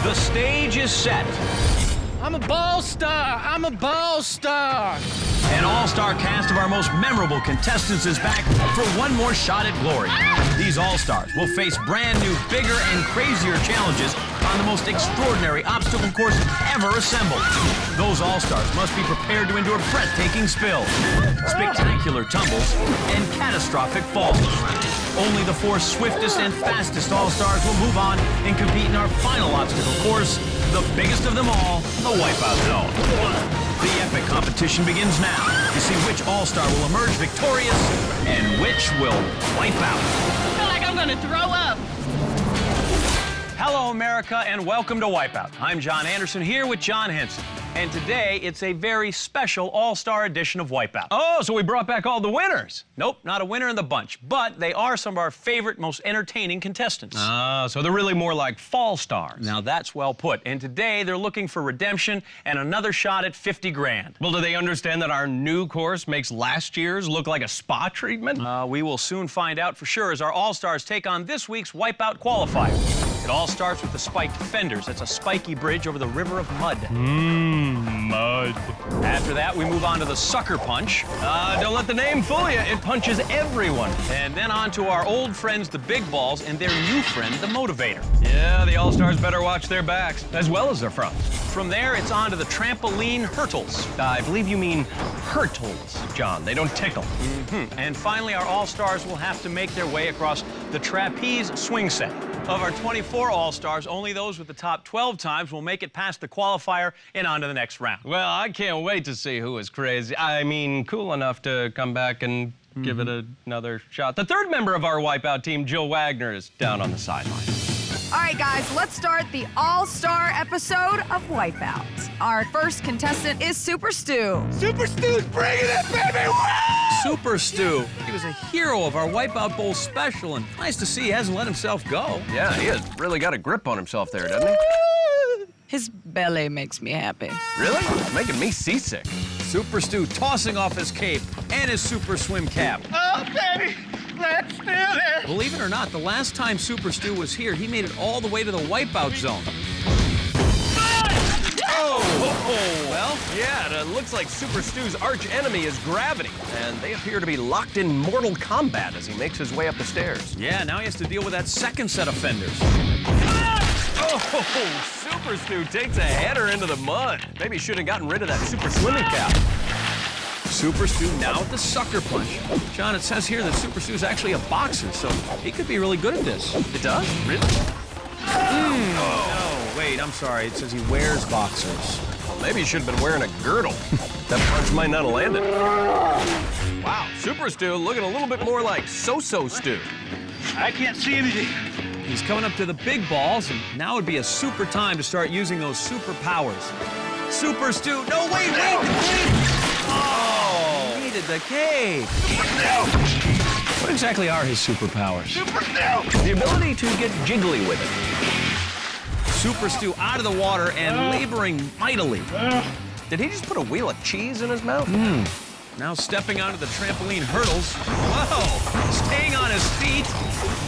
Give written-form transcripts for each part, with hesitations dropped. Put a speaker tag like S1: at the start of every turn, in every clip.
S1: The stage is set.
S2: I'm a ball star! I'm a ball star!
S1: An all-star cast of our most memorable contestants is back for one more shot at glory. These all-stars will face brand new, bigger, and crazier challenges on the most extraordinary obstacle course ever assembled. Those all-stars must be prepared to endure breathtaking spills, spectacular tumbles, and catastrophic falls. Only the four swiftest and fastest all-stars will move on and compete in our final obstacle course, the biggest of them all, the Wipeout Zone. The epic competition begins now to see which all-star will emerge victorious and which will wipe out.
S3: I feel like I'm gonna throw up.
S1: Hello, America, and welcome to Wipeout. I'm John Anderson here with John Henson. And today, it's a very special all-star edition of Wipeout.
S4: Oh, so we brought back all the winners.
S1: Nope, not a winner in the bunch, but they are some of our favorite, most entertaining contestants.
S4: So they're really more like fall stars.
S1: Now, that's well put. And today, they're looking for redemption and another shot at 50 grand.
S4: Well, do they understand that our new course makes last year's look like a spa treatment?
S1: We will soon find out for sure as our all-stars take on this week's Wipeout Qualifier. It all starts with the spiked fenders. That's a spiky bridge over the river of mud.
S4: Mud.
S1: After that, we move on to the sucker punch.
S4: Don't let the name fool you. It punches everyone.
S1: And then on to our old friends, the big balls, and their new friend, the motivator.
S4: Yeah, the all-stars better watch their backs, as well as their fronts.
S1: From there, it's on to the trampoline hurdles.
S4: I believe you mean hurtles, John. They don't tickle.
S1: And finally, our all-stars will have to make their way across the trapeze swing set. Of our 24 all-stars, only those with the top 12 times will make it past the qualifier and on to the next round.
S4: Well, I can't wait to see who is crazy. I mean, cool enough to come back and give it another shot. The third member of our Wipeout team, Jill Wagner, is down on the sideline.
S5: All right, guys, let's start the all-star episode of Wipeout. Our first contestant is Super Stu.
S2: Super Stu's bringing it, baby! Woo!
S1: Super Stu. He was a hero of our Wipeout Bowl special, and nice to see he hasn't let himself go.
S4: Yeah, he has really got a grip on himself there, doesn't he?
S5: His belly makes me happy.
S4: Really? It's making me seasick.
S1: Super Stu tossing off his cape and his super swim cap.
S2: Oh, baby! Let's do this!
S1: Believe it or not, the last time Super Stu was here, he made it all the way to the Wipeout Zone.
S4: Oh, well, yeah, it looks like Super Stu's arch enemy is gravity, and they appear to be locked in mortal combat as he makes his way up the stairs.
S1: Yeah, now he has to deal with that second set of fenders.
S4: Oh, Super Stu takes a header into the mud. Maybe he should have gotten rid of that super swimming cap.
S1: Super Stu now at the sucker punch. John, it says here that Super Stu's actually a boxer, so he could be really good at this.
S4: It does? Really?
S1: No, wait, I'm sorry. It says he wears boxers.
S4: Maybe he should have been wearing a girdle. That punch might not have landed. Wow, Super Stu looking a little bit more like So-So Stu.
S2: I can't see anything.
S1: He's coming up to the big balls, and now would be a super time to start using those super powers. Super Stu, no, wait! Oh, he needed the cave. What exactly are his superpowers?
S4: The ability to get jiggly with it.
S1: Super Stu out of the water and laboring mightily.
S4: Did he just put a wheel of cheese in his mouth?
S1: Now stepping onto the trampoline hurdles. Whoa! Staying on his feet,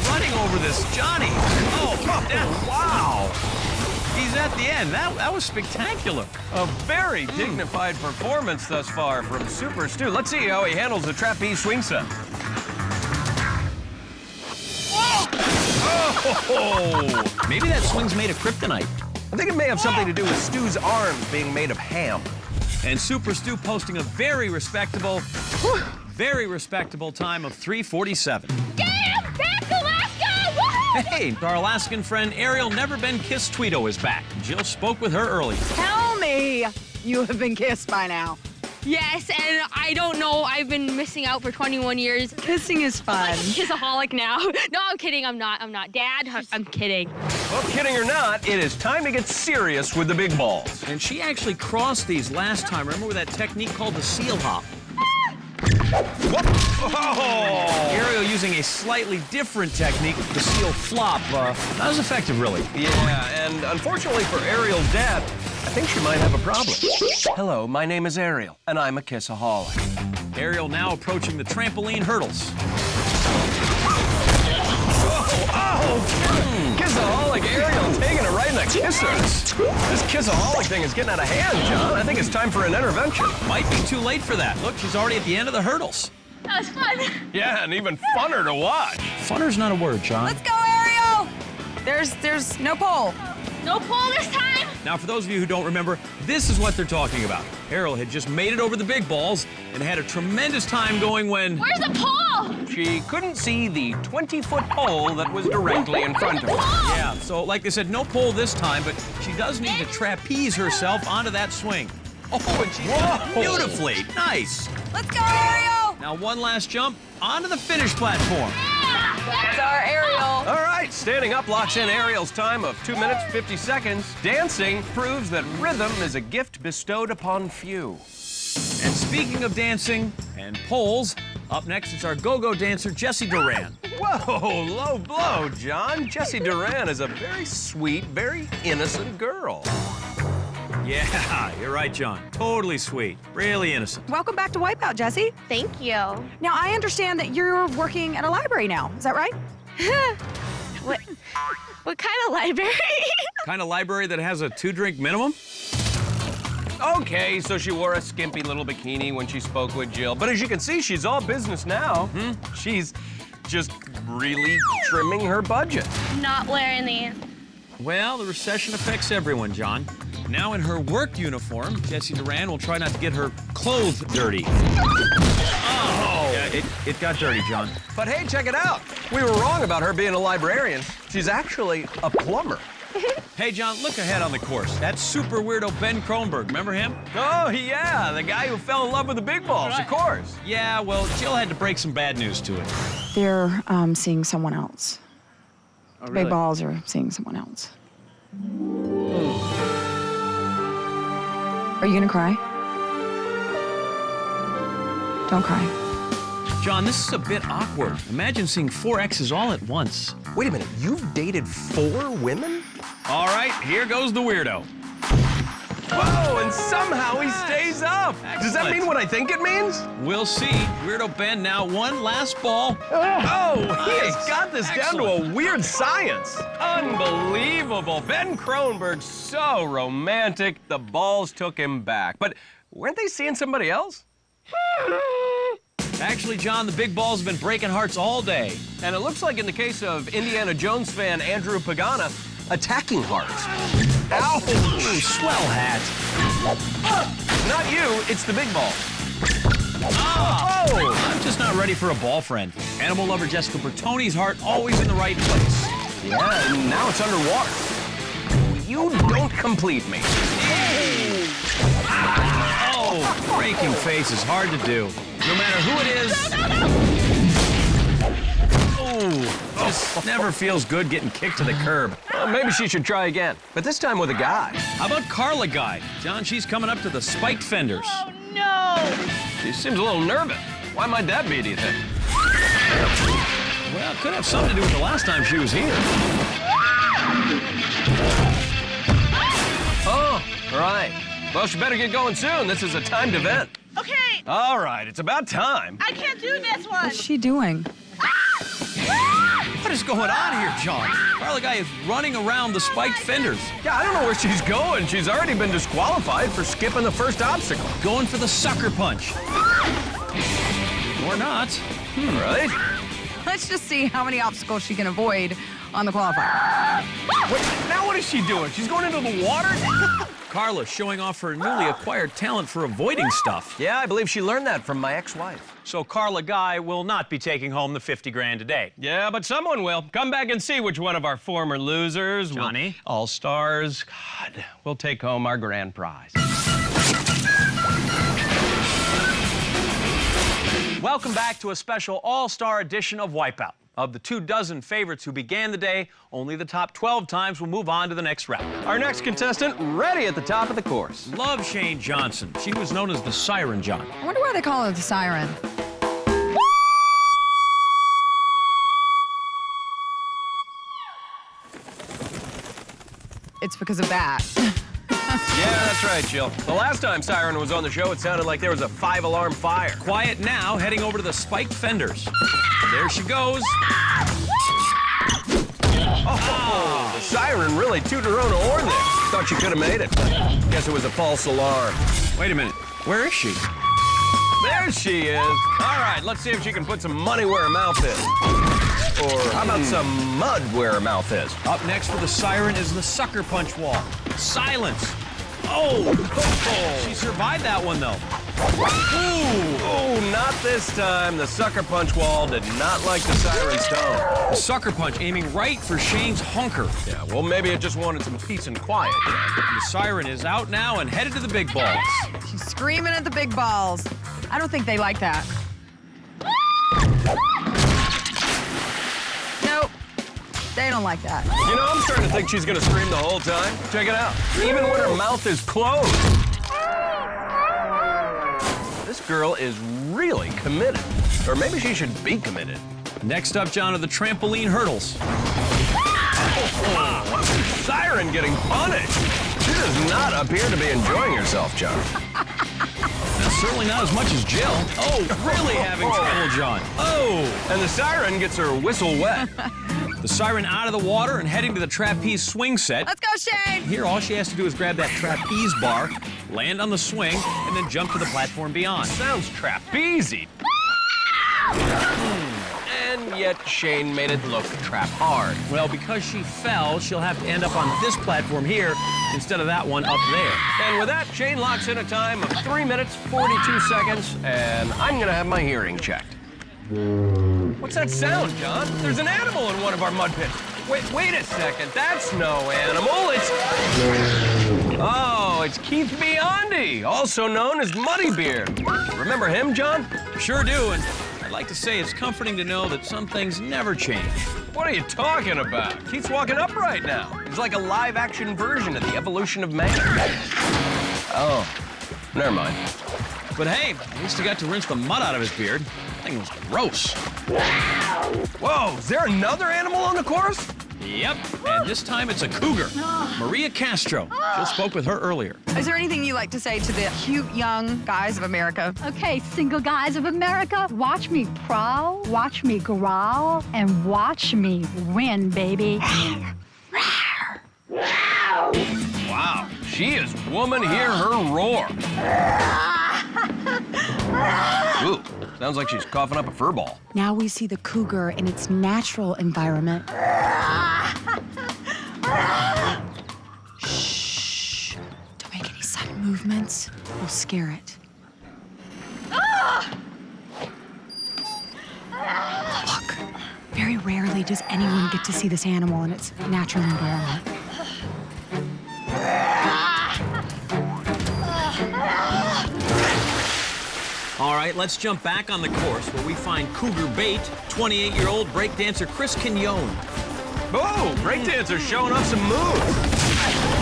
S1: running over this Johnny. Oh, wow! He's at the end. That was spectacular.
S4: A very dignified performance thus far from Super Stu. Let's see how he handles the trapeze swing set.
S1: Oh! Maybe that swing's made of kryptonite.
S4: I think it may have something to do with Stu's arms being made of ham.
S1: And Super Stu posting a very respectable time of 3:47.
S3: Get him! Back to Alaska! Woohoo!
S1: Hey, our Alaskan friend Ariel Never Been Kissed Tweedo is back. Jill spoke with her earlier.
S5: Tell me you have been kissed by now.
S3: Yes, and I don't know. I've been missing out for 21 years.
S5: Kissing is fun.
S3: Kissaholic now. No, I'm kidding. I'm not. Dad, I'm kidding.
S4: Well, kidding or not, it is time to get serious with the big balls.
S1: And she actually crossed these last time. Remember with that technique called the seal hop?
S4: Oh!
S1: Ariel using a slightly different technique, the seal flop. Not as effective, really.
S4: Yeah, and unfortunately for Ariel's dad, I think she might have a problem. Hello, my name is Ariel, and I'm a kissaholic.
S1: Ariel now approaching the trampoline hurdles.
S4: Kissaholic Ariel taking it right in the kisser. This kissaholic thing is getting out of hand, John. I think it's time for an intervention.
S1: Might be too late for that. Look, she's already at the end of the hurdles.
S3: That was fun.
S4: Yeah, and even funner to watch.
S1: Funner's not a word, John.
S5: Let's go, Ariel! There's no pole.
S3: No pole this time.
S1: Now, for those of you who don't remember, this is what they're talking about. Ariel had just made it over the big balls and had a tremendous time going when...
S3: Where's the pole?
S4: She couldn't see the 20-foot pole that was directly in front of her.
S1: Yeah, so like they said, no pole this time, but she does need to trapeze herself onto that swing. Oh, and she did it beautifully. Nice.
S5: Let's go, Ariel!
S1: Now, one last jump onto the finish platform.
S5: That's our Ariel.
S4: All right, standing up locks in Ariel's time of 2 minutes, 50 seconds. Dancing proves that rhythm is a gift bestowed upon few.
S1: And speaking of dancing and poles, up next it's our go-go dancer, Jessie Duran.
S4: Whoa, low blow, John. Jessie Duran is a very sweet, very innocent girl.
S1: Yeah, you're right, John. Totally sweet. Really innocent.
S5: Welcome back to Wipeout, Jessie.
S3: Thank you.
S5: Now, I understand that you're working at a library now. Is that right?
S3: What kind of library?
S1: Kind of library that has a 2-drink minimum?
S4: Okay, so she wore a skimpy little bikini when she spoke with Jill. But as you can see, she's all business now. She's just really trimming her budget.
S3: Not wearing these.
S1: Well, the recession affects everyone, John. Now in her work uniform, Jessie Duran will try not to get her clothes dirty. Oh! Yeah, it got dirty, John.
S4: But hey, check it out. We were wrong about her being a librarian. She's actually a plumber.
S1: Hey, John, look ahead on the course. That super weirdo Ben Kronberg, remember him?
S4: Oh, yeah, the guy who fell in love with the big balls, of course.
S1: Yeah, well, Jill had to break some bad news to it.
S5: They're seeing someone else.
S1: Oh,
S5: Big balls are seeing someone else. Are you gonna cry? Don't cry.
S1: John, this is a bit awkward. Imagine seeing 4 exes all at once.
S4: Wait a minute, you've dated 4 women?
S1: All right, here goes the weirdo.
S4: Whoa, and somehow he stays up. Does that mean what I think it means?
S1: We'll see. Weirdo Ben now one last ball.
S4: Oh, he has
S1: Nice.
S4: got this down to a weird science. Unbelievable. Ben Kronberg's so romantic, the balls took him back. But weren't they seeing somebody else?
S1: Actually, John, the big balls have been breaking hearts all day.
S4: And it looks like in the case of Indiana Jones fan Andrew Pagana, attacking hearts. Ow!
S1: Ooh, swell hat.
S4: Not you, it's the big ball.
S1: Oh! I'm just not ready for a ball friend. Animal lover Jessica Bertoni's heart always in the right place.
S4: Yeah, and now it's underwater. You don't complete me.
S1: Oh, breaking face is hard to do. No matter who it is. Oh, just never feels good getting kicked to the curb.
S4: Well, maybe she should try again, but this time with a guy.
S1: How about Carla Guy? John, she's coming up to the spiked fenders.
S3: Oh, no.
S4: She seems a little nervous. Why might that be, do you think?
S1: Well, it could have something to do with the last time she was here.
S4: Oh, right. Well, she better get going soon. This is a timed event.
S3: Okay,
S4: All right, it's about time.
S3: I can't do this one.
S5: What's she doing?
S1: What is going on here, John? Carla Guy is running around the spiked fenders.
S4: Yeah, I don't know where she's going. She's already been disqualified for skipping the first obstacle.
S1: Going for the sucker punch. Or not.
S4: Right?
S5: Let's just see how many obstacles she can avoid on the qualifier.
S4: Wait, now what is she doing? She's going into the water?
S1: Carla showing off her newly acquired talent for avoiding stuff.
S4: Yeah, I believe she learned that from my ex-wife.
S1: So Carla Guy will not be taking home the 50 grand today.
S4: Yeah, but someone will. Come back and see which one of our former losers,
S1: Johnny?
S4: all-stars, God, will take home our grand prize.
S1: Welcome back to a special all-star edition of Wipeout. Of the 24 favorites who began the day, only the top 12 times will move on to the next round.
S4: Our next contestant, ready at the top of the course.
S1: Love Shane Johnson. She was known as the Siren, John.
S5: I wonder why they call her the Siren. It's because of that.
S4: Yeah, that's right, Jill. The last time Siren was on the show, it sounded like there was a 5-alarm fire.
S1: Quiet now, heading over to the spiked fenders. There she goes.
S4: Oh, the Siren siren really tooted her own horn there. Thought she could have made it, but guess it was a false alarm.
S1: Wait a minute. Where is she?
S4: There she is. All right, let's see if she can put some money where her mouth is. Or how about some mud where her mouth is?
S1: Up next for the siren is the sucker punch wall. Silence. Oh! She survived that one, though.
S4: Oh, not this time. The sucker punch wall did not like the siren's tone.
S1: The sucker punch aiming right for Shane's hunker.
S4: Yeah, well, maybe it just wanted some peace and quiet.
S1: The siren is out now and headed to the big balls.
S5: She's screaming at the big balls. I don't think they like that. Nope. They don't like that.
S4: You know, I'm starting to think she's gonna scream the whole time. Check it out. Even when her mouth is closed. This girl is really committed. Or maybe she should be committed.
S1: Next up, John, are the trampoline hurdles.
S4: Siren getting punished. She does not appear to be enjoying herself, John.
S1: Certainly not as much as Jill. Oh, really having trouble, John. Oh!
S4: And the siren gets her whistle wet.
S1: The siren out of the water and heading to the trapeze swing set.
S5: Let's go, Shane!
S1: Here, all she has to do is grab that trapeze bar, land on the swing, and then jump to the platform beyond.
S4: Sounds trapezy. And yet Shane made it look trap hard.
S1: Well, because she fell, she'll have to end up on this platform here instead of that one up there.
S4: And with that, Shane locks in a time of 3 minutes, 42 seconds, and I'm gonna have my hearing checked. What's that sound, John? There's an animal in one of our mud pits. Wait a second. That's no animal. It's Keith Biondi, also known as Muddy Beard. Remember him, John?
S1: Sure do, and I'd like to say it's comforting to know that some things never change.
S4: What are you talking about? Keith's walking upright now. He's like a live-action version of the evolution of man. Oh, never mind.
S1: But hey, at least he got to rinse the mud out of his beard. That thing was gross.
S4: Whoa, is there another animal on the course?
S1: Yep, and this time it's a cougar. Maria Castro. Jill spoke with her earlier.
S5: Is there anything you'd like to say to the cute young guys of America?
S6: Okay, single guys of America, watch me prowl, watch me growl, and watch me win, baby.
S4: Wow, she is woman, hear her roar. Ooh, sounds like she's coughing up a fur ball.
S7: Now we see the cougar in its natural environment. Shh. Don't make any sudden movements. We'll scare it. Look, very rarely does anyone get to see this animal in its natural environment.
S1: All right, let's jump back on the course where we find Cougar Bait, 28-year-old breakdancer Chris Quignon.
S4: Oh, breakdancer showing off some moves.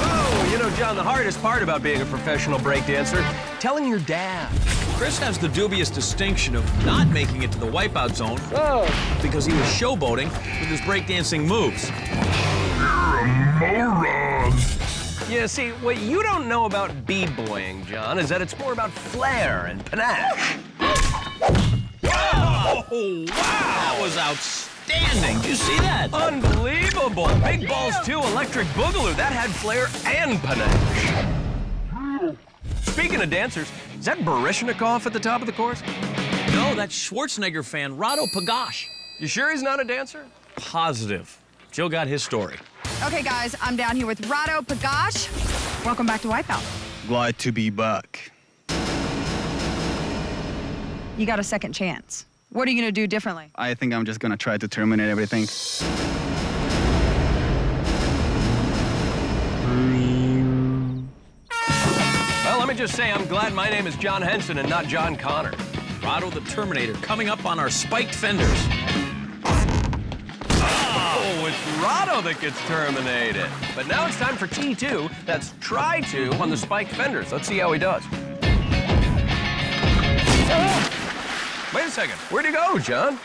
S4: Oh, you know, John, the hardest part about being a professional breakdancer, telling your dad.
S1: Chris has the dubious distinction of not making it to the wipeout zone because he was showboating with his breakdancing moves.
S8: You're a moron.
S4: Yeah, see, what you don't know about b-boying, John, is that it's more about flair and panache.
S1: Oh, wow! That was outstanding. Did you see that?
S4: Unbelievable. Big Balls 2 Electric Boogaloo. That had flair and panache. Speaking of dancers, is that Baryshnikov at the top of the course?
S1: No, that's Schwarzenegger fan, Rado Pagash.
S4: You sure he's not a dancer?
S1: Positive. Jill got his story.
S5: Okay, guys, I'm down here with Rado Pagash. Welcome back to Wipeout.
S9: Glad to be back.
S5: You got a second chance. What are you gonna do differently?
S9: I think I'm just gonna try to terminate everything.
S4: Well, let me just say I'm glad my name is John Henson and not John Connor.
S1: Rado the Terminator coming up on our spiked fenders.
S4: Oh, it's Rado that gets terminated. But now it's time for T2. That's try to on the spiked fenders. Let's see how he does. Wait a second. Where'd he go, John?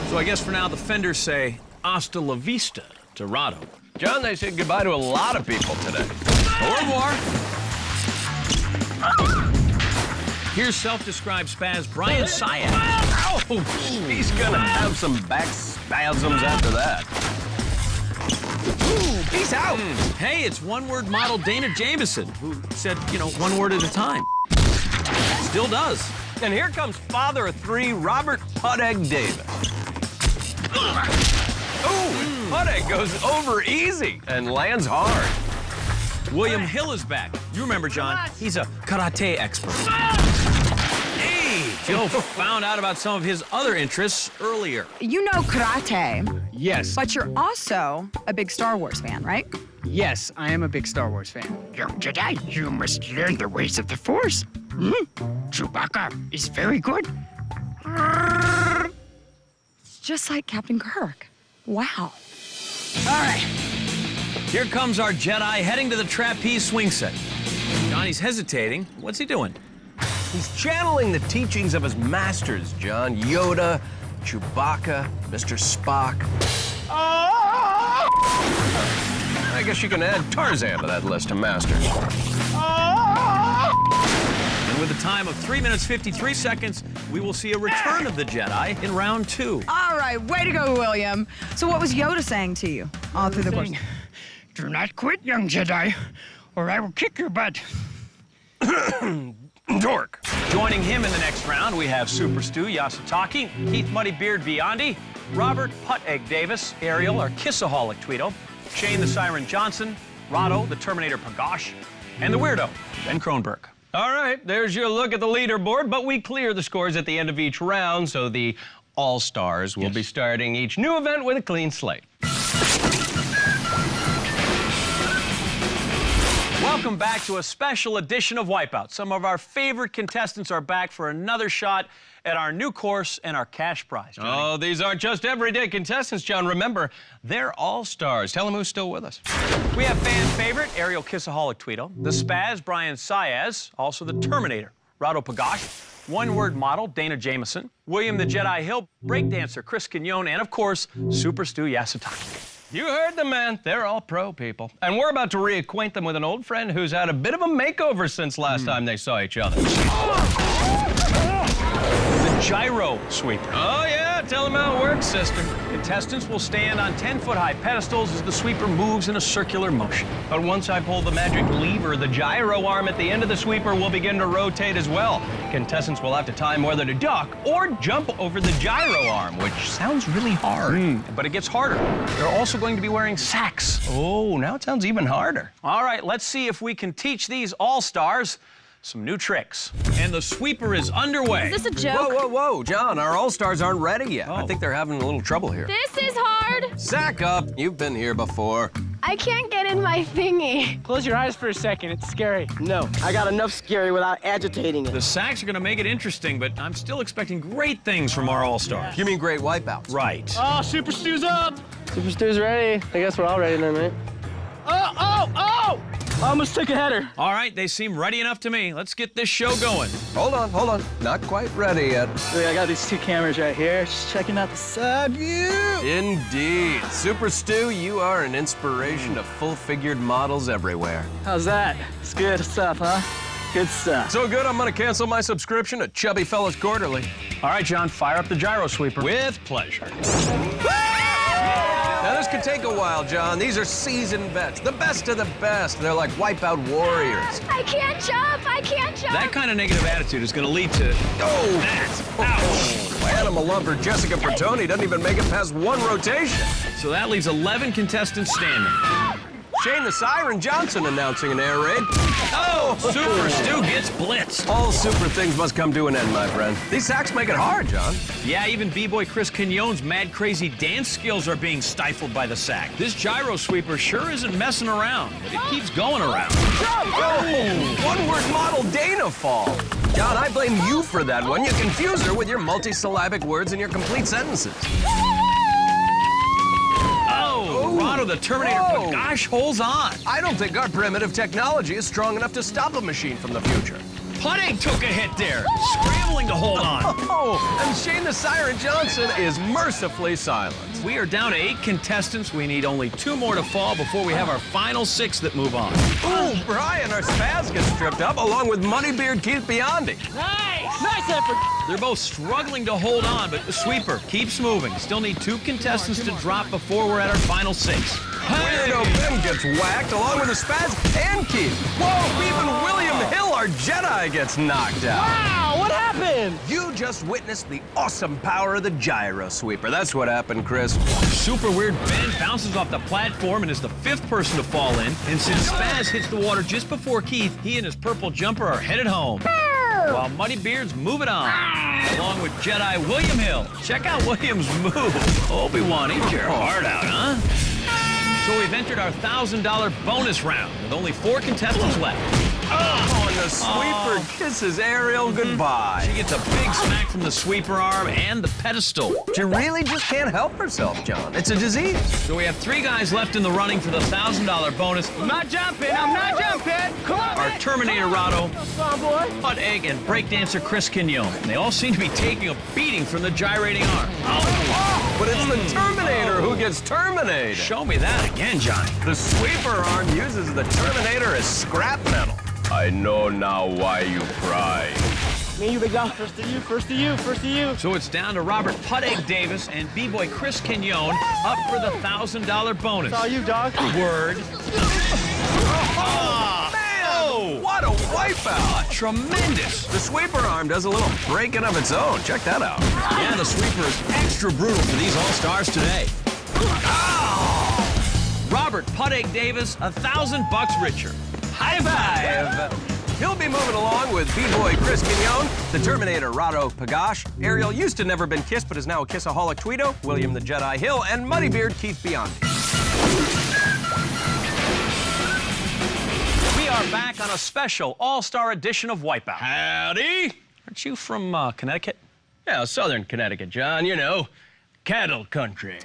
S1: So I guess for now the fenders say hasta la vista to Rado.
S4: John, they said goodbye to a lot of people today.
S1: Au revoir. Here's self-described spaz Brian Syed.
S4: Oh, he's gonna have some back spasms after that. Ooh, peace out.
S1: Hey, it's one-word model Dana Jameson, who said, one word at a time. Still does.
S4: And here comes father of three, Robert Puttegg Davis. Ooh, Puttegg goes over easy and lands hard.
S1: William Hill is back. You remember, John, he's a karate expert. Hey, Joe found out about some of his other interests earlier.
S5: You know karate,
S2: Yes.
S5: but you're also a big Star Wars fan, right?
S2: Yes, I am a big Star Wars fan.
S10: Young Jedi, you must learn the ways of the Force. Chewbacca is very good.
S5: It's just like Captain Kirk. Wow.
S1: All right. Here comes our Jedi heading to the trapeze swing set. Johnny's hesitating. What's he doing?
S4: He's channeling the teachings of his masters, John. Yoda, Chewbacca, Mr. Spock. I guess you can add Tarzan to that list of masters.
S1: And with a time of 3 minutes 53 seconds, we will see a return of the Jedi in round 2.
S5: All right, way to go, William. So what was Yoda saying to you all through the course?
S10: Do not quit, young Jedi, or I will kick your butt.
S4: Dork.
S1: Joining him in the next round, we have Super Stu Yasutaki, Keith Muddy Beard Biondi, Robert Puttegg Davis, Ariel, our Kissaholic Tweedo, Shane the Siren Johnson, Rado, the Terminator Pagash, and the Weirdo, Ben Kronberg.
S4: All right, there's your look at the leaderboard, but we clear the scores at the end of each round, so the All-Stars will be starting each new event with a clean slate.
S1: Welcome back to a special edition of Wipeout. Some of our favorite contestants are back for another shot at our new course and our cash prize. Johnny.
S4: Oh, these aren't just everyday contestants, John. Remember, they're all-stars. Tell them who's still with us.
S1: We have fan favorite Ariel Kissaholic Tweedo, the Spaz Brian Syaz, also the Terminator Rado Pagash, one-word model Dana Jameson, William the Jedi Hill, breakdancer Chris Quignon, and of course, Super Stu Yasutaki.
S4: You heard them, man. They're all pro people. And we're about to reacquaint them with an old friend who's had a bit of a makeover since last time they saw each other.
S1: The Gyro Sweeper.
S4: Oh, yeah. Tell them how it works, sister.
S1: Contestants will stand on 10-foot-high pedestals as the sweeper moves in a circular motion.
S4: But once I pull the magic lever, the gyro arm at the end of the sweeper will begin to rotate as well. Contestants will have to time whether to duck or jump over the gyro arm, which sounds really hard.
S1: But it gets harder. They're also going to be wearing sacks.
S4: Oh, now it sounds even harder.
S1: All right, let's see if we can teach these all-stars some new tricks. And the sweeper is underway.
S3: Is this a joke?
S4: Whoa, whoa, whoa, John, our all-stars aren't ready yet. I think they're having a little trouble here.
S3: This is hard.
S4: Sack up. You've been here before.
S3: I can't get in my thingy.
S2: Close your eyes for a second. It's scary.
S11: No, I got enough scary without agitating it.
S1: The sacks are going to make it interesting, but I'm still expecting great things from our all-stars.
S4: You mean great wipeouts?
S1: Right.
S2: Oh, Super Stu's up.
S11: Super Stu's ready. I guess we're all ready then, right?
S2: Oh! I almost took a header.
S1: All right, they seem ready enough to me. Let's get this show going.
S4: Hold on. Not quite ready yet.
S11: Look, I got these two cameras right here. Just checking out the side view.
S4: Indeed. Super Stu, you are an inspiration to full-figured models everywhere.
S11: How's that? It's good stuff, huh? Good stuff.
S4: So good, I'm gonna cancel my subscription to Chubby Fellas Quarterly.
S1: All right, John, fire up the gyro sweeper.
S4: With pleasure. Now, this could take a while, John. These are seasoned vets, the best of the best. They're like Wipeout warriors.
S3: I can't jump. I can't jump.
S1: That kind of negative attitude is going to lead to that. Ouch.
S4: Animal lover Jessica Bertoni doesn't even make it past one rotation.
S1: So that leaves 11 contestants standing.
S4: Shane the Siren Johnson announcing an air raid.
S1: Oh, Super Stu gets blitzed.
S4: All super things must come to an end, my friend. These sacks make it hard, John.
S1: Yeah, even B-boy Chris Quignon's mad crazy dance skills are being stifled by the sack. This gyro sweeper sure isn't messing around, but it keeps going around.
S4: Oh, one-word model Dana fall. John, I blame you for that one. You confuse her with your multisyllabic words and your complete sentences.
S1: Rado the Terminator Pagash holds on.
S4: I don't think our primitive technology is strong enough to stop a machine from the future.
S1: Puttig took a hit there, scrambling to hold on.
S4: Oh, and Shane the Siren Johnson is mercifully silenced.
S1: We are down to 8 contestants. We need only 2 more to fall before we have our final 6 that move on.
S4: Ooh, Brian, our spaz gets tripped up along with Moneybeard Keith Biondi.
S2: Nice effort.
S1: They're both struggling to hold on, but the sweeper keeps moving. Still need 2 contestants to drop before we're at our final 6.
S4: Weirdo Ben gets whacked along with the spaz and Keith. Whoa, even William Hill, our Jedi, gets knocked out.
S2: Wow, what happened?
S4: You just witnessed the awesome power of the gyro sweeper. That's what happened, Chris.
S1: Super weird Ben bounces off the platform and is the 5th person to fall in. And since Spaz hits the water just before Keith, he and his purple jumper are headed home. While Muddy Beard's moving on, along with Jedi William Hill. Check out William's move. Obi-Wan, eat your heart out, huh? So we've entered our $1,000 bonus round with only 4 contestants left.
S4: Oh, and the sweeper kisses Ariel goodbye.
S1: She gets a big smack from the sweeper arm and the pedestal.
S4: She really just can't help herself, John. It's a disease.
S1: So we have 3 guys left in the running for the $1,000 bonus.
S2: I'm not jumping. Come on,
S1: Our
S2: man.
S1: Terminator Rado,
S2: Come on, boy.
S1: Puttig, and breakdancer Chris Quignon. They all seem to be taking a beating from the gyrating arm.
S4: But it's the Terminator who gets terminated.
S1: Show me that again, Johnny.
S4: The sweeper arm uses the Terminator as scrap metal. I know now why you cry.
S2: Me and you, big dog. First to you, first to you, first to you.
S1: So it's down to Robert Puttig Davis and B-boy Chris Quignon up for the $1,000 bonus.
S2: It's all you, dog.
S1: Word.
S4: Man, what a wipeout.
S1: Tremendous.
S4: The sweeper arm does a little breaking of its own. Check that out.
S1: Yeah, the sweeper is extra brutal for these all-stars today. Robert Puttig Davis, $1,000 richer.
S4: High five. He'll be moving along with B-boy Chris Quignon, the Terminator Rado Pagash, Ariel used to never been kissed but is now a kissaholic Tweedo, William the Jedi Hill, and Moneybeard Keith Biondi.
S1: We are back on a special all-star edition of Wipeout.
S4: Howdy.
S1: Aren't you from Connecticut?
S4: Yeah, southern Connecticut, John, you know, cattle country.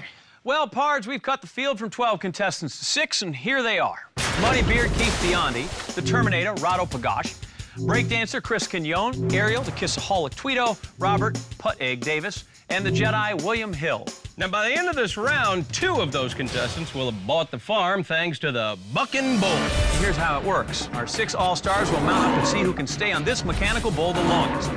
S1: Well, Pards, we've cut the field from 12 contestants to 6, and here they are. Moneybeard Keith Biondi, the Terminator Rado Pagash, breakdancer Chris Quignon, Ariel the kissaholic Tweedo, Robert Puttig Davis, and the Jedi William Hill.
S4: Now, by the end of this round, 2 of those contestants will have bought the farm thanks to the bucking bull.
S1: Here's how it works. Our 6 all-stars will mount up and see who can stay on this mechanical bull the longest.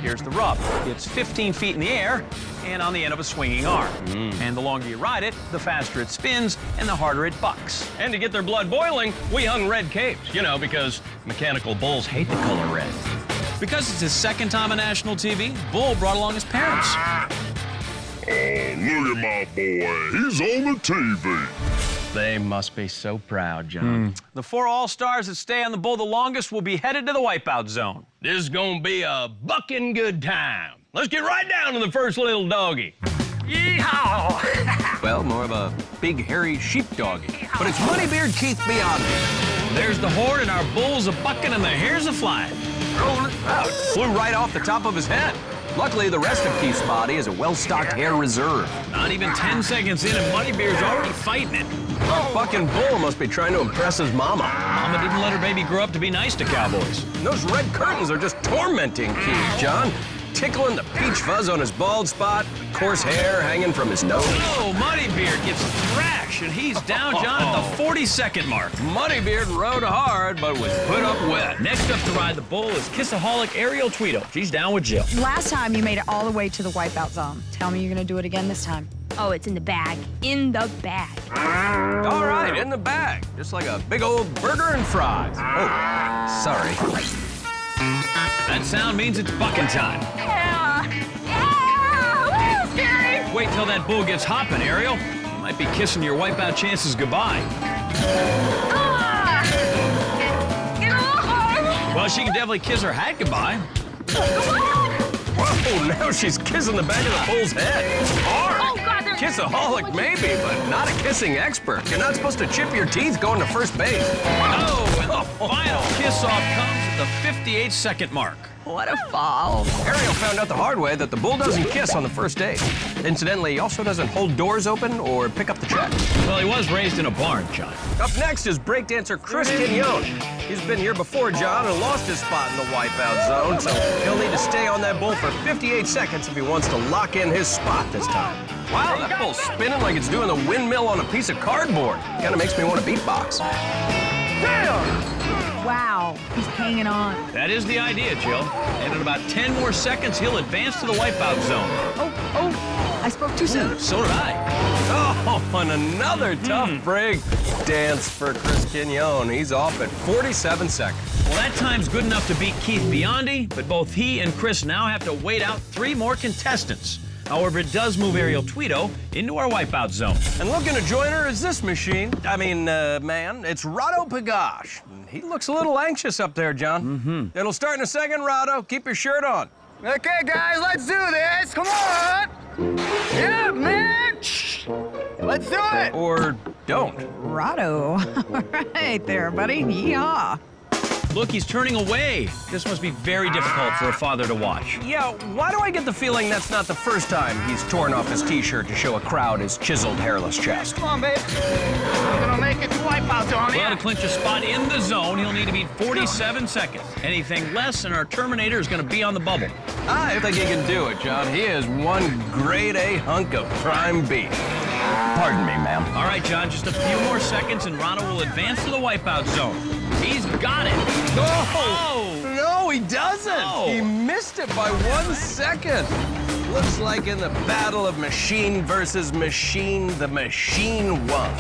S1: Here's the rub. It's 15 feet in the air and on the end of a swinging arm. And the longer you ride it, the faster it spins and the harder it bucks.
S4: And to get their blood boiling, we hung red capes, you know, because mechanical bulls hate the color red.
S1: Because it's his 2nd time on national TV, Bull brought along his parents.
S8: Oh, look at my boy. He's on the TV.
S4: They must be so proud, John.
S1: The 4 all-stars that stay on the bull the longest will be headed to the wipeout zone.
S4: This is gonna be a bucking good time. Let's get right down to the first little doggy. Yeehaw! Well, more of a big, hairy sheepdoggy. But it's Moneybeard Keith Biondi.
S1: There's the horde, and our bull's a bucking and the hair's a flying.
S4: Rolling it out. Flew right off the top of his head. Luckily, the rest of Keith's body is a well-stocked hair reserve.
S1: Not even 10 seconds in, and Moneybeard's already fighting it.
S4: Our bucking bull must be trying to impress his mama.
S1: Mama didn't let her baby grow up to be nice to cowboys.
S4: Those red curtains are just tormenting Keith, John. Tickling the peach fuzz on his bald spot, coarse hair hanging from his nose.
S1: Oh, Moneybeard gets thrashed, and he's down, John, at the 40-second mark.
S4: Moneybeard rode hard, but was put up wet.
S1: Next up to ride the bull is kissaholic Ariel Tweedo. She's down with Jill.
S5: Last time you made it all the way to the wipeout zone. Tell me you're gonna do it again this time.
S3: Oh, it's in the bag. In the bag.
S4: All right, in the bag. Just like a big old burger and fries. Oh, sorry.
S1: That sound means it's bucking time.
S3: Woo, scary.
S1: Wait till that bull gets hopping, Ariel. You might be kissing your wipeout chances goodbye.
S3: Get off.
S1: Well, she can definitely kiss her hat goodbye.
S4: Whoa, now she's kissing the back of the bull's head. Hard.
S3: Oh, God, there's...
S4: Kissaholic, maybe, but not a kissing expert. You're not supposed to chip your teeth going to first base.
S1: Oh, and the final kiss-off comes at the 58-second mark.
S5: What a fall.
S4: Ariel found out the hard way that the bull doesn't kiss on the first date. Incidentally, he also doesn't hold doors open or pick up the check.
S1: Well, he was raised in a barn, John.
S4: Up next is breakdancer Chris Quignon. He's been here before John and lost his spot in the wipeout zone, so he'll need to stay on that bull for 58 seconds if he wants to lock in his spot this time. Wow, that bull's spinning like it's doing the windmill on a piece of cardboard. Kind of makes me want to beatbox.
S5: Wow, he's hanging on.
S1: That is the idea, Jill. And in about 10 more seconds, he'll advance to the wipeout zone.
S5: I spoke too soon.
S1: So did I.
S4: Oh, and another tough break dance for Chris Quignon. He's off at 47 seconds.
S1: Well, that time's good enough to beat Keith Biondi, but both he and Chris now have to wait out 3 more contestants. However, it does move Ariel Tweedo into our wipeout zone.
S4: And looking to join her is this man. It's Rado Pagash. He looks a little anxious up there, John. It'll start in a second, Rado. Keep your shirt on.
S11: Okay, guys, let's do this. Come on. Yeah, man. Let's do it.
S4: Or don't.
S5: Rado. All right there, buddy. Yeehaw.
S1: Look, he's turning away. This must be very difficult for a father to watch.
S4: Yeah, why do I get the feeling that's not the first time he's torn off his T-shirt to show a crowd his chiseled, hairless chest?
S11: Come on, babe. We're gonna make it to wipeout zone.
S1: Well, to clinch a spot in the zone, he'll need to beat 47 seconds. Anything less, and our Terminator is going to be on the bubble.
S4: I think he can do it, John. He is one grade A hunk of prime beef. Pardon me, ma'am.
S1: All right, John, just a few more seconds, and Rado will advance to the wipeout zone. He's got it.
S4: Oh! No, he doesn't.
S1: Oh.
S4: He missed it by 1 second. Looks like in the battle of machine versus machine, the machine won.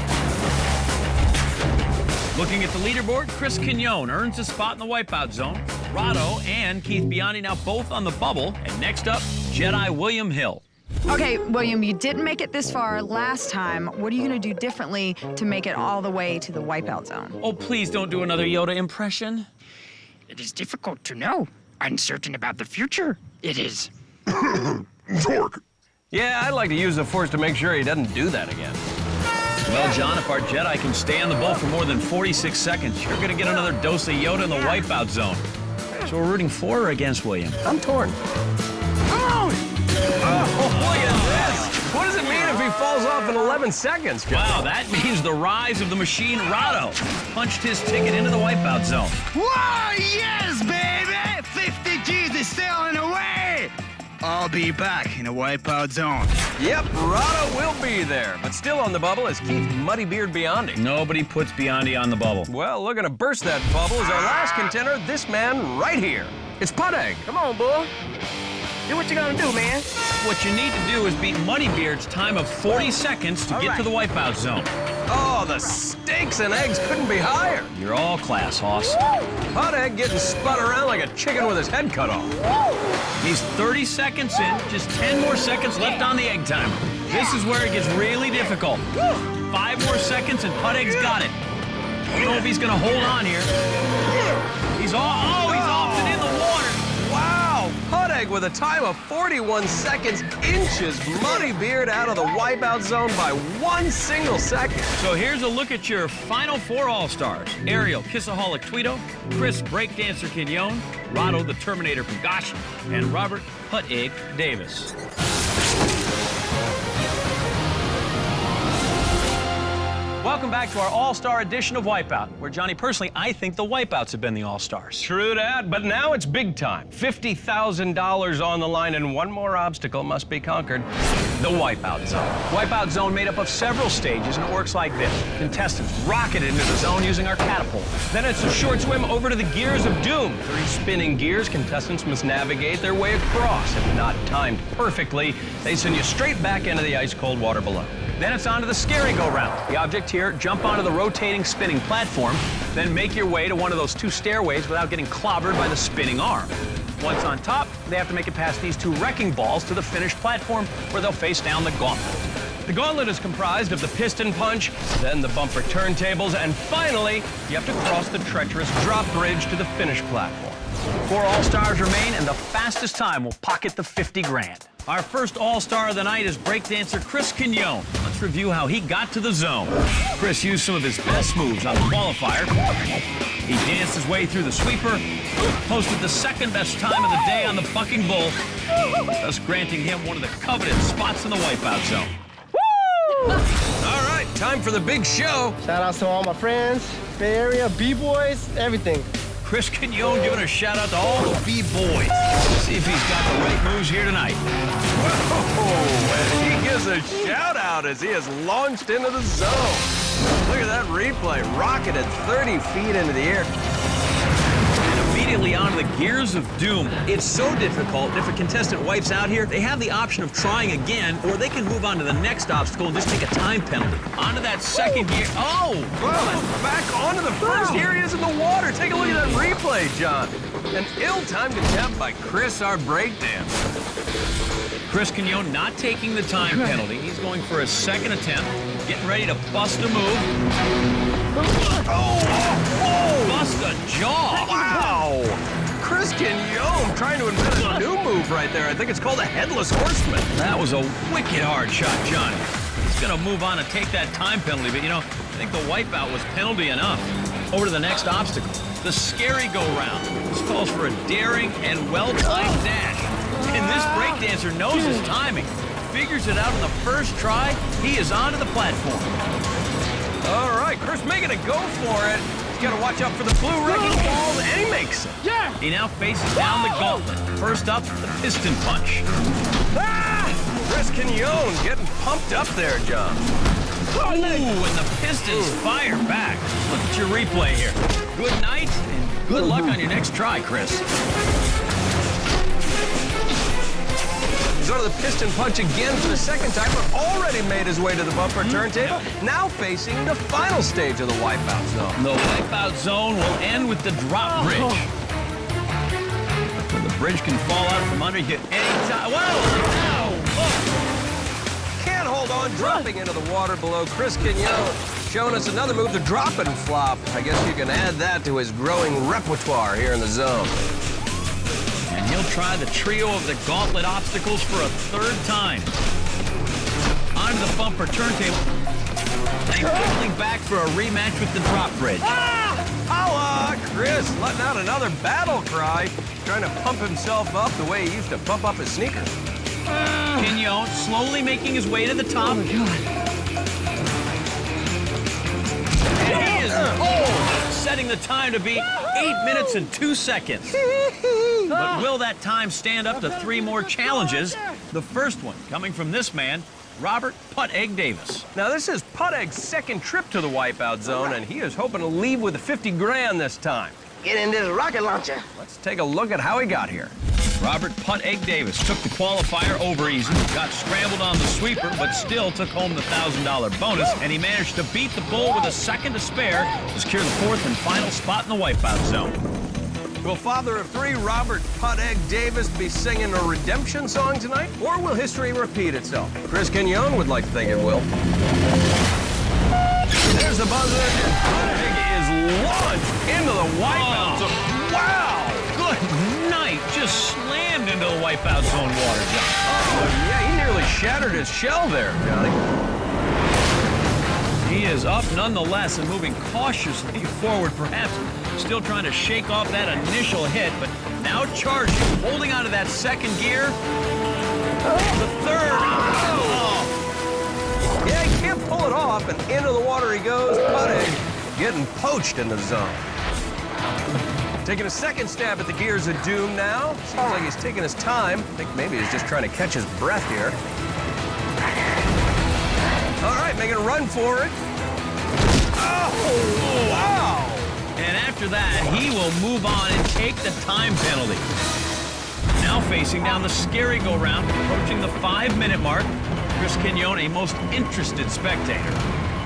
S1: Looking at the leaderboard, Chris Quignon earns a spot in the wipeout zone. Rado and Keith Biondi now both on the bubble. And next up, Jedi William Hill.
S5: Okay, William, you didn't make it this far last time. What are you going to do differently to make it all the way to the wipeout zone?
S1: Oh, please don't do another Yoda impression.
S10: It is difficult to know. Uncertain about the future. It is.
S8: Zork.
S4: Yeah, I'd like to use the Force to make sure he doesn't do that again.
S1: Well, John, if our Jedi can stay on the ball for more than 46 seconds, you're going to get another dose of Yoda in the wipeout zone. So we're rooting for or against William?
S4: I'm torn. Oh, look at this! What does it mean if he falls off in 11 seconds, John?
S1: Wow, that means the rise of the machine Rado punched his ticket into the wipeout zone.
S11: Whoa, yes, baby! 50 G's is sailing away!
S9: I'll be back in a wipeout zone.
S4: Yep, Rado will be there, but still on the bubble is Keith Muddybeard Biondi.
S1: Nobody puts Biondi on the bubble.
S4: Well, looking to burst that bubble is our last contender, this man right here. It's Putt Egg.
S11: Come on, bull. Do what you gonna do, man.
S1: What you need to do is beat Muddybeard's time of 40 seconds to get to the wipeout zone.
S4: Oh, the steaks and eggs couldn't be higher.
S1: You're all class, Hoss.
S4: Putt Egg getting spun around like a chicken with his head cut off.
S1: He's 30 seconds in, just 10 more seconds left on the egg timer. This is where it gets really difficult. 5 more seconds and Putt Egg's got it. I don't know if he's gonna hold on here. He's off and in the water.
S4: Wow, Putt Egg with a time of 41 seconds inches Muddybeard out of the wipeout zone by 1 single second.
S1: So here's a look at your final 4 All-Stars. Ariel Kissaholic Tweedo, Chris Breakdancer Quignon, Rado the Terminator Pagash, and Robert Putt Egg Davis. Welcome back to our All-Star edition of Wipeout, where, Johnny, personally, I think the Wipeouts have been the All-Stars.
S4: True that, but now it's big time. $50,000 on the line, and one more obstacle must be conquered. The Wipeout Zone.
S1: Wipeout Zone made up of several stages, and it works like this. Contestants rocket into the zone using our catapult.
S4: Then it's a short swim over to the Gears of Doom. 3 spinning gears, contestants must navigate their way across. If not timed perfectly, they send you straight back into the ice-cold water below.
S1: Then it's on to the scary go-round. The object here, jump onto the rotating spinning platform, then make your way to one of those 2 stairways without getting clobbered by the spinning arm. Once on top, they have to make it past these 2 wrecking balls to the finished platform where they'll face down the gauntlet.
S4: The gauntlet is comprised of the piston punch, then the bumper turntables, and finally, you have to cross the treacherous drop bridge to the finish platform.
S1: 4 All-Stars remain, and the fastest time will pocket the 50 grand. Our first All-Star of the night is breakdancer Chris Quignon. Let's review how he got to the zone. Chris used some of his best moves on the qualifier. He danced his way through the sweeper, posted the second best time of the day on the bucking bull, thus granting him one of the coveted spots in the wipeout zone.
S4: All right, time for the big show.
S11: Shout out to all my friends, Bay Area, B-boys, everything.
S1: Chris Quignon giving a shout out to all the B-boys. See if he's got the right moves here tonight.
S4: Whoa, and he gives a shout out as he has launched into the zone. Look at that replay, rocketed 30 feet into the air.
S1: And immediately onto the gears of doom. It's so difficult. If a contestant wipes out here, they have the option of trying again, or they can move on to the next obstacle and just take a time penalty. Onto that second gear. Oh!
S4: Well, back onto the first. Here he is in the water. Take a look at that replay, John. An ill-timed attempt by Chris, our breakdancer.
S1: Chris Quignon not taking the time penalty. He's going for a second attempt, getting ready to bust a move. Oh! Bust a jaw!
S4: Wow! Chris Quignon trying to invent a new move right there. I think it's called a headless horseman.
S1: That was a wicked hard shot, Johnny. He's going to move on and take that time penalty, but, you know, I think the wipeout was penalty enough. Over to the next obstacle, the scary go-round. This calls for a daring and well-timed dash. And this breakdancer knows his timing. Figures it out in the first try. He is onto the platform.
S4: All right, Chris making a go for it. He's got to watch out for the blue wrecking balls, and he makes it.
S2: Yeah!
S1: He now faces down the gauntlet. First up, the piston punch.
S4: Ah! Chris Quignon getting pumped up there, John.
S1: Ooh, and the pistons fire back. Look at your replay here. Good night, and good luck on your next try, Chris.
S4: He's on to the piston punch again for the second time, but already made his way to the bumper turntable, now facing the final stage of the wipeout zone.
S1: The wipeout zone will end with the drop bridge. The bridge can fall out from under you anytime. Whoa!
S4: Can't hold on, dropping into the water below. Chris Quignon showing us another move, the drop and flop. I guess you can add that to his growing repertoire here in the zone.
S1: And he'll try the trio of the gauntlet obstacles for a third time. Onto the bumper turntable. And quickly back for a rematch with the drop bridge.
S4: Holla! Chris letting out another battle cry, trying to pump himself up the way he used to pump up his sneakers.
S1: Quignon slowly making his way to the top. Oh, my God. And he is setting the time to be 8 minutes and 2 seconds. But will that time stand up to 3 more challenges? The first one coming from this man, Robert Putt Egg Davis.
S4: Now, this is Putt Egg's second trip to the wipeout zone, and he is hoping to leave with the 50 grand this time.
S11: Get in this rocket launcher.
S4: Let's take a look at how he got here.
S1: Robert Putt Egg Davis took the qualifier over easy, got scrambled on the sweeper, but still took home the $1,000 bonus, and he managed to beat the bull with a second to spare to secure the 4th and final spot in the wipeout zone.
S4: Will father of 3, Robert Putt Egg Davis, be singing a redemption song tonight, or will history repeat itself? Chris Quignon would like to think it will. There's the buzzer, and Putt Egg is launched into the wipeout zone. Wow!
S1: Good night! Just slammed into the wipeout zone water, John.
S4: Oh, yeah, he nearly shattered his shell there, Johnny.
S1: He is up nonetheless and moving cautiously forward, perhaps still trying to shake off that initial hit, but now charging, holding onto that second gear. The third. Oh.
S4: Yeah, he can't pull it off, and into the water he goes. Putt Egg getting poached in the zone. Taking a second stab at the gears of doom now. Seems like he's taking his time. I think maybe he's just trying to catch his breath here. All right, making a run for it. Oh, wow!
S1: And after that, he will move on and take the time penalty. Now facing down the scary go-round, approaching the 5-minute mark. Chris Quignon, a most interested spectator.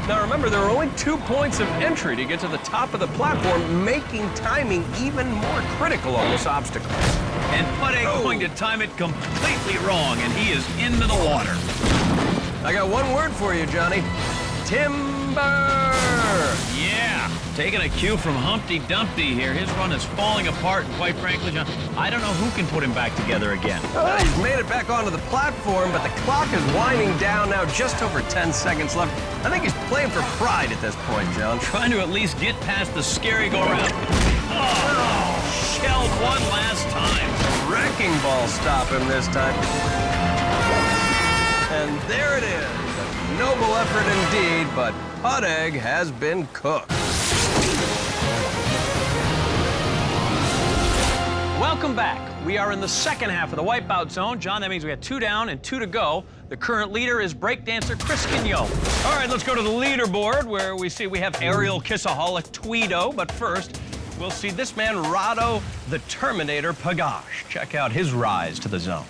S4: Now remember, there are only 2 points of entry to get to the top of the platform, making timing even more critical on this obstacle.
S1: And Putt Egg going to time it completely wrong, and he is into the water.
S4: I got one word for you, Johnny. Timber!
S1: Yeah. Taking a cue from Humpty Dumpty here. His run is falling apart, and quite frankly, John, I don't know who can put him back together again.
S4: He's made it back onto the platform, but the clock is winding down now, just over 10 seconds left. I think he's playing for pride at this point, John.
S1: Trying to at least get past the scary go-round. Oh, shelled one last time.
S4: Wrecking ball stop him this time. And there it is. A noble effort indeed, but Hot Egg has been cooked.
S1: Welcome back. We are in the second half of the Wipeout Zone. John, that means we got 2 down and 2 to go. The current leader is breakdancer Chris Quignon. All right, let's go to the leaderboard where we see we have Aerial Kissaholic Tweedo, but first, we'll see this man, Rado the Terminator Pagash. Check out his rise to the zone.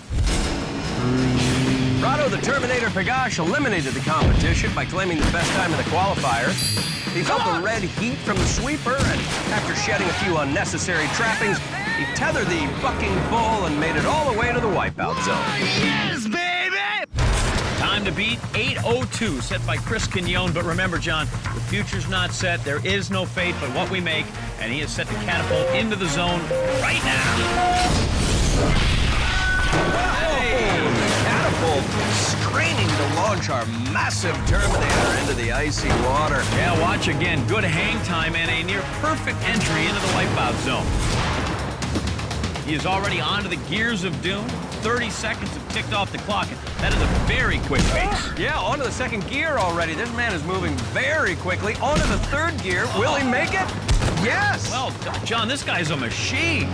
S4: Rado the Terminator Pagash eliminated the competition by claiming the best time in the qualifier. He felt the red heat from the sweeper, and after shedding a few unnecessary trappings, he tethered the bucking bull and made it all the way to the Wipeout Zone.
S11: Yes, baby!
S1: Time to beat 8:02, set by Chris Quignon. But remember, John, the future's not set. There is no fate but what we make, and he is set to catapult into the zone right now.
S4: Straining to launch our massive Terminator into the icy water.
S1: Yeah, watch again. Good hang time and a near perfect entry into the Wipeout Zone. He is already onto the gears of doom. 30 seconds have ticked off the clock. That is a very quick pace.
S4: Yeah, onto the second gear already. This man is moving very quickly. Onto the third gear. Will he make it? Yes!
S1: Well, John, this guy's a machine.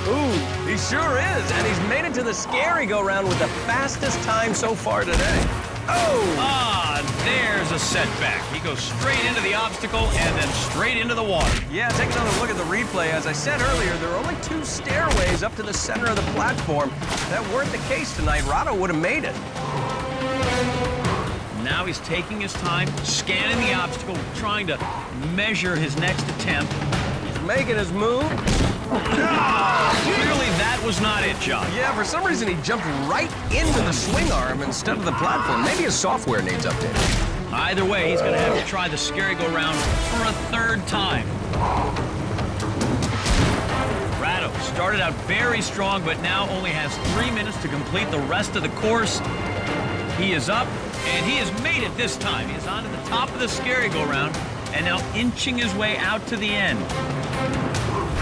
S4: Ooh, he sure is. And he's made it to the scary go-round with the fastest time so far today. Oh!
S1: Ah, there's a setback. He goes straight into the obstacle and then straight into the water.
S4: Yeah, take another look at the replay. As I said earlier, there are only 2 stairways up to the center of the platform. If that weren't the case tonight, Rado would have made it.
S1: Now he's taking his time, scanning the obstacle, trying to measure his next attempt.
S4: He's making his move.
S1: Clearly that was not it, John.
S4: Yeah, for some reason he jumped right into the swing arm instead of the platform. Maybe his software needs updating.
S1: Either way, he's going to have to try the scary go-round for a 3rd time. Rado started out very strong, but now only has 3 minutes to complete the rest of the course. He is up, and he has made it this time. He is onto the top of the scary go-round, and now inching his way out to the end.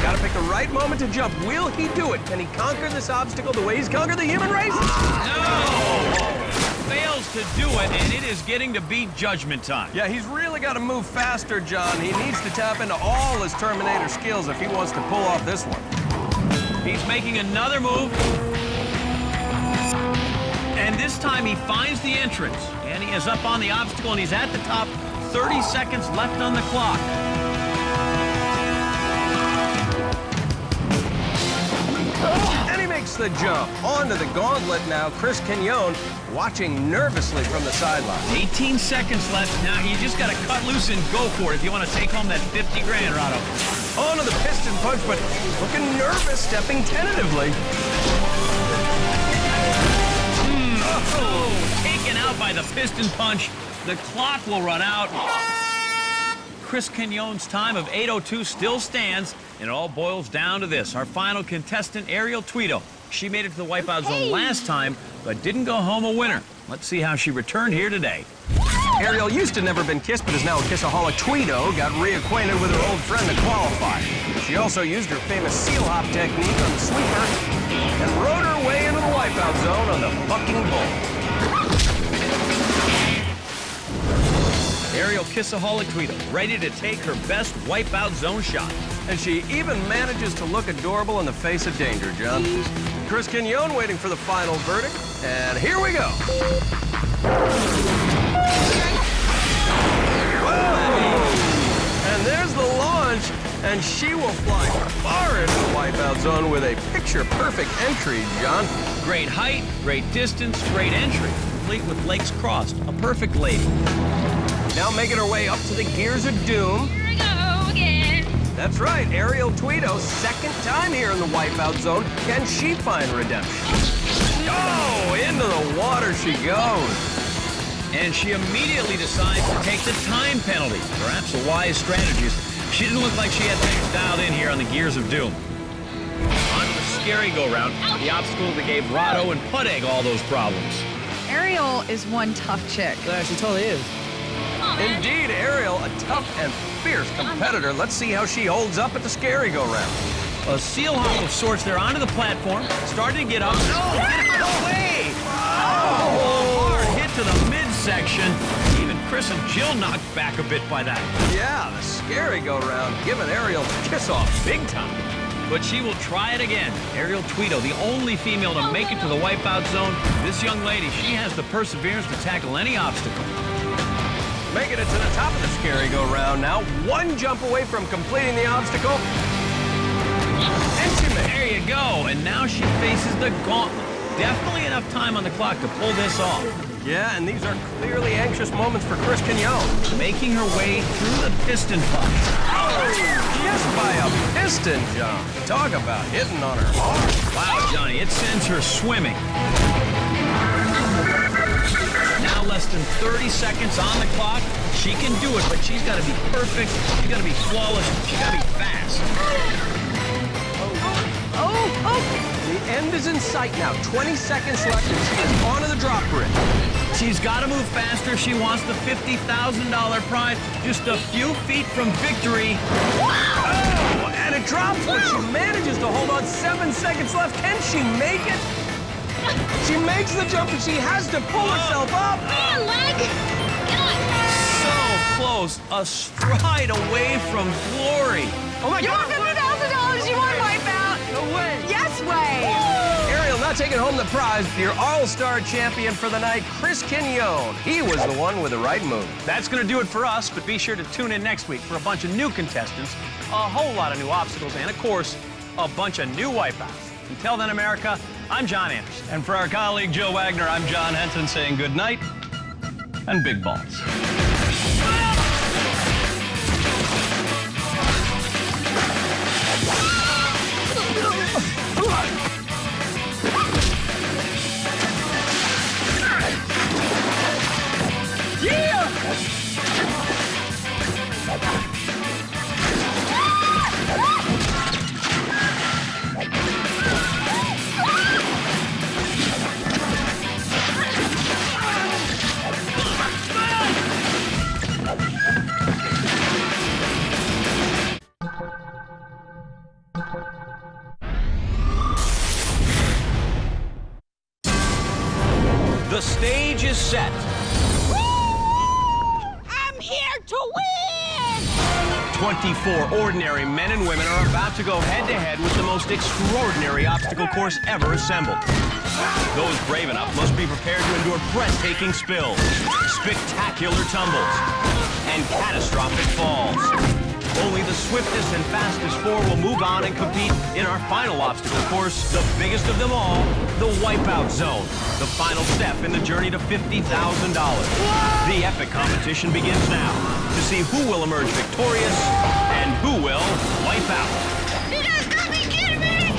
S4: Got to pick the right moment to jump. Will he do it? Can he conquer this obstacle the way he's conquered the human race?
S1: No! Fails to do it, and it is getting to beat judgment time.
S4: Yeah, he's really got to move faster, John. He needs to tap into all his Terminator skills if he wants to pull off this one.
S1: He's making another move. And this time he finds the entrance. And he is up on the obstacle, and he's at the top. 30 seconds left on the clock.
S4: And he makes the jump. Onto the gauntlet now. Chris Quignon watching nervously from the sideline.
S1: 18 seconds left. Now you just got to cut loose and go for it if you want to take home that 50 grand, Rado.
S4: Onto the piston punch, but looking nervous, stepping tentatively.
S1: Oh, taken out by the piston punch. The clock will run out. Chris Quignon's time of 8:02 still stands, and it all boils down to this. Our final contestant, Aerial Tweedo. She made it to the Wipeout Zone last time, but didn't go home a winner. Let's see how she returned here today.
S4: Aerial used to never been kissed, but is now a kissaholic. Tweedo got reacquainted with her old friend, the Qualifier. She also used her famous seal hop technique on the sweeper and rode her way into the Wipeout Zone on the bucking bull.
S1: Aerial Kissaholic Tweedo, ready to take her best Wipeout Zone shot.
S4: And she even manages to look adorable in the face of danger, John. Chris Quignon waiting for the final verdict, and here we go. Whoa! And there's the launch, and she will fly far into the Wipeout Zone with a picture-perfect entry, John.
S1: Great height, great distance, great entry, complete with legs crossed. A perfect lady.
S4: Now making her way up to the gears of doom.
S3: Here we go again.
S4: That's right, Aerial Tweedo, second time here in the Wipeout Zone. Can she find redemption? Oh, into the water she goes.
S1: And she immediately decides to take the time penalty. Perhaps a wise strategy. She didn't look like she had things dialed in here on the gears of doom. On to the scary go-round, the obstacle that gave Rado and Puteg all those problems.
S5: Ariel is one tough chick.
S2: Yeah, she totally is.
S4: Indeed, Ariel, a tough and fierce competitor. Let's see how she holds up at the scary go-round.
S1: A seal hump of sorts there onto the platform, starting to get up. No, get out of the way! Oh, hard hit to the midsection. Even Chris and Jill knocked back a bit by that.
S4: Yeah, the scary go-round, giving Ariel the kiss-off big time.
S1: But she will try it again. Ariel Tweedo, the only female to make it to the wipeout zone. This young lady, she has the perseverance to tackle any obstacle.
S4: Making it to the top of the scary go-round now. One jump away from completing the obstacle. And she made it.
S1: There you go. And now she faces the gauntlet. Definitely enough time on the clock to pull this off.
S4: Yeah, and these are clearly anxious moments for Chris Quignon.
S1: Making her way through the piston punch.
S4: Just by a piston jump. Talk about hitting on her hard.
S1: Wow, Johnny, it sends her swimming. Now less than 30 seconds on the clock. She can do it, but she's got to be perfect. She's got to be flawless. She's got to be fast.
S4: The end is in sight now. 20 seconds left, and she is onto the drop bridge.
S1: She's got to move faster. She wants the $50,000 prize. Just a few feet from victory.
S4: Oh, and it drops, but she manages to hold on. 7 seconds left. Can she make it? She makes the jump, and she has to pull herself up.
S3: Come on, leg!
S1: So close. A stride away from glory.
S4: Oh, my
S5: You
S4: God.
S5: won $50,000. You won Wipeout.
S4: No way.
S5: Yes way.
S4: Ariel not taking home the prize for your all-star champion for the night, Chris Quignon. He was the one with the right move.
S1: That's going to do it for us, but be sure to tune in next week for a bunch of new contestants, a whole lot of new obstacles, and, of course, a bunch of new wipeouts. Until then, America, I'm John Anderson.
S4: And for our colleague, Joe Wagner, I'm John Henson saying good night and big balls.
S1: The stage is set.
S3: I'm here to win!
S1: 24 ordinary men and women are about to go head-to-head with the most extraordinary obstacle course ever assembled. Those brave enough must be prepared to endure breathtaking spills, spectacular tumbles, and catastrophic falls. Only the swiftest and fastest four will move on and compete in our final obstacle course, the biggest of them all, the Wipeout Zone, the final step in the journey to $50,000. The epic competition begins now to see who will emerge victorious and who will wipe out.
S3: You guys gotta be kidding me!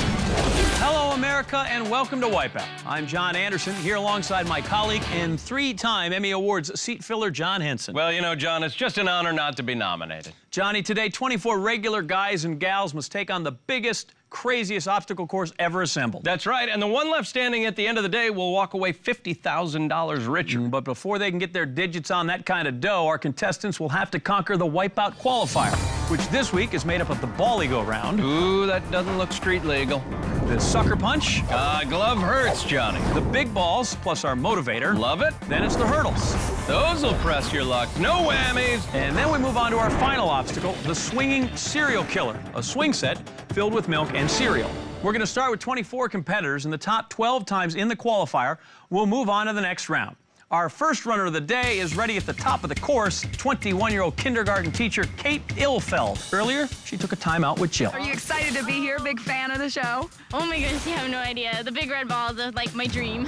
S1: Hello, America, and welcome to Wipeout. I'm John Anderson, here alongside my colleague and three-time Emmy Awards seat filler, John Henson.
S4: Well, you know, John, it's just an honor not to be nominated.
S1: Johnny, today 24 regular guys and gals must take on the biggest, craziest obstacle course ever assembled.
S4: That's right, and the one left standing at the end of the day will walk away $50,000 richer.
S1: But before they can get their digits on that kind of dough, our contestants will have to conquer the Wipeout Qualifier, which this week is made up of the Bally Go-Round.
S4: Ooh, that doesn't look street legal.
S1: The Sucker Punch.
S4: Glove hurts, Johnny.
S1: The Big Balls, plus our motivator.
S4: Love it.
S1: Then it's the Hurdles.
S4: Those will press your luck. No whammies.
S1: And then we move on to our final obstacle, the Swinging Cereal Killer, a swing set filled with milk and cereal. We're going to start with 24 competitors, and the top 12 times in the qualifier will move on to the next round. Our first runner of the day is ready at the top of the course, 21-year-old kindergarten teacher Kate Ilfeld. Earlier, she took a timeout with Jill.
S5: Are you excited to be here? Big fan of the show?
S3: Oh my goodness, you have no idea. The big red balls are like my dream.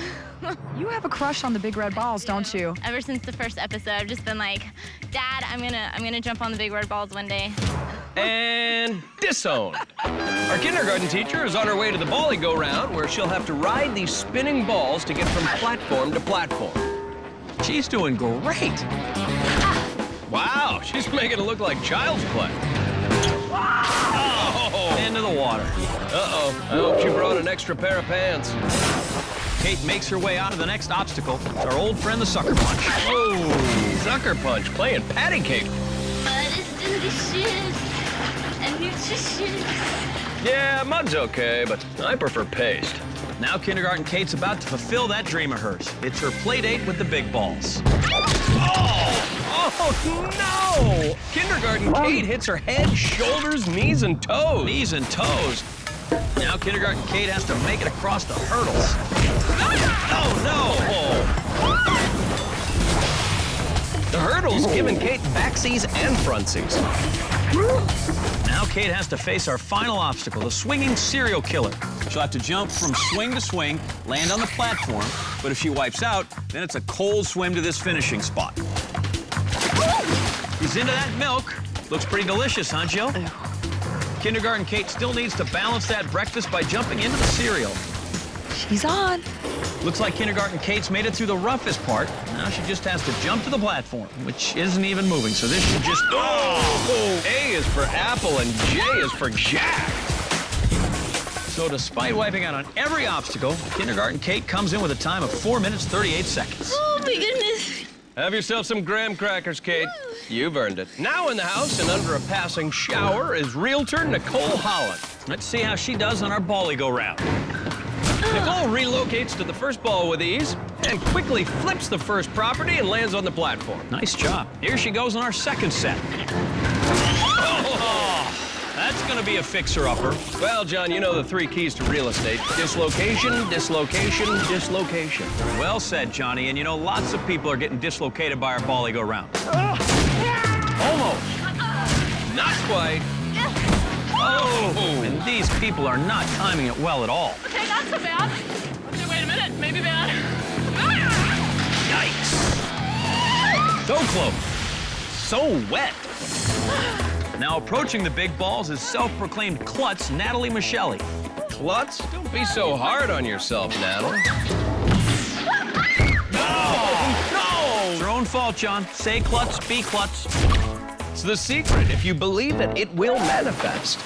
S5: You have a crush on the big red balls, don't you?
S3: Ever since the first episode, I've just been like, Dad, I'm gonna jump on the big red balls one day.
S4: And disowned. Our kindergarten teacher is on her way to the Bally Go-Round, where she'll have to ride these spinning balls to get from platform to platform.
S1: She's doing great.
S4: Wow, she's making it look like child's play. Oh! Into the water. Uh-oh. I hope she brought an extra pair of pants.
S1: Kate makes her way out of the next obstacle. It's our old friend, the sucker punch.
S4: Oh, sucker punch, playing patty cake.
S3: But it's delicious and nutritious.
S4: Yeah, mud's okay, but I prefer paste.
S1: Now kindergarten Kate's about to fulfill that dream of hers. It's her play date with the big balls.
S4: Oh, no! Kindergarten Kate hits her head, shoulders, knees, and toes.
S1: Knees and toes. Now kindergarten Kate has to make it across the hurdles. Oh, no!
S4: The hurdles giving Kate backsies and frontsies.
S1: Now Kate has to face our final obstacle, the swinging serial killer. She'll have to jump from swing to swing, land on the platform, but if she wipes out, then it's a cold swim to this finishing spot. He's into that milk. Looks pretty delicious, huh, Jill? Kindergarten Kate still needs to balance that breakfast by jumping into the cereal.
S5: She's on.
S1: Looks like kindergarten Kate's made it through the roughest part. Now she just has to jump to the platform, which isn't even moving, so this should just...
S4: Oh! A is for apple and J is for Jack.
S1: So despite wiping out on every obstacle, kindergarten Kate comes in with a time of 4 minutes, 38 seconds.
S3: Oh my goodness.
S4: Have yourself some graham crackers, Kate. You've earned it. Now in the house and under a passing shower is realtor Nicole Holland.
S1: Let's see how she does on our bally go round.
S4: Nicole relocates to the first ball with ease and quickly flips the first property and lands on the platform.
S1: Nice job. Here she goes on our second set. Oh, that's gonna be a fixer-upper.
S4: Well, John, you know the 3 keys to real estate. Dislocation, dislocation, dislocation.
S1: Well said, Johnny, and you know lots of people are getting dislocated by our bally go round. Almost.
S4: Not quite.
S1: Oh, and these people are not timing it well at all.
S3: Okay, not so bad. Okay, wait a minute. Maybe bad.
S1: Yikes. So close. So wet. Now approaching the big balls is self-proclaimed klutz Natalie Michelli.
S4: Klutz? Don't be so hard on yourself, Natalie.
S1: No! It's your own fault, John. Say klutz, be klutz.
S4: It's the secret. If you believe it, it will manifest.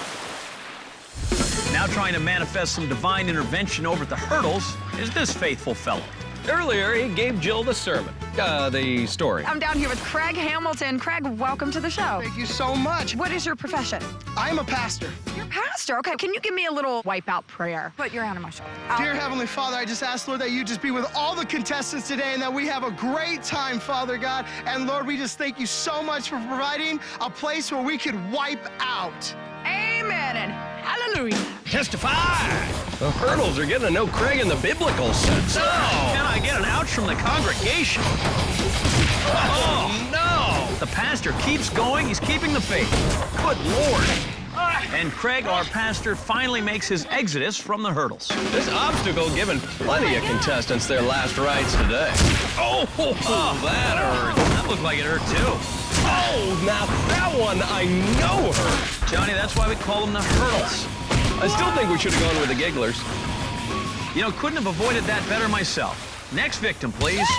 S1: Now trying to manifest some divine intervention over at the hurdles is this faithful fellow.
S4: Earlier, he gave Jill the sermon, the story.
S5: I'm down here with Craig Hamilton. Craig, welcome to the show.
S11: Thank you so much.
S5: What is your profession?
S11: I'm a pastor.
S5: You're a pastor. Okay, can you give me a little wipeout prayer? Put your hand on my shoulder.
S11: Dear Heavenly Father, I just ask, Lord, that you just be with all the contestants today and that we have a great time, Father God. And Lord, we just thank you so much for providing a place where we could wipe out.
S5: Amen and hallelujah.
S1: Testify!
S4: The hurdles are getting to know Craig in the biblical sense.
S1: Can I get an ouch from the congregation? Oh, no! The pastor keeps going. He's keeping the faith. Good Lord. And Craig, our pastor, finally makes his exodus from the hurdles.
S4: This obstacle giving plenty of contestants their last rites today.
S1: Oh, that hurt. That looked like it hurt, too.
S4: Oh, now that one I know hurt.
S1: Johnny, that's why we call them the hurdles.
S4: I still think we should have gone with the gigglers.
S1: You know, couldn't have avoided that better myself. Next victim, please.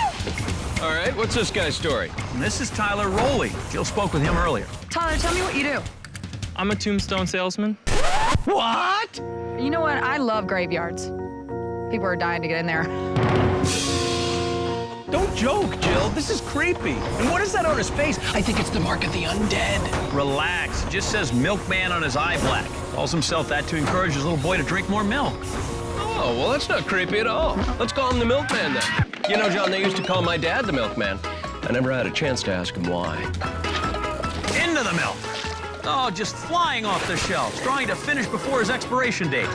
S4: All right, what's this guy's story?
S1: This is Tyler Rowley. Jill spoke with him earlier.
S5: Tyler, tell me what you do.
S2: I'm a tombstone salesman.
S1: What?
S5: You know what? I love graveyards. People are dying to get in there.
S4: Don't joke, Jill. This is creepy. And what is that on his face? I think it's the mark of the undead.
S1: Relax. It just says milkman on his eye black. Calls himself that to encourage his little boy to drink more milk.
S4: Oh, well, that's not creepy at all. Let's call him the milkman then. You know, John, they used to call my dad the milkman. I never had a chance to ask him why.
S1: Into the milk. Oh, just flying off the shelves, trying to finish before his expiration date.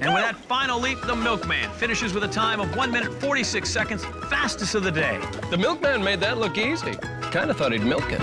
S1: And with that final leap, the milkman finishes with a time of 1 minute 46 seconds, fastest of the day.
S4: The milkman made that look easy. Kind of thought he'd milk it.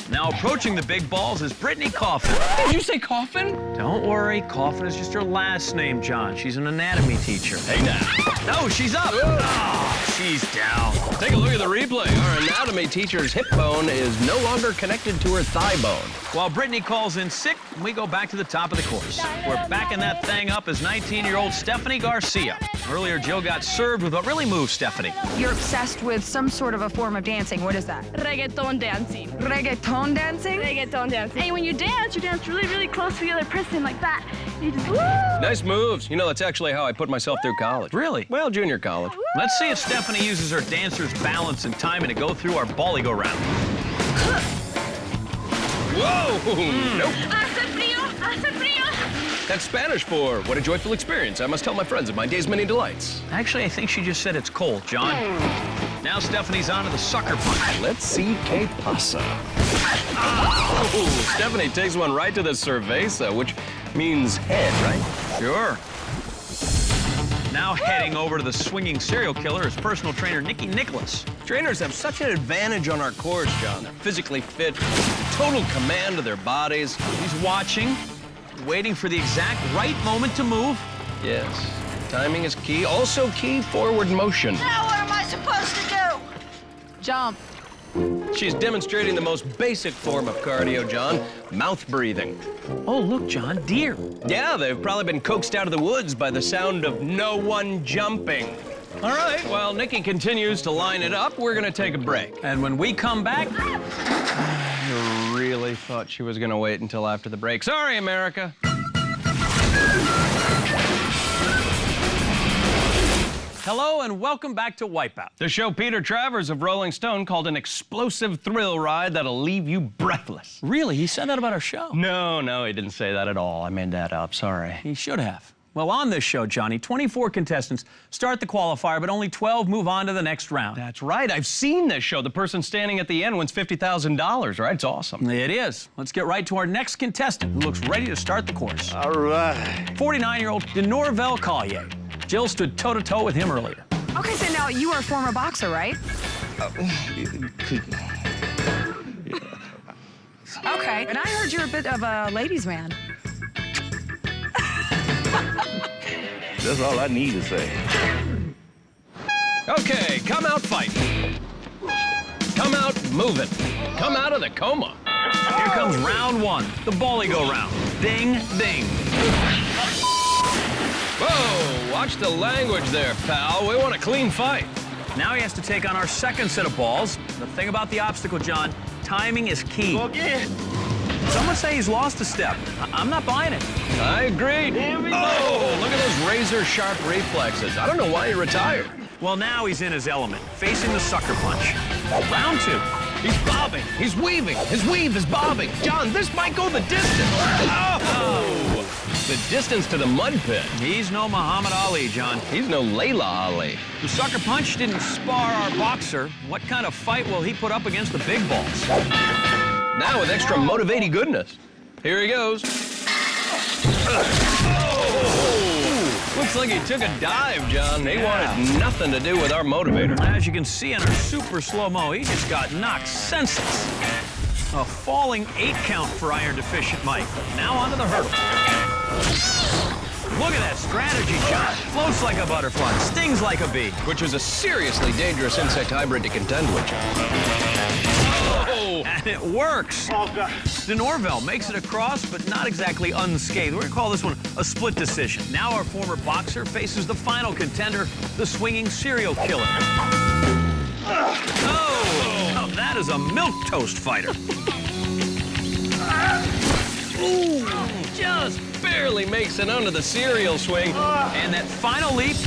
S1: Now approaching the big balls is Brittany Coffin.
S2: Did you say coffin?
S1: Don't worry, Coffin is just her last name, John. She's an anatomy teacher.
S4: Hey, now.
S1: No, she's up. Oh, she's down.
S4: Take a look at the replay. Our anatomy teacher's hip bone is no longer connected to her thigh bone.
S1: While Brittany calls in sick, we go back to the top of the course. We're backing that thing up as 19-year-old Stephanie Garcia. Earlier, Jill got served with what really moves Stephanie.
S5: You're obsessed with some sort of a form of dancing. What is that?
S3: Reggaeton dancing.
S5: Reggaeton dancing?
S3: Reggaeton dancing. Hey, when you dance really, really close to the other person like that. You just woo!
S4: Nice moves. You know, that's actually how I put myself through college.
S1: Really?
S4: Well, junior college.
S1: Let's see if Stephanie uses her dancer's balance and timing to go through our ball-go-round.
S4: Whoa! Nope.
S3: Hace frío, hace frío.
S4: That's Spanish for what a joyful experience. I must tell my friends of my day's many delights.
S1: Actually, I think she just said it's cold, John. Now Stephanie's on to the sucker punch.
S4: Let's see que pasa. Oh, Stephanie takes one right to the cerveza, which means head, right?
S1: Sure. Now heading over to the swinging serial killer is personal trainer Nikki Nicholas.
S4: Trainers have such an advantage on our course, John. They're physically fit, total command of their bodies.
S1: He's watching, waiting for the exact right moment to move.
S4: Yes, timing is key. Also key, forward motion.
S5: Now what am I supposed to do? Jump.
S4: She's demonstrating the most basic form of cardio, John, mouth breathing.
S1: Oh, look, John, deer.
S4: Yeah, they've probably been coaxed out of the woods by the sound of no one jumping. All right, while Nikki continues to line it up, we're gonna take a break.
S1: And when we come back,
S4: I really thought she was gonna wait until after the break. Sorry, America.
S1: hello and welcome back to Wipeout.
S4: The show Peter Travers of Rolling Stone called an explosive thrill ride that'll leave you breathless.
S1: Really? He said that about our show?
S4: No, he didn't say that at all. I made that up, sorry.
S1: He should have. Well, on this show, Johnny, 24 contestants start the qualifier, but only 12 move on to the next round.
S4: That's right. I've seen this show. The person standing at the end wins $50,000, right? It's awesome.
S1: It is. Let's get right to our next contestant who looks ready to start the course.
S9: All right.
S1: 49-year-old Denorvel Collier. Jill stood toe-to-toe with him earlier.
S5: Okay, so now you are a former boxer, right? Okay, and I heard you're a bit of a ladies' man.
S9: That's all I need to say.
S4: Okay, come out fighting. Come out moving. Come out of the coma.
S1: Here comes round one, the ball-go-round. Ding, ding.
S4: Whoa, watch the language there, pal. We want a clean fight.
S1: Now he has to take on our second set of balls. The thing about the obstacle, John, timing is key.
S9: Go again.
S1: Some would say he's lost a step. I'm not buying it.
S4: I agree. Oh, look at those razor-sharp reflexes. I don't know why he retired.
S1: Well, now he's in his element, facing the sucker punch. Round two.
S4: He's bobbing. He's weaving. His weave is bobbing. John, this might go the distance. Oh! The distance to the mud pit.
S1: He's no Muhammad Ali, John.
S4: He's no Layla Ali.
S1: The sucker punch didn't spar our boxer. What kind of fight will he put up against the big balls?
S4: Now with extra motivating goodness. Here he goes. Oh! Looks like he took a dive, John. He wanted nothing to do with our motivator.
S1: As you can see in our super slow-mo, he just got knocked senseless. A falling 8 count for iron deficient Mike. Now onto the hurdle. Look at that strategy, John. Floats like a butterfly, stings like a bee.
S4: Which is a seriously dangerous insect hybrid to contend with, John. Oh!
S1: And it works.
S9: Oh, God.
S1: Denorvel makes it across, but not exactly unscathed. We're going to call this one a split decision. Now our former boxer faces the final contender, the swinging serial killer. Oh, now that is a milquetoast fighter.
S4: Ooh, just barely makes it onto the serial swing.
S1: And that final leap.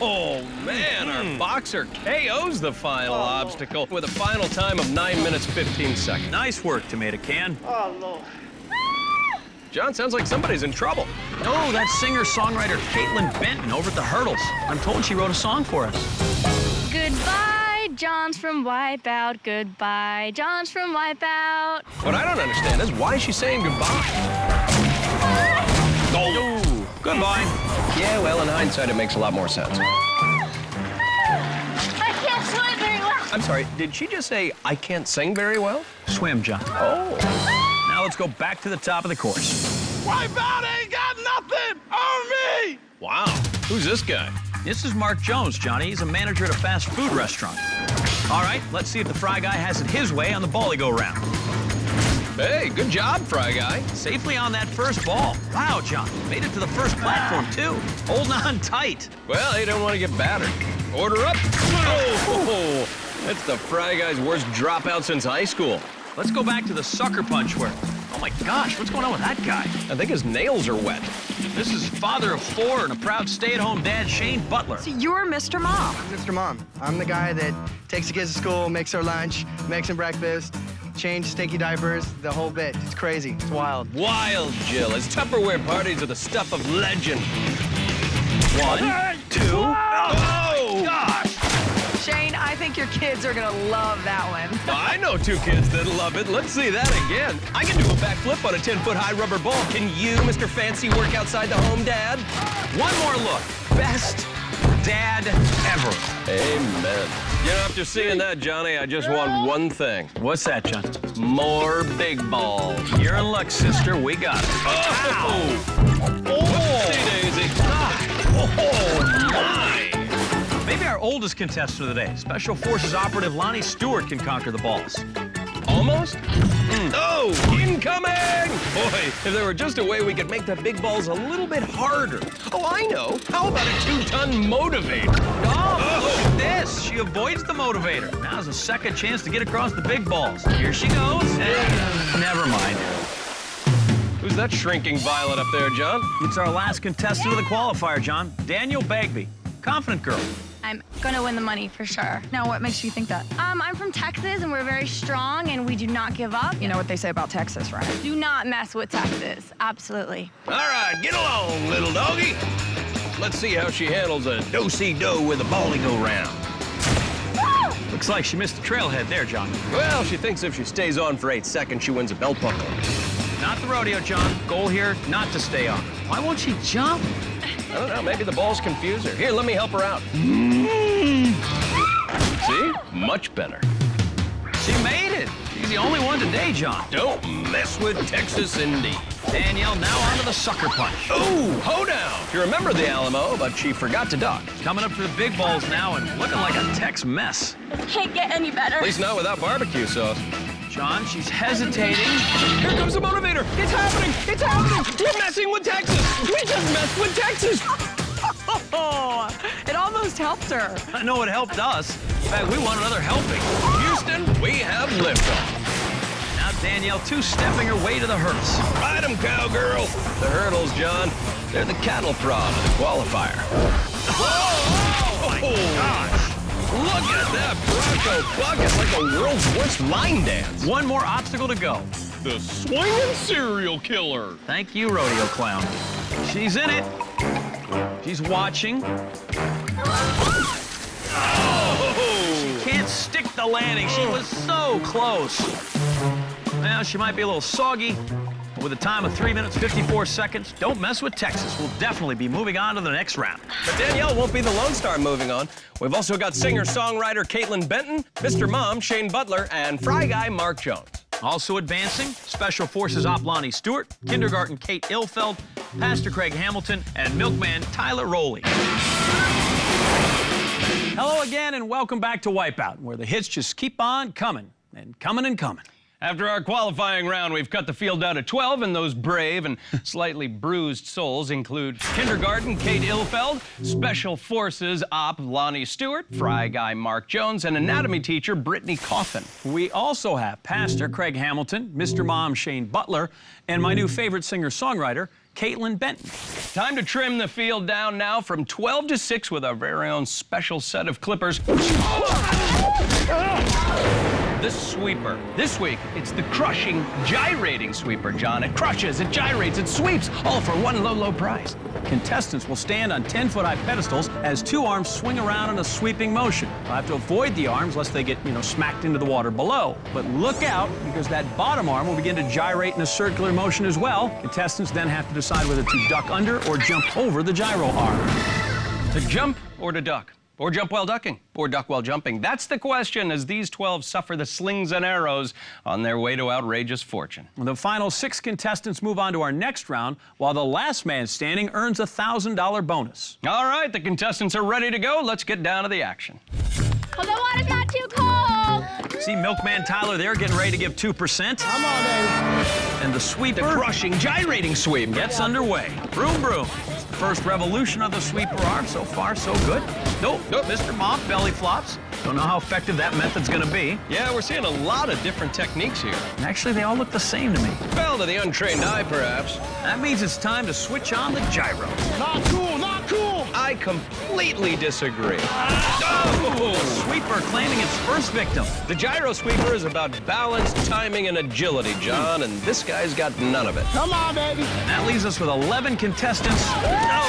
S4: Oh, man, our boxer KOs the final obstacle with a final time of 9 minutes, 15 seconds.
S1: Nice work, Tomato Can.
S9: Oh, Lord.
S4: John, sounds like somebody's in trouble.
S1: Oh, that singer-songwriter Caitlin Benton over at the hurdles. I'm told she wrote a song for us.
S3: Goodbye, John's from Wipeout. Goodbye, John's from Wipeout.
S4: What I don't understand is why she's saying goodbye.
S1: Oh, goodbye.
S4: Yeah, well, in hindsight, it makes a lot more sense.
S3: I can't swim very well.
S4: I'm sorry, did she just say, I can't sing very well?
S1: Swim, John.
S4: Oh.
S1: Now let's go back to the top of the course.
S9: Wipeout ain't got nothing on me!
S4: Wow, who's this guy?
S1: This is Mark Jones, Johnny. He's a manager at a fast food restaurant. All right, let's see if the fry guy has it his way on the ball-go-round.
S4: Hey, good job, Fry Guy.
S1: Safely on that first ball. Wow, John. Made it to the first platform, too. Holding on tight.
S4: Well, he don't want to get battered. Order up. Oh, that's the Fry Guy's worst dropout since high school.
S1: Let's go back to the sucker punch where... Oh, my gosh, what's going on with that guy?
S4: I think his nails are wet.
S1: This is father of 4 and a proud stay-at-home dad, Shane Butler.
S5: So you're Mr. Mom.
S11: I'm Mr. Mom. I'm the guy that takes the kids to school, makes their lunch, makes them breakfast, change stinky diapers, the whole bit. It's crazy. It's wild.
S4: Wild, Jill. His Tupperware parties are the stuff of legend.
S1: 1, 2... Oh, gosh!
S5: Shane, I think your kids are gonna love that one.
S4: I know 2 kids that love it. Let's see that again. I can do a backflip on a 10-foot-high rubber ball. Can you, Mr. Fancy, work outside the home, Dad?
S1: One more look. Best dad ever.
S4: Amen. You know, after seeing that, Johnny, I just want one thing.
S1: What's that, John?
S4: More big balls.
S1: You're in luck, sister. We got it.
S4: Oh! Whoopsie-daisy. Oh, my!
S1: Maybe our oldest contestant of the day, Special Forces Operative Lonnie Stewart, can conquer the balls.
S4: Almost? Oh, incoming! Boy, if there were just a way we could make the big balls a little bit harder. Oh, I know. How about a 2-ton motivator?
S1: Oh, look at this. She avoids the motivator. Now's a second chance to get across the big balls. Here she goes. Never mind.
S4: Who's that shrinking violet up there, John?
S1: It's our last contestant of the qualifier, John. Daniel Bagby. Confident girl.
S3: I'm gonna win the money for sure.
S5: Now, what makes you think that?
S3: I'm from Texas and we're very strong and we do not give up.
S5: You know what they say about Texas, right?
S3: Do not mess with Texas. Absolutely.
S4: All right, get along, little doggy. Let's see how she handles a do-si-do with a bally-go-round.
S1: Looks like she missed the trailhead there, John.
S4: Well, she thinks if she stays on for 8 seconds, she wins a belt buckle.
S1: Not the rodeo, John. Goal here, not to stay on. Why won't she jump?
S4: I don't know, maybe the balls confuse her. Here, let me help her out. See? Much better.
S1: She made it. She's the only one today, John.
S4: Don't mess with Texas, indeed.
S1: Danielle now onto the sucker punch.
S4: Ooh, hoedown. You remember the Alamo, but she forgot to duck.
S1: Coming up for the big balls now and looking like a Tex mess.
S3: Can't get any better.
S4: At least not without barbecue sauce.
S1: John, she's hesitating.
S4: Here comes the motivator. It's happening. It's happening. We're messing with Texas. We just messed with Texas.
S5: Oh, it almost helped her.
S1: I know it helped us. In fact, we want another helping.
S4: Houston, we have liftoff.
S1: Now Danielle two-stepping her way to the hurdles.
S4: Ride 'em, cowgirl. The hurdles, John, they're the cattle prod of the qualifier.
S1: Oh my gosh.
S4: Look at that Bronco buck. It's like the world's worst line dance.
S1: One more obstacle to go.
S4: The swinging serial killer.
S1: Thank you, rodeo clown. She's in it. She's watching.
S4: Oh!
S1: She can't stick the landing. She was so close. Well, she might be a little soggy. But with a time of 3 minutes, 54 seconds, don't mess with Texas. We'll definitely be moving on to the next round.
S4: But Danielle won't be the lone star moving on. We've also got singer-songwriter Caitlin Benton, Mr. Mom Shane Butler, and Fry Guy Mark Jones.
S1: Also advancing, Special Forces Op Lonnie Stewart, Kindergarten Kate Ilfeld, Pastor Craig Hamilton, and Milkman Tyler Rowley. Hello again, and welcome back to Wipeout, where the hits just keep on coming and coming and coming.
S4: After our qualifying round, we've cut the field down to 12, and those brave and slightly bruised souls include Kindergarten Kate Ilfeld, Special Forces Op Lonnie Stewart, Fry Guy Mark Jones, and Anatomy teacher Brittany Coffin.
S1: We also have Pastor Craig Hamilton, Mr. Mom Shane Butler, and my new favorite singer-songwriter, Caitlin Benton.
S4: Time to trim the field down now from 12 to 6 with our very own special set of clippers. The sweeper. This week, it's the crushing, gyrating sweeper, John. It crushes, it gyrates, it sweeps, all for one low, low price.
S1: Contestants will stand on 10-foot-high pedestals as 2 arms swing around in a sweeping motion. They'll have to avoid the arms lest they get, smacked into the water below. But look out, because that bottom arm will begin to gyrate in a circular motion as well. Contestants then have to decide whether to duck under or jump over the gyro arm.
S4: To jump or to duck? Or jump while ducking? Or duck while jumping? That's the question as these 12 suffer the slings and arrows on their way to outrageous fortune.
S1: The final 6 contestants move on to our next round, while the last man standing earns a $1,000 bonus.
S4: All right, the contestants are ready to go. Let's get down to the action.
S3: Well, the water's not too cold.
S1: See Milkman Tyler there getting ready to give 2%.
S9: Come on, baby.
S1: And the sweeper
S4: The crushing, gyrating sweep.
S1: gets underway. Broom, broom. It's the first revolution of the sweeper arm. So far, so good. Nope, Mr. Mom belly flops. Don't know how effective that method's gonna be.
S4: Yeah, we're seeing a lot of different techniques here.
S1: And actually, they all look the same to me.
S4: Well, to the untrained eye, perhaps.
S1: That means it's time to switch on the gyro.
S9: Not cool, not cool.
S4: I completely disagree.
S1: Oh! Sweeper claiming its first victim.
S4: The gyro sweeper is about balance, timing, and agility, John, and this guy's got none of it.
S9: Come on, baby.
S1: And that leaves us with 11 contestants. No!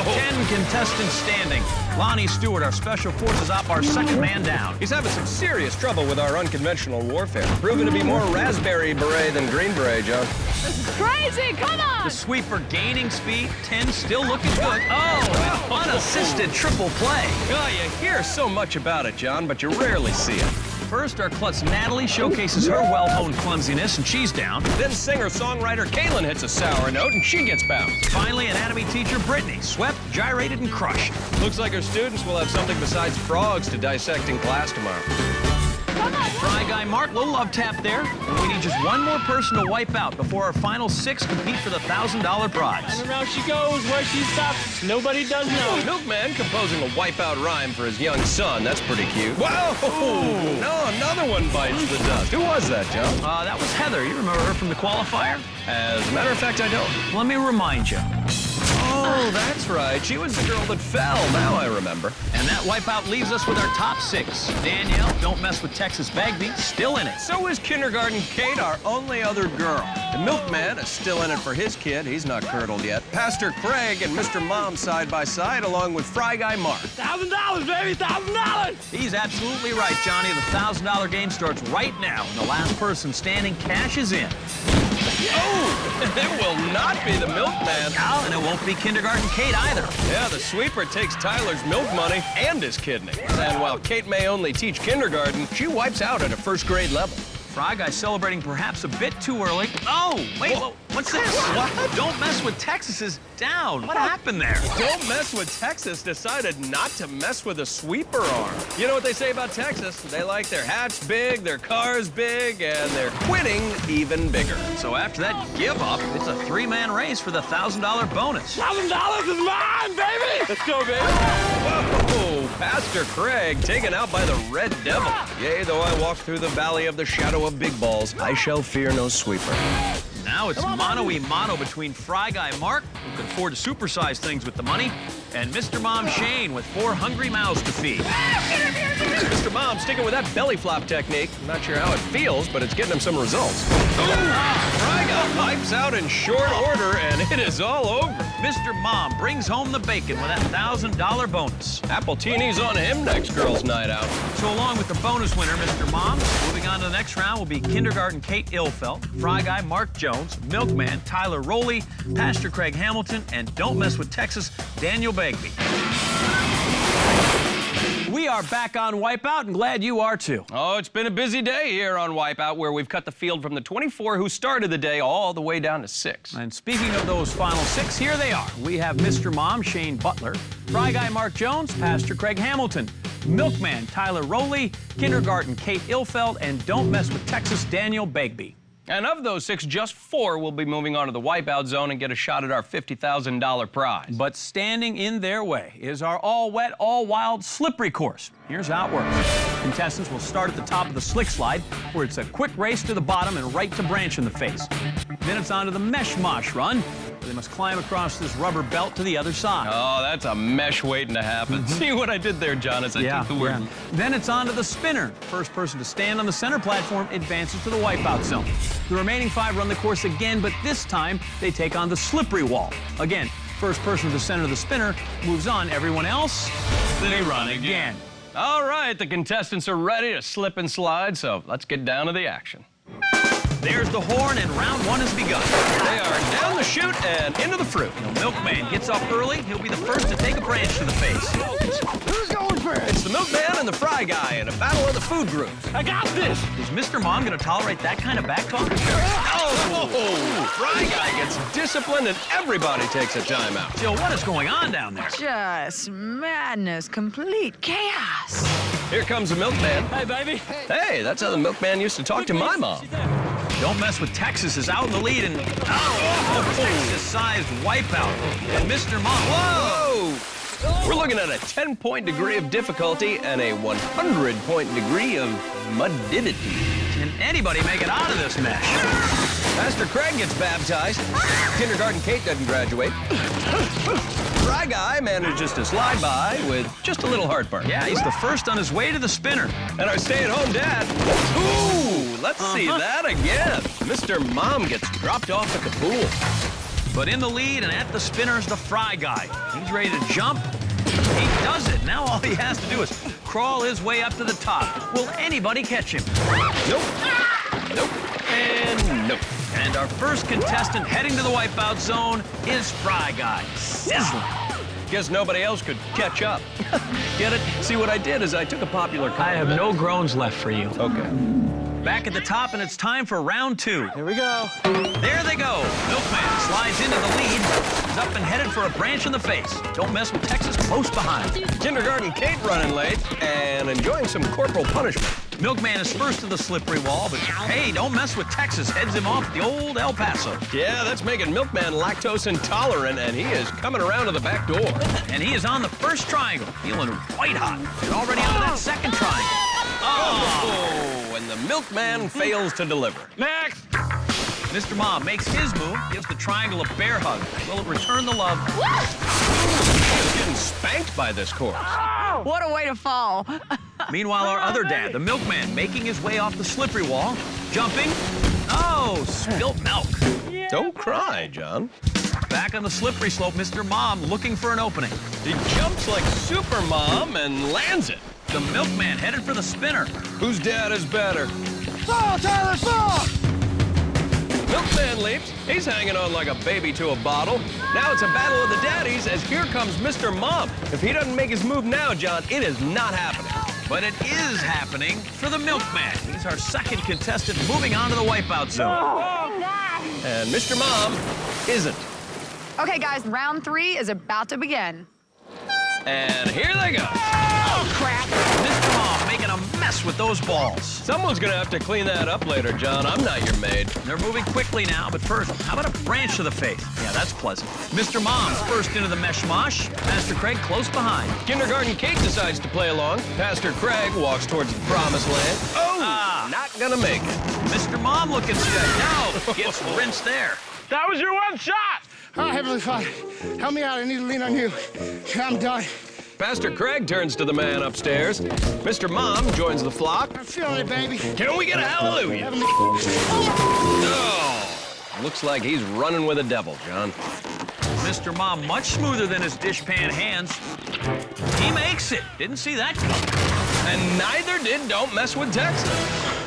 S1: 10 contestants standing. Lonnie Stewart, our special forces op, our second man down.
S4: He's having some serious trouble with our unconventional warfare. Proven to be more raspberry beret than green beret, John.
S3: This is crazy. Come on.
S1: The sweeper gaining speed, 10 still looking good. Oh, unassisted triple play.
S4: Oh, you hear so much about it, John, but you rarely see it.
S1: First, our klutz Natalie showcases her well-honed clumsiness, and she's down.
S4: Then singer-songwriter Kaylin hits a sour note, and she gets bounced.
S1: Finally, anatomy teacher Brittany swept, gyrated, and crushed.
S4: Looks like her students will have something besides frogs to dissect in class tomorrow.
S1: Fry Guy Mark, little love tap there. And we need just one more person to wipe out before our final 6 compete for the $1,000 prize.
S2: And around she goes, where she stops, nobody does know.
S4: Milkman composing a wipeout rhyme for his young son. That's pretty cute. Wow! No, another one bites the dust. Who was that, John?
S1: That was Heather. You remember her from the Qualifier?
S4: As a matter of fact, I don't.
S1: Let me remind you.
S4: Oh, that's right. She was the girl that fell. Now I remember.
S1: And that wipeout leaves us with our top 6. Danielle, Don't Mess with Texas Bagby, still in it.
S4: So is Kindergarten Kate, our only other girl. The Milkman is still in it for his kid. He's not curdled yet. Pastor Craig and Mr. Mom side by side, along with Fry Guy Mark.
S9: $1,000, baby, $1,000.
S1: He's absolutely right, Johnny. The $1,000 game starts right now, and the last person standing cashes in.
S4: Oh, it will not be the Milkman.
S1: Oh, and it won't be Kindergarten Kate either.
S4: Yeah, the sweeper takes Tyler's milk money and his kidney. And while Kate may only teach kindergarten, she wipes out at a first grade level.
S1: Fry Guy celebrating perhaps a bit too early. Oh, wait, what's this? What? Don't Mess with Texas is down. What happened there?
S4: Don't Mess with Texas decided not to mess with a sweeper arm. You know what they say about Texas? They like their hats big, their cars big, and their quitting even bigger.
S1: So after that give up, it's a 3-man race for the $1,000 bonus.
S9: $1,000 is mine, baby.
S4: Let's go, baby. Whoa, Pastor Craig taken out by the Red Devil. Yea, though I walk through the valley of the shadow of big balls, I shall fear no sweeper.
S1: Now it's mano-y-mano between Fry Guy Mark, who can afford to supersize things with the money, and Mr. Mom Shane with 4 hungry mouths to feed.
S4: Mr. Mom sticking with that belly flop technique. I'm not sure how it feels, but it's getting him some results. Fry Guy wipes out in short order, and it is all over.
S1: Mr. Mom brings home the bacon with that $1,000 bonus.
S4: Appletini's on him next girls' night out.
S1: So along with the bonus winner, Mr. Mom, moving on to the next round will be Kindergarten Kate Ilfeld, Fry Guy Mark Jones, Milkman Tyler Rowley, Pastor Craig Hamilton, and Don't Mess with Texas, Daniel Bagby. We are back on Wipeout, and glad you are too.
S4: Oh, it's been a busy day here on Wipeout, where we've cut the field from the 24 who started the day all the way down to 6.
S1: And speaking of those final 6, here they are. We have Mr. Mom, Shane Butler, Fry Guy Mark Jones, Pastor Craig Hamilton, Milkman Tyler Rowley, Kindergarten Kate Ilfeld, and Don't Mess with Texas, Daniel Bagby.
S4: And of those 6, just 4 will be moving on to the Wipeout zone and get a shot at our $50,000 prize.
S1: But standing in their way is our all-wet, all-wild, slippery course. Here's how it works. Contestants will start at the top of the slick slide, where it's a quick race to the bottom and right to Branch in the face. Then it's on to the mesh mosh run, where they must climb across this rubber belt to the other side.
S4: Oh, that's a mesh waiting to happen. See what I did there, John, as I took the word.
S1: Then it's on to the spinner. First person to stand on the center platform advances to the Wipeout zone. The remaining 5 run the course again, but this time they take on the slippery wall. Again, first person to the center of the spinner moves on. Everyone else, they run again.
S4: All right, the contestants are ready to slip and slide, so let's get down to the action.
S1: There's the horn, and round 1 has begun.
S4: They are down the chute and into the fruit.
S1: The Milkman gets up early. He'll be the first to take a branch to the face.
S9: Who's going over.
S4: It's the milkman and the fry guy in a battle of the food groups.
S9: I got this.
S1: Is Mr. Mom going to tolerate that kind of back talk?
S4: Oh, fry guy gets disciplined and everybody takes a timeout.
S1: Jill, what is going on down there?
S5: Just madness, complete chaos.
S4: Here comes the milkman.
S9: Hey, baby.
S4: Hey, that's how the milkman used to talk to my mom.
S1: Don't Mess with Texas is out in the lead, and Texas-sized wipeout. And Mr. Mom, whoa!
S4: We're looking at a 10-point degree of difficulty and a 100-point degree of mudidity.
S1: Can anybody make it out of this mess?
S4: Pastor Craig gets baptized. Kindergarten Kate doesn't graduate. Fry guy manages to slide by with just a little heartburn.
S1: Yeah, he's the first on his way to the spinner.
S4: And our stay-at-home dad, ooh, let's see that again. Mr. Mom gets dropped off the cabool.
S1: But in the lead and at the spinner is the fry guy. He's ready to jump. He does it. Now all he has to do is crawl his way up to the top. Will anybody catch him?
S4: Nope. Nope. And nope.
S1: And our first contestant heading to the wipeout zone is Fry Guy. Sizzling.
S4: Guess nobody else could catch up. Get it? See, what I did is I took a popular
S1: I have no groans left for you.
S4: Okay.
S1: Back at the top, and it's time for round 2.
S9: Here we go.
S1: There they go. Milkman slides into the lead. He's up and headed for a branch in the face. Don't Mess with Texas close behind.
S4: Kindergarten Kate running late and enjoying some corporal punishment.
S1: Milkman is first to the slippery wall, but hey, Don't Mess with Texas heads him off the old El Paso.
S4: Yeah, that's making Milkman lactose intolerant, and he is coming around to the back door.
S1: And he is on the first triangle, feeling white hot. And already on that second triangle.
S4: Oh, and the Milkman fails to deliver.
S9: Next.
S1: Mr. Mom makes his move, gives the triangle a bear hug. Will it return the love?
S4: He's getting spanked by this course.
S5: What a way to fall.
S1: Meanwhile, our other dad, the milkman, making his way off the slippery wall, jumping. Oh, spilt milk.
S4: Don't cry, John.
S1: Back on the slippery slope, Mr. Mom looking for an opening.
S4: He jumps like Super Mom and lands it.
S1: The milkman headed for the spinner.
S4: Whose dad is better?
S9: Fall, Tyler, fall.
S4: Milkman leaps. He's hanging on like a baby to a bottle. Now it's a battle of the daddies as here comes Mr. Mom. If he doesn't make his move now, John, it is not happening.
S1: But it is happening for the milkman. He's our second contestant moving on to the wipeout zone.
S4: And Mr. Mom isn't.
S5: Okay, guys, round 3 is about to begin.
S4: And here they go.
S1: Oh, crap. Mr. Mom making a mess with those balls.
S4: Someone's gonna have to clean that up later, John. I'm not your maid.
S1: They're moving quickly now, but first, how about a branch to the face? Yeah, that's pleasant. Mr. Mom's first into the meshmosh. Pastor Craig close behind.
S4: Kindergarten Kate decides to play along. Pastor Craig walks towards the promised land. Oh, not gonna make it.
S1: Mr. Mom looking sick. No, gets rinsed there.
S9: That was your one shot. Oh, Heavenly Father, help me out. I need to lean on you. I'm done.
S4: Pastor Craig turns to the man upstairs. Mr. Mom joins the flock.
S9: I'm feeling it, baby.
S4: Can we get a hallelujah?
S9: Heavenly.
S4: Oh, looks like he's running with the devil, John.
S1: Mr. Mom much smoother than his dishpan hands. He makes it. Didn't see that coming.
S4: And neither did Don't Mess with Texas.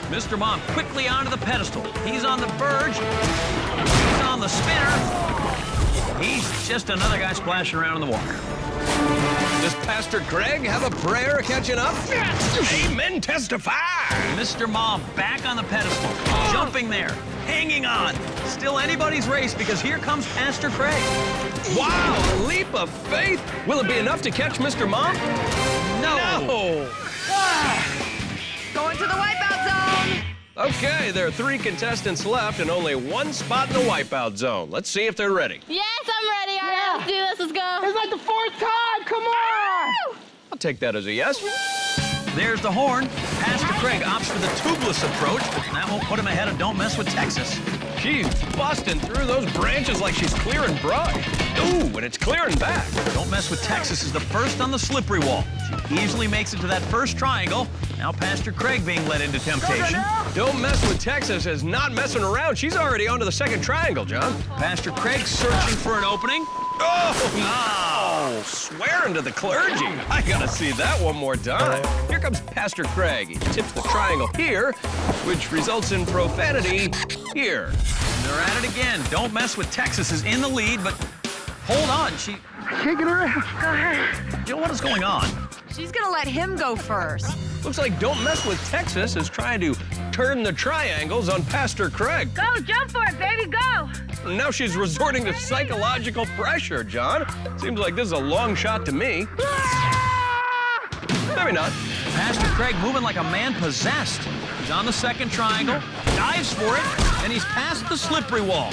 S1: Mr. Mom quickly onto the pedestal. He's on the verge. He's on the spinner. He's just another guy splashing around in the water.
S4: Does Pastor Craig have a prayer catching up? Amen, testify.
S1: Mr. Mom back on the pedestal, jumping there, hanging on. Still anybody's race because here comes Pastor Craig.
S4: Wow, a leap of faith. Will it be enough to catch Mr. Mom?
S1: No.
S5: Going to the wipeout zone.
S4: Okay, there are 3 contestants left and only 1 spot in the wipeout zone. Let's see if they're ready.
S3: Yes, I'm ready. All right, let's do this. Let's go.
S9: It's like the 4th time. Come on.
S4: I'll take that as a yes.
S1: There's the horn. Pastor Craig opts for the tubeless approach, but that won't put him ahead of Don't Mess with Texas.
S4: She's busting through those branches like she's clearing brush. Ooh, and it's clearing back.
S1: Don't Mess with Texas is the first on the slippery wall. She easily makes it to that first triangle. Now Pastor Craig being led into temptation.
S4: Don't Mess with Texas is not messing around. She's already onto the second triangle, John.
S1: Pastor Craig searching for an opening.
S4: Oh, swearing to the clergy. I gotta see that one more time. Here comes Pastor Craig. He tips the triangle here, which results in profanity here.
S1: And they're at it again. Don't Mess with Texas is in the lead, but hold on. She
S9: Can't get her out.
S1: Jill, what is going on?
S5: She's gonna let him go first.
S4: Looks like Don't Mess with Texas is trying to turn the triangles on Pastor Craig.
S3: Go, jump for it, baby, go.
S4: Now she's resorting to psychological pressure, John. Seems like this is a long shot to me. Maybe not.
S1: Pastor Craig moving like a man possessed. He's on the second triangle, dives for it, and he's past the slippery wall.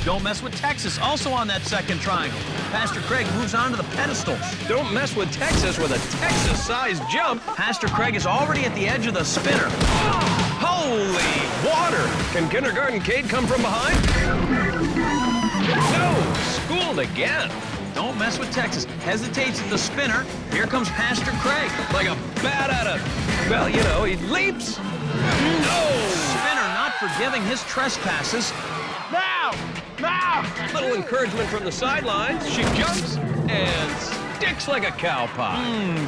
S1: Don't Mess with Texas, also on that second triangle. Pastor Craig moves on to the pedestals.
S4: Don't Mess with Texas with a Texas-sized jump.
S1: Pastor Craig is already at the edge of the spinner.
S4: Holy water! Can Kindergarten Kate come from behind? No! Schooled again.
S1: Don't Mess with Texas hesitates at the spinner. Here comes Pastor Craig.
S4: Like a bat out of, well, you know, he leaps. No!
S1: Spinner not forgiving his trespasses.
S9: Now! Now!
S4: Little encouragement from the sidelines. She jumps and sticks like a cow pie.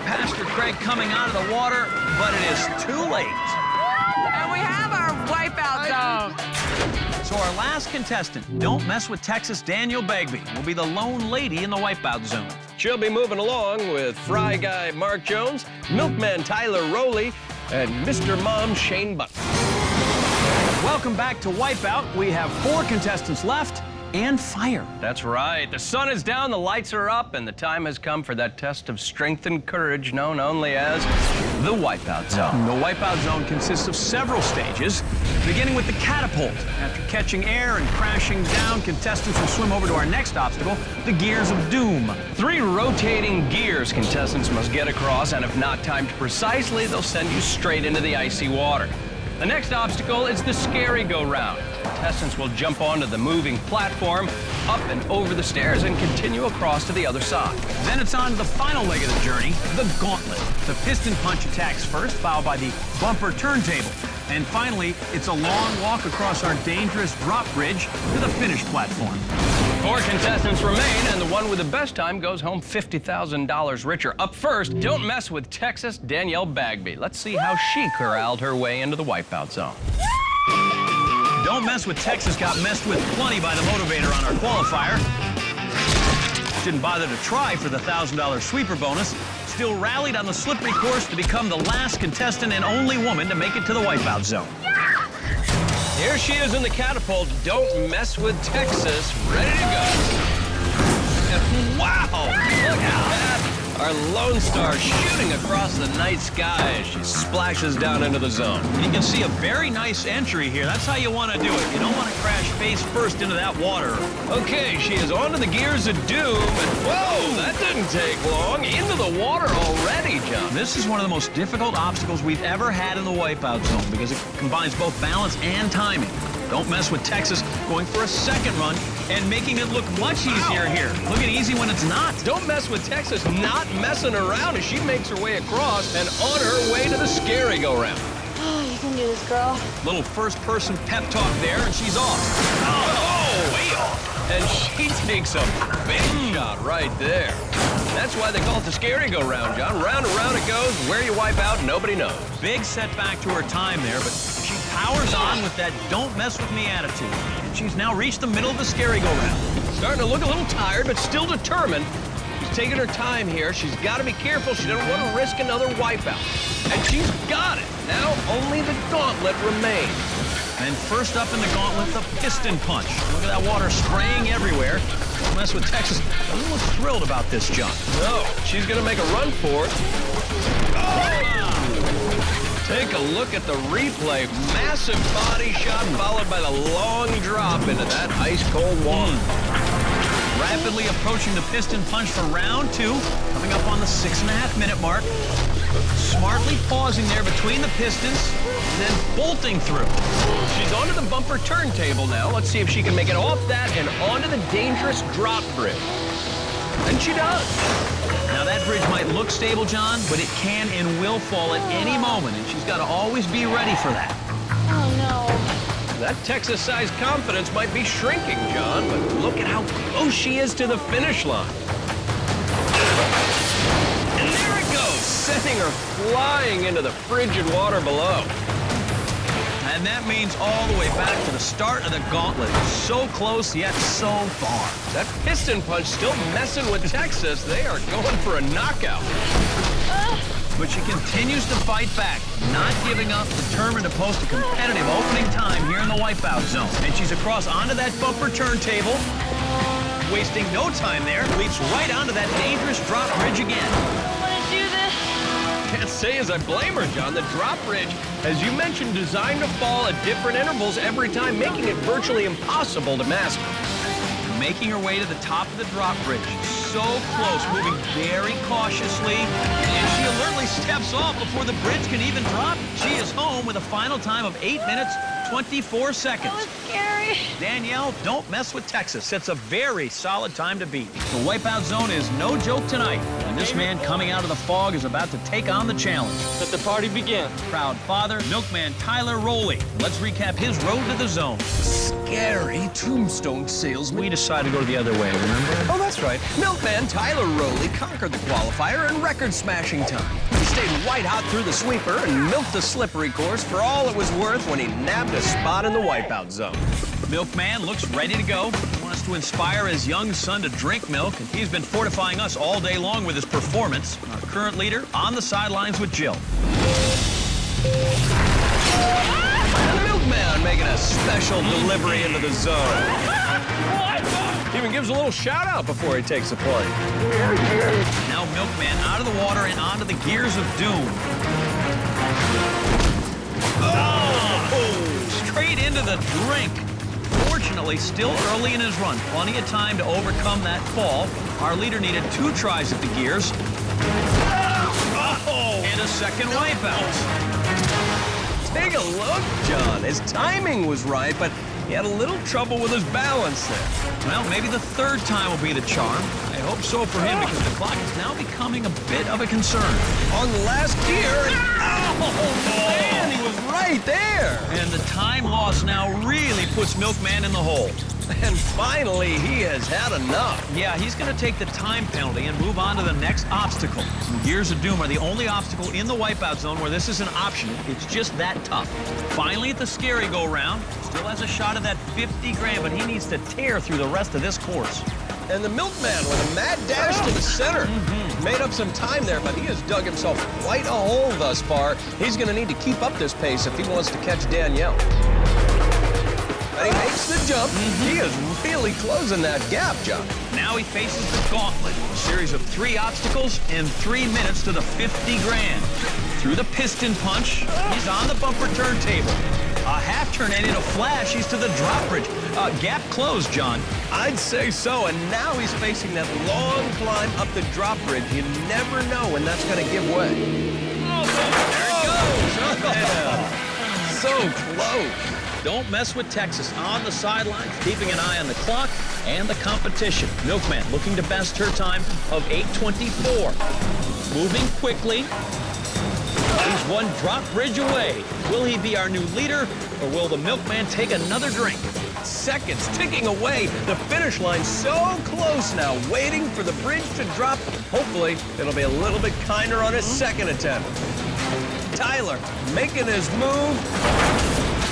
S1: Pastor Craig coming out of the water, but it is too late.
S5: And we have our Wipeout Zone.
S1: So our last contestant, Don't Mess with Texas, Danielle Bagby, will be the lone lady in the Wipeout Zone.
S4: She'll be moving along with Fry Guy Mark Jones, Milkman Tyler Rowley, and Mr. Mom Shane Butler.
S1: Welcome back to Wipeout. We have 4 contestants left and fire.
S4: That's right. The sun is down, the lights are up, and the time has come for that test of strength and courage known only as the Wipeout Zone.
S1: The Wipeout Zone consists of several stages, beginning with the catapult. After catching air and crashing down, contestants will swim over to our next obstacle, the Gears of Doom.
S4: 3 rotating gears contestants must get across, and if not timed precisely, they'll send you straight into the icy water. The next obstacle is the scary go-round. Contestants will jump onto the moving platform, up and over the stairs, and continue across to the other side.
S1: Then it's on to the final leg of the journey, the gauntlet. The piston punch attacks first, followed by the bumper turntable. And finally, it's a long walk across our dangerous drop bridge to the finish platform.
S4: 4 contestants remain, and the one with the best time goes home $50,000 richer. Up first, Don't Mess with Texas, Danielle Bagby. Let's see how she corralled her way into the Wipeout Zone.
S1: Don't Mess with Texas got messed with plenty by the motivator on our qualifier. Didn't bother to try for the $1,000 sweeper bonus. Still rallied on the slippery course to become the last contestant and only woman to make it to the Wipeout Zone.
S4: Here she is in the catapult. Don't Mess with Texas. Ready to go. And wow! Look at that. Our Lone Star shooting across the night sky as she splashes down into the zone.
S1: You can see a very nice entry here. That's how you want to do it. You don't want to crash face first into that water.
S4: Okay, she is onto the Gears of Doom, and whoa, that didn't take long. Into the water already, John.
S1: This is one of the most difficult obstacles we've ever had in the Wipeout Zone because it combines both balance and timing. Don't Mess with Texas going for a second run and making it look much easier here. Look at easy when it's not.
S4: Don't Mess with Texas not messing around as she makes her way across and on her way to the scary go-round.
S3: Oh, you can do this, girl.
S1: Little first-person pep talk there, and she's off.
S4: Oh, way off. And she takes a big shot right there. That's why they call it the scary go-round, John. Round and round it goes. Where you wipe out, nobody knows.
S1: Big setback to her time there, but she powers on with that don't mess with me attitude. And she's now reached the middle of the scary go-round.
S4: Starting to look a little tired, but still determined. She's taking her time here. She's got to be careful. She doesn't want to risk another wipeout. And she's got it. Now only the gauntlet remains.
S1: And first up in the gauntlet, the piston punch. Look at that water spraying everywhere. Don't Mess with Texas. A little thrilled about this jump.
S4: No, she's going to make a run for it. Oh! Take a look at the replay. Massive body shot followed by the long drop into that ice-cold water.
S1: Rapidly approaching the piston punch for round 2, coming up on the 6.5-minute mark. Smartly pausing there between the pistons, and then bolting through.
S4: She's onto the bumper turntable now. Let's see if she can make it off that and onto the dangerous drop bridge. And she does.
S1: Now that bridge might look stable, John, but it can and will fall at any moment, and she's got to always be ready for that.
S3: Oh, no.
S4: That Texas-sized confidence might be shrinking, John, but look at how close she is to the finish line. And there it goes, sending her flying into the frigid water below.
S1: And that means all the way back to the start of the gauntlet. So close, yet so far.
S4: That piston punch still messing with Texas. They are going for a knockout.
S1: But she continues to fight back, not giving up, determined to post a competitive opening time here in the Wipeout zone. And she's across onto that bumper turntable, wasting no time there, leaps right onto that dangerous drop bridge again.
S3: I want to do this.
S4: Can't say as I blame her, John. The drop bridge, as you mentioned, designed to fall at different intervals every time, making it virtually impossible to master.
S1: Making her way to the top of the drop bridge. So close, moving very cautiously. And she alertly steps off before the bridge can even drop. She is home with a final time of 8 minutes, 24 seconds.
S3: That was scary.
S1: Danielle, don't mess with Texas. It's a very solid time to beat. The Wipeout zone is no joke tonight. And this man coming out of the fog is about to take on the challenge.
S2: Let the party begin.
S1: Proud father, milkman Tyler Rowley. Let's recap his road to the zone.
S4: Scary tombstone salesman.
S1: We decided to go the other way, remember?
S4: Oh, that's right. Milkman Tyler Rowley conquered the qualifier in record-smashing time. He stayed white-hot through the sweeper and milked the slippery course for all it was worth when he nabbed a spot in the Wipeout zone.
S1: Milkman looks ready to go. He wants to inspire his young son to drink milk, and he's been fortifying us all day long with his performance. Our current leader on the sidelines with Jill.
S4: And the Milkman making a special delivery into the zone. Even gives a little shout-out before he takes the plate.
S1: Now Milkman out of the water and onto the gears of doom. Oh! Straight into the drink. Fortunately, still early in his run. Plenty of time to overcome that fall. Our leader needed 2 tries at the gears. Oh! And a second wipeout.
S4: Take a look, John. His timing was right, but he had a little trouble with his balance there.
S1: Well, maybe the 3rd time will be the charm. I hope so for him because the clock is now becoming a bit of a concern.
S4: On the last gear, man, he was right there.
S1: And the time loss now really puts Milkman in the hole.
S4: And finally, he has had enough.
S1: Yeah, he's going to take the time penalty and move on to the next obstacle. Gears of Doom are the only obstacle in the Wipeout zone where this is an option. It's just that tough. Finally, at the scary go-round, still has a shot at that 50 grand, but he needs to tear through the rest of this course.
S4: And the Milkman with a mad dash to the center. Made up some time there, but he has dug himself quite a hole thus far. He's going to need to keep up this pace if he wants to catch Danielle. And he makes the jump. He is really closing that gap, John.
S1: Now he faces the gauntlet. A series of 3 obstacles in 3 minutes to the 50 grand. Through the piston punch, he's on the bumper turntable. A half turn and in a flash, he's to the drop bridge. Gap closed, John.
S4: I'd say so, and now he's facing that long climb up the drop bridge. You never know when that's going to give way. There it goes. So close.
S1: Don't mess with Texas on the sidelines, keeping an eye on the clock and the competition. Milkman looking to best her time of 8:24. Moving quickly. He's 1 drop bridge away. Will he be our new leader, or will the Milkman take another drink?
S4: Seconds ticking away. The finish line so close now, waiting for the bridge to drop. Hopefully, it'll be a little bit kinder on his second attempt. Tyler making his move.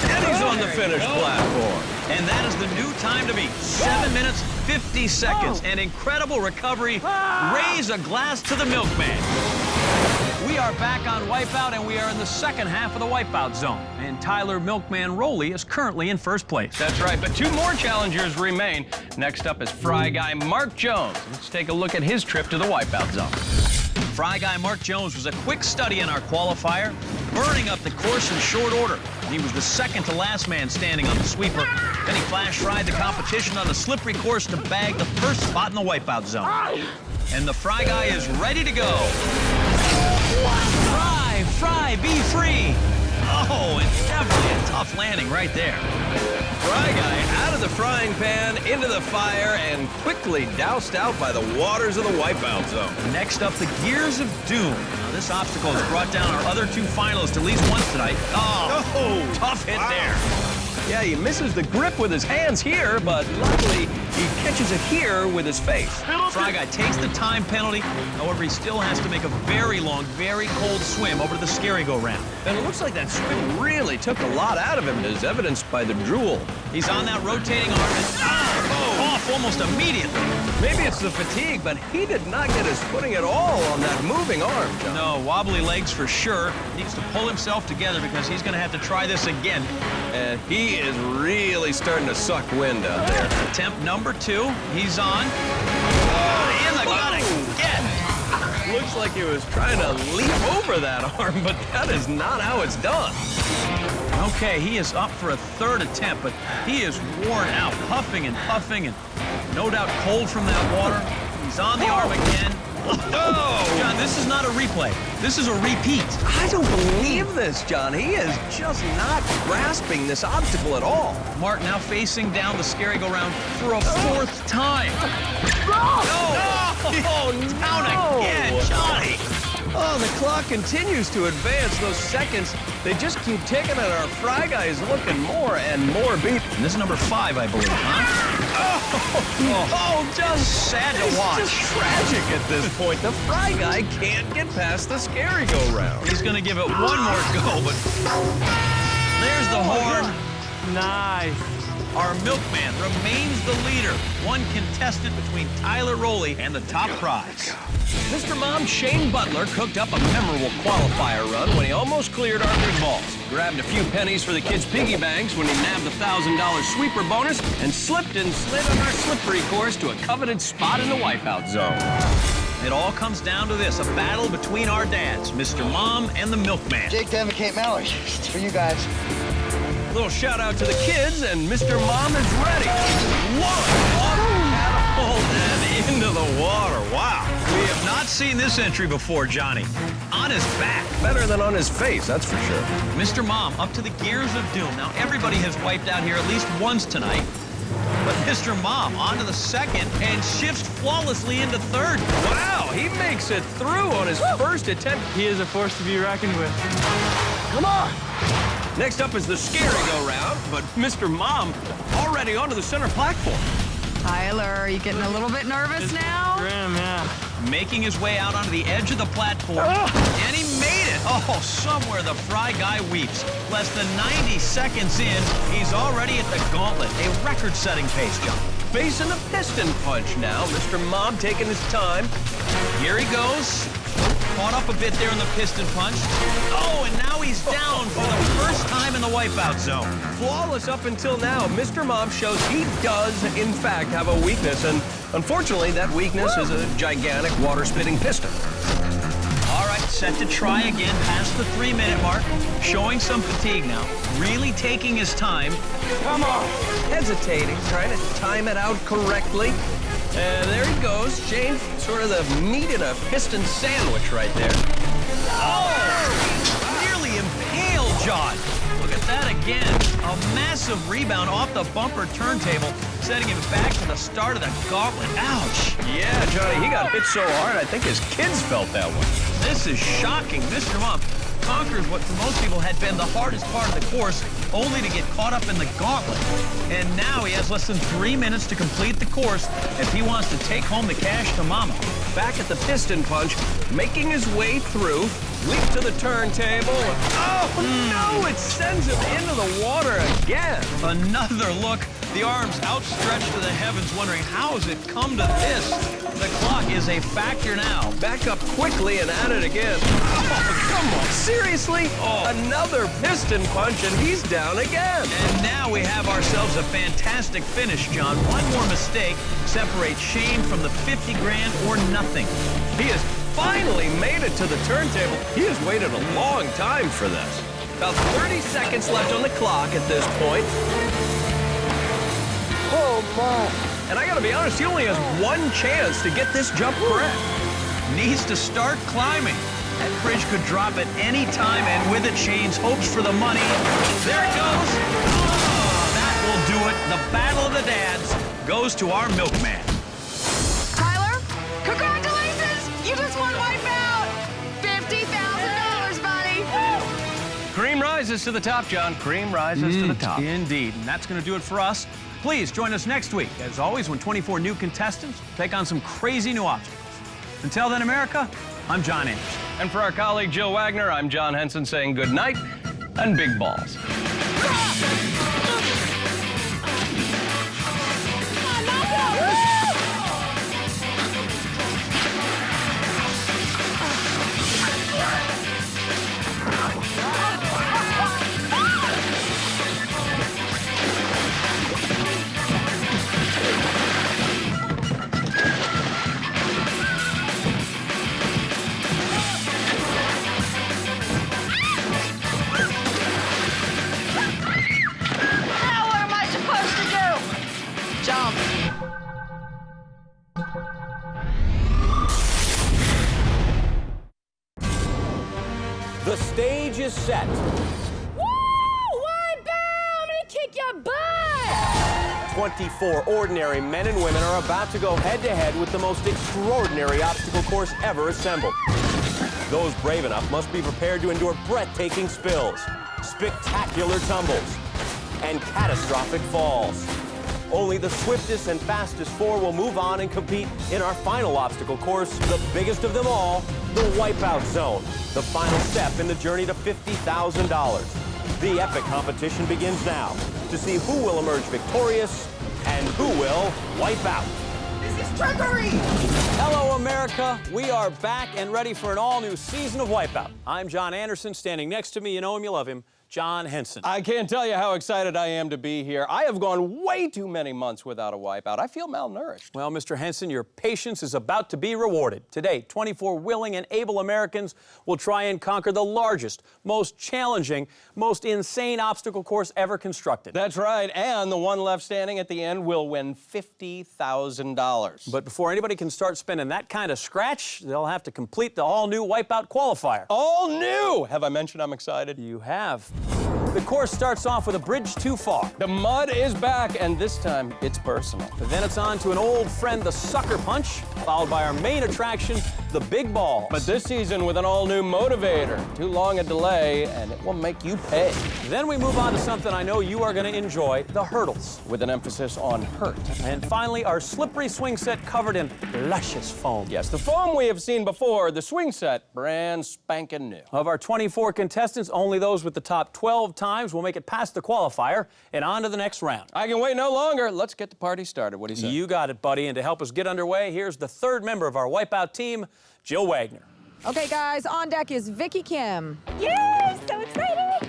S4: And he's on the finish platform.
S1: And that is the new time to beat. 7 minutes, 50 seconds. An incredible recovery. Raise a glass to the Milkman. We are back on Wipeout, and we are in the second half of the Wipeout zone. And Tyler Milkman Rowley is currently in first place.
S4: That's right, but 2 more challengers remain. Next up is Fry Guy Mark Jones. Let's take a look at his trip to the Wipeout zone.
S1: Fry Guy Mark Jones was a quick study in our qualifier, burning up the course in short order. He was the second to last man standing on the sweeper. Then he flash fried the competition on a slippery course to bag the first spot in the Wipeout zone. And the Fry Guy is ready to go. Fry, be free. Oh, and definitely a tough landing right there.
S4: Fry Guy out of the frying pan, into the fire, and quickly doused out by the waters of the Wipeout zone.
S1: Next up, the Gears of Doom. Now, this obstacle has brought down our other 2 finalists at least once tonight. Oh, tough hit there.
S4: Yeah, he misses the grip with his hands here, but luckily he catches it here with his face.
S1: Fry Guy takes the time penalty. However, he still has to make a very long, very cold swim over to the scary-go-round.
S4: And it looks like that swim really took a lot out of him, as evidenced by the drool.
S1: He's on that rotating arm and off almost immediately.
S4: Maybe it's the fatigue, but he did not get his footing at all on that moving arm, John.
S1: No, wobbly legs for sure. Needs to pull himself together because he's going to have to try this again.
S4: And he is really starting to suck wind out there.
S1: Attempt number 2. He's on. In the gut again.
S4: Looks like he was trying to leap over that arm, but that is not how it's done.
S1: Okay, he is up for a 3rd attempt, but he is worn out, huffing and puffing, and no doubt cold from that water. He's on the arm again. Oh! John, this is not a replay. This is a repeat.
S4: I don't believe this, John. He is just not grasping this obstacle at all.
S1: Mark now facing down the scary-go-round for a 4th time. Down again, Johnny.
S4: Oh, the clock continues to advance. Those seconds, they just keep ticking, and our Fry Guy is looking more and more beat.
S1: And this is number 5, I believe, huh?
S4: Just
S1: sad to watch.
S4: It's just tragic at this point. The Fry Guy can't get past the scary-go-round.
S1: He's going to give it one more go, but there's the horn.
S2: Nice.
S1: Our milkman remains the leader. One contestant between Tyler Rowley and the top prize.
S4: Mr. Mom Shane Butler cooked up a memorable qualifier run when he almost cleared Arthur's balls. Grabbed a few pennies for the kids' piggy banks when he nabbed the $1,000 sweeper bonus and slipped and slid on our slippery course to a coveted spot in the wipeout zone.
S1: It all comes down to this, a battle between our dads, Mr. Mom and the milkman.
S9: Jake, Devin, Kate, Mallory. It's for you guys.
S4: A little shout out to the kids, and Mr. Mom is ready. Catapult and into the water. Wow.
S1: We have not seen this entry before, Johnny. On his back.
S4: Better than on his face, that's for sure.
S1: Mr. Mom up to the gears of doom. Now, everybody has wiped out here at least once tonight. But Mr. Mom onto the 2nd and shifts flawlessly into 3rd.
S4: Wow, he makes it through on his first attempt.
S2: He is a force to be reckoned with.
S4: Come on. Next up is the scary-go-round, but Mr. Mom already onto the center platform.
S5: Tyler, are you getting a little bit nervous now?
S2: Grim, yeah.
S1: Making his way out onto the edge of the platform. And he made it. Oh, somewhere the Fry Guy weeps. Less than 90 seconds in, he's already at the gauntlet. A record-setting pace, John.
S4: Facing the piston punch now. Mr. Mom taking his time.
S1: Here he goes. Caught up a bit there in the piston punch. Oh, and now he's down for the first time in the wipeout zone.
S4: Flawless up until now. Mr. Mom shows he does, in fact, have a weakness, and unfortunately, that weakness is a gigantic water-spitting piston.
S1: All right, set to try again past the 3-minute mark. Showing some fatigue now. Really taking his time.
S4: Come on. Hesitating, trying to time it out correctly. And there he goes. Shane, sort of the meat in a piston sandwich right there.
S1: Oh! Nearly impaled, John. Look at that again. A massive rebound off the bumper turntable, setting him back to the start of the gauntlet. Ouch.
S4: Yeah, Johnny, he got hit so hard, I think his kids felt that one.
S1: This is shocking. Mr. Mom conquers what for most people had been the hardest part of the course, only to get caught up in the gauntlet. And now he has less than 3 minutes to complete the course if he wants to take home the cash to Mama.
S4: Back at the piston punch, making his way through, leap to the turntable. Oh, no, it sends him into the water again.
S1: Another look, the arms outstretched to the heavens, wondering how has it come to this? The clock is a factor now.
S4: Back up quickly and at it again. Oh, come on, seriously? Another piston punch and he's down again.
S1: And now we have ourselves a fantastic finish, John. One more mistake separates Shane from the 50 grand or nothing.
S4: He has finally made it to the turntable. He has waited a long time for this. About 30 seconds left on the clock at this point.
S9: Oh, my.
S4: And I gotta be honest, he only has one chance to get this jump correct.
S1: Needs to start climbing. That bridge could drop at any time, and with it, Shane's hopes for the money. There it goes. Oh, that will do it. The battle of the dads goes to our milkman.
S5: Tyler, congratulations! You just won Wipeout! $50,000, buddy!
S4: Cream rise rises to the top, John. Cream rises to the top.
S1: Indeed, and that's going to do it for us. Please join us next week, as always, when 24 new contestants take on some crazy new obstacles. Until then, America, I'm John Anderson.
S4: And for our colleague Jill Wagner, I'm John Henson saying good night and big balls.
S1: The stage is set.
S3: Woo! Wipeout! I'm gonna kick your butt!
S1: 24 ordinary men and women are about to go head-to-head with the most extraordinary obstacle course ever assembled. Those brave enough must be prepared to endure breathtaking spills, spectacular tumbles, and catastrophic falls. Only the swiftest and fastest four will move on and compete in our final obstacle course, the biggest of them all, the Wipeout Zone, the final step in the journey to $50,000. The epic competition begins now to see who will emerge victorious and who will wipe out.
S5: This is trickery!
S1: Hello, America. We are back and ready for an all-new season of Wipeout. I'm John Anderson. Standing next to me, you know him, you love him, John Henson.
S4: I can't tell you how excited I am to be here. I have gone way too many months without a wipeout. I feel malnourished.
S1: Well, Mr. Henson, your patience is about to be rewarded. Today, 24 willing and able Americans will try and conquer the largest, most challenging, most insane obstacle course ever constructed.
S4: That's right, and the one left standing at the end will win $50,000.
S1: But before anybody can start spending that kind of scratch, they'll have to complete the all-new Wipeout Qualifier.
S4: All new! Have I mentioned I'm excited?
S1: You have. The course starts off with a bridge too far.
S4: The mud is back, and this time it's personal.
S1: Then it's on to an old friend, the sucker punch, followed by our main attraction, the big ball.
S4: But this season with an all-new motivator. Too long a delay, and it will make you pay.
S1: Then we move on to something I know you are going to enjoy, the hurdles.
S4: With an emphasis on hurt.
S1: And finally, our slippery swing set covered in luscious foam.
S4: Yes, the foam we have seen before, the swing set, brand spanking new.
S1: Of our 24 contestants, only those with the top 12 times will make it past the qualifier and on to the next round.
S4: I can wait no longer. Let's get the party started. What do you say?
S1: You got it, buddy. And to help us get underway, here's the third member of our Wipeout team, Jill Wagner.
S5: Okay, guys, on deck is Vicky Kim.
S3: Yay! So excited!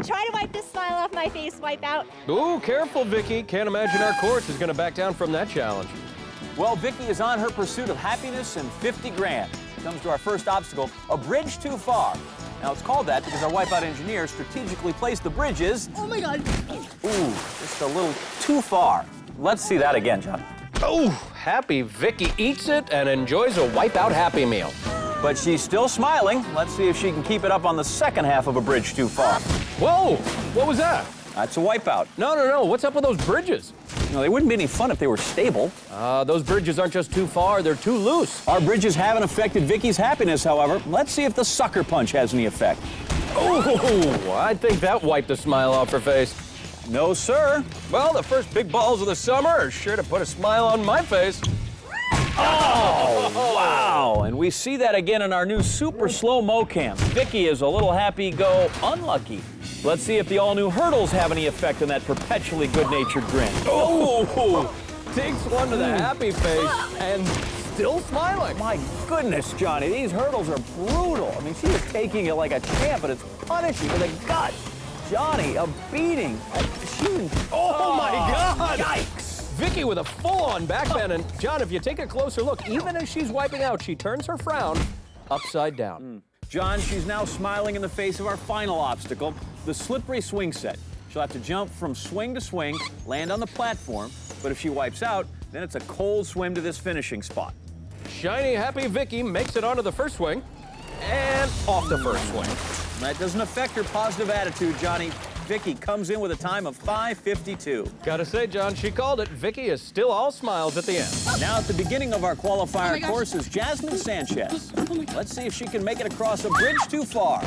S3: Try to wipe this smile off my face, Wipeout.
S4: Ooh, careful, Vicky. Can't imagine our course is going to back down from that challenge.
S1: Well, Vicky is on her pursuit of happiness and 50 grand. Comes to our first obstacle, a bridge too far. Now, it's called that because our Wipeout engineers strategically placed the bridges.
S3: Oh my God.
S1: Ooh, just a little too far. Let's see that again, John.
S4: Oh, happy Vicky eats it and enjoys a Wipeout Happy Meal.
S1: But she's still smiling. Let's see if she can keep it up on the second half of a bridge too far.
S4: Whoa, what was that?
S1: That's a Wipeout.
S4: No. What's up with those bridges?
S1: No, they wouldn't be any fun if they were stable.
S4: Those bridges aren't just too far, they're too loose.
S1: Our bridges haven't affected Vicky's happiness, however. Let's see if the sucker punch has any effect.
S4: Oh, I think that wiped a smile off her face.
S1: No, sir.
S4: Well, the first big balls of the summer are sure to put a smile on my face.
S1: Oh, wow. And we see that again in our new super slow-mo cam. Vicky is a little happy-go unlucky. Let's see if the all-new hurdles have any effect on that perpetually good-natured grin.
S4: Oh, takes one to the happy face and still smiling.
S1: My goodness, Johnny, these hurdles are brutal. I mean, she is taking it like a champ, but it's punishing with a gut. Johnny, a beating.
S4: Oh my God!
S1: Yikes!
S4: Vicky with a full-on backbend, and John, if you take a closer look, even as she's wiping out, she turns her frown upside down.
S1: John, she's now smiling in the face of our final obstacle, the slippery swing set. She'll have to jump from swing to swing, land on the platform, but if she wipes out, then it's a cold swim to this finishing spot.
S4: Shiny, happy Vicky makes it onto the first swing and off the first swing.
S1: That doesn't affect her positive attitude, Johnny. Vicky comes in with a time of 5:52.
S4: Gotta say, John, she called it. Vicky is still all smiles at the end.
S1: Now at the beginning of our qualifier course is Jasmine Sanchez. Let's see if she can make it across a bridge too far.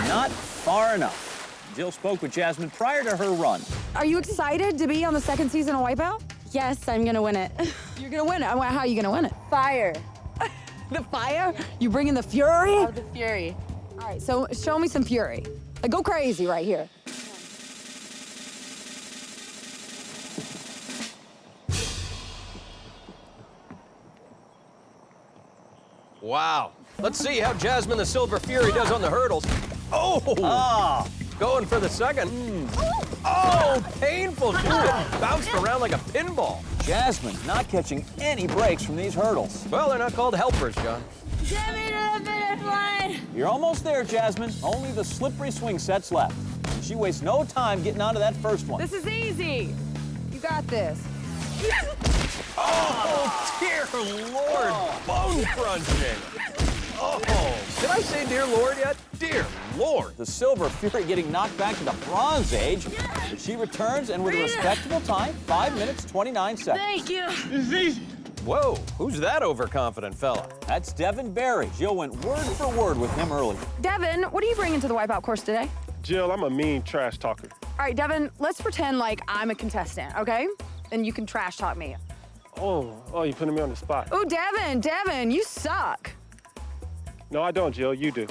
S1: not far enough. Jill spoke with Jasmine prior to her run.
S5: Are you excited to be on the second season of Wipeout?
S12: Yes, I'm gonna win it.
S5: You're gonna win it. How are you gonna win it?
S12: Fire.
S5: The fire? You bringing the fury?
S12: Of the fury.
S5: All right, so show me some fury. Like, go crazy right here.
S4: Wow. Let's see how Jasmine the Silver Fury does on the hurdles. Oh! Going for the second. Oh, painful. She's been bounced around like a pinball.
S1: Jasmine not catching any breaks from these hurdles.
S4: Well, they're not called helpers, John.
S3: Get me to the finish line.
S1: You're almost there, Jasmine. Only the slippery swing sets left. She wastes no time getting onto that first one.
S5: This is easy. You got this.
S4: Oh, dear Lord. Bone crunching. Oh, did I say dear Lord yet? Dear Lord.
S1: The Silver Fury getting knocked back to the Bronze Age. But she returns, and with a respectable time, 5 minutes, 29 seconds.
S3: Thank you.
S4: Whoa, who's that overconfident fella?
S1: That's Devin Barry. Jill went word for word with him early.
S5: Devin, what are you bringing to the Wipeout course today?
S13: Jill, I'm a mean trash talker.
S5: All right, Devin, let's pretend like I'm a contestant, okay? And you can trash talk me.
S13: Oh, you're putting me on the spot.
S5: Oh, Devin, you suck.
S13: No, I don't, Jill. You do.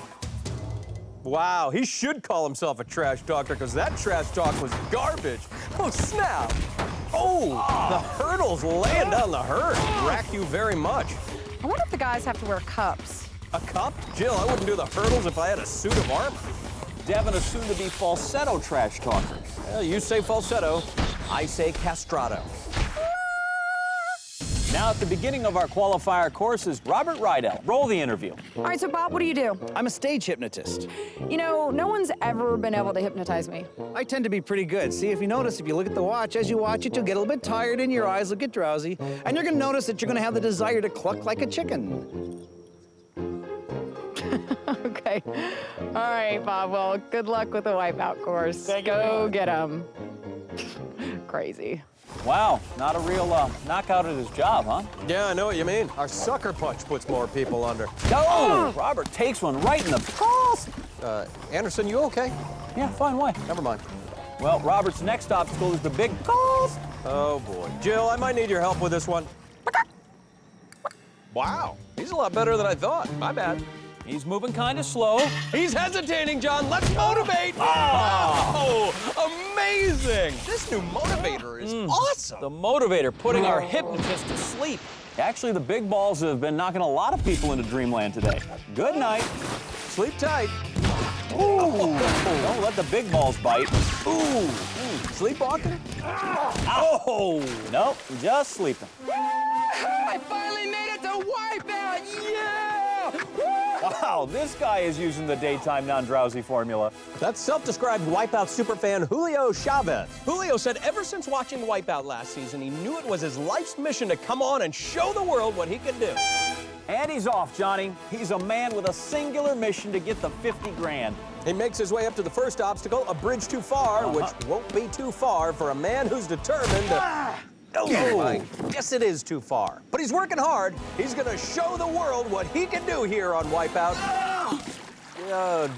S4: Wow, he should call himself a trash talker because that trash talk was garbage. Oh, snap. Oh, the hurdles land on the herd. Rack you very much.
S5: I wonder if the guys have to wear cups.
S4: A cup? Jill, I wouldn't do the hurdles if I had a suit of armor.
S1: Devin, a soon-to-be falsetto trash talker.
S4: Well, you say falsetto, I say castrato.
S1: Now, at the beginning of our qualifier course is Robert Rydell. Roll the interview.
S5: All right, so Bob, what do you do?
S14: I'm a stage hypnotist.
S5: You know, no one's ever been able to hypnotize me.
S14: I tend to be pretty good. See, if you notice, if you look at the watch, as you watch it, you'll get a little bit tired and your eyes will get drowsy. And you're gonna notice that you're gonna have the desire to cluck like a chicken.
S5: Okay. All right, Bob, well, good luck with the Wipeout course. Go get him. Crazy.
S1: Wow, not a real knockout at his job, huh?
S4: Yeah, I know what you mean. Our sucker punch puts more people under.
S1: Oh! Robert takes one right in the balls.
S4: Anderson, you okay?
S1: Yeah, fine, why?
S4: Never mind.
S1: Well, Robert's next obstacle is the big balls.
S4: Oh, boy. Jill, I might need your help with this one. Wow, he's a lot better than I thought. My bad.
S1: He's moving kind of slow.
S4: He's hesitating, John. Let's motivate. Oh, amazing. This new motivator is awesome.
S1: The motivator putting our hypnotist to sleep. Actually, the big balls have been knocking a lot of people into dreamland today. Good night.
S4: Sleep tight.
S1: Ooh. Don't let the big balls bite.
S4: Ooh. Sleepwalking?
S1: Oh. Nope, just sleeping.
S2: I finally made it to Wipeout! Yeah!
S1: Wow, this guy is using the daytime non-drowsy formula.
S4: That's self-described Wipeout superfan Julio Chavez. Julio said ever since watching Wipeout last season, he knew it was his life's mission to come on and show the world what he could do.
S1: And he's off, Johnny. He's a man with a singular mission to get the 50 grand.
S4: He makes his way up to the first obstacle, a bridge too far, which won't be too far for a man who's determined to... Oh, I guess it is too far. But he's working hard. He's gonna show the world what he can do here on Wipeout.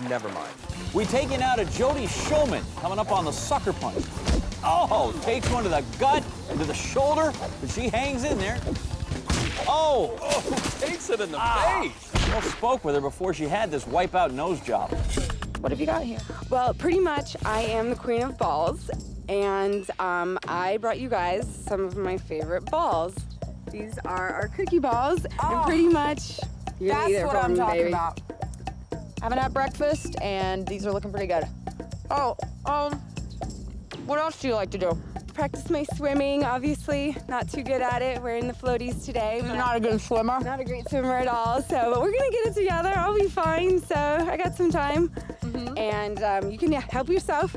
S4: Never mind.
S1: We taking out a Jody Showman coming up on the sucker punch. Oh, takes one to the gut and to the shoulder, but she hangs in there. Oh,
S4: takes it in the face.
S1: Well, spoke with her before she had this Wipeout nose job.
S5: What have you got here?
S12: Well, pretty much, I am the queen of balls, and I brought you guys some of my favorite balls. These are our cookie balls, and pretty much, you're gonna eat
S5: That's
S12: it
S5: what
S12: from
S5: I'm
S12: me,
S5: talking
S12: baby.
S5: about. Haven't had breakfast, and these are looking pretty good. Oh, what else do you like to do?
S12: Practice my swimming, obviously. Not too good at it. We're in the floaties today.
S5: You're not a good swimmer?
S12: Not a great swimmer at all, but we're gonna get it together. I'll be fine, so I got some time. And you can help yourself,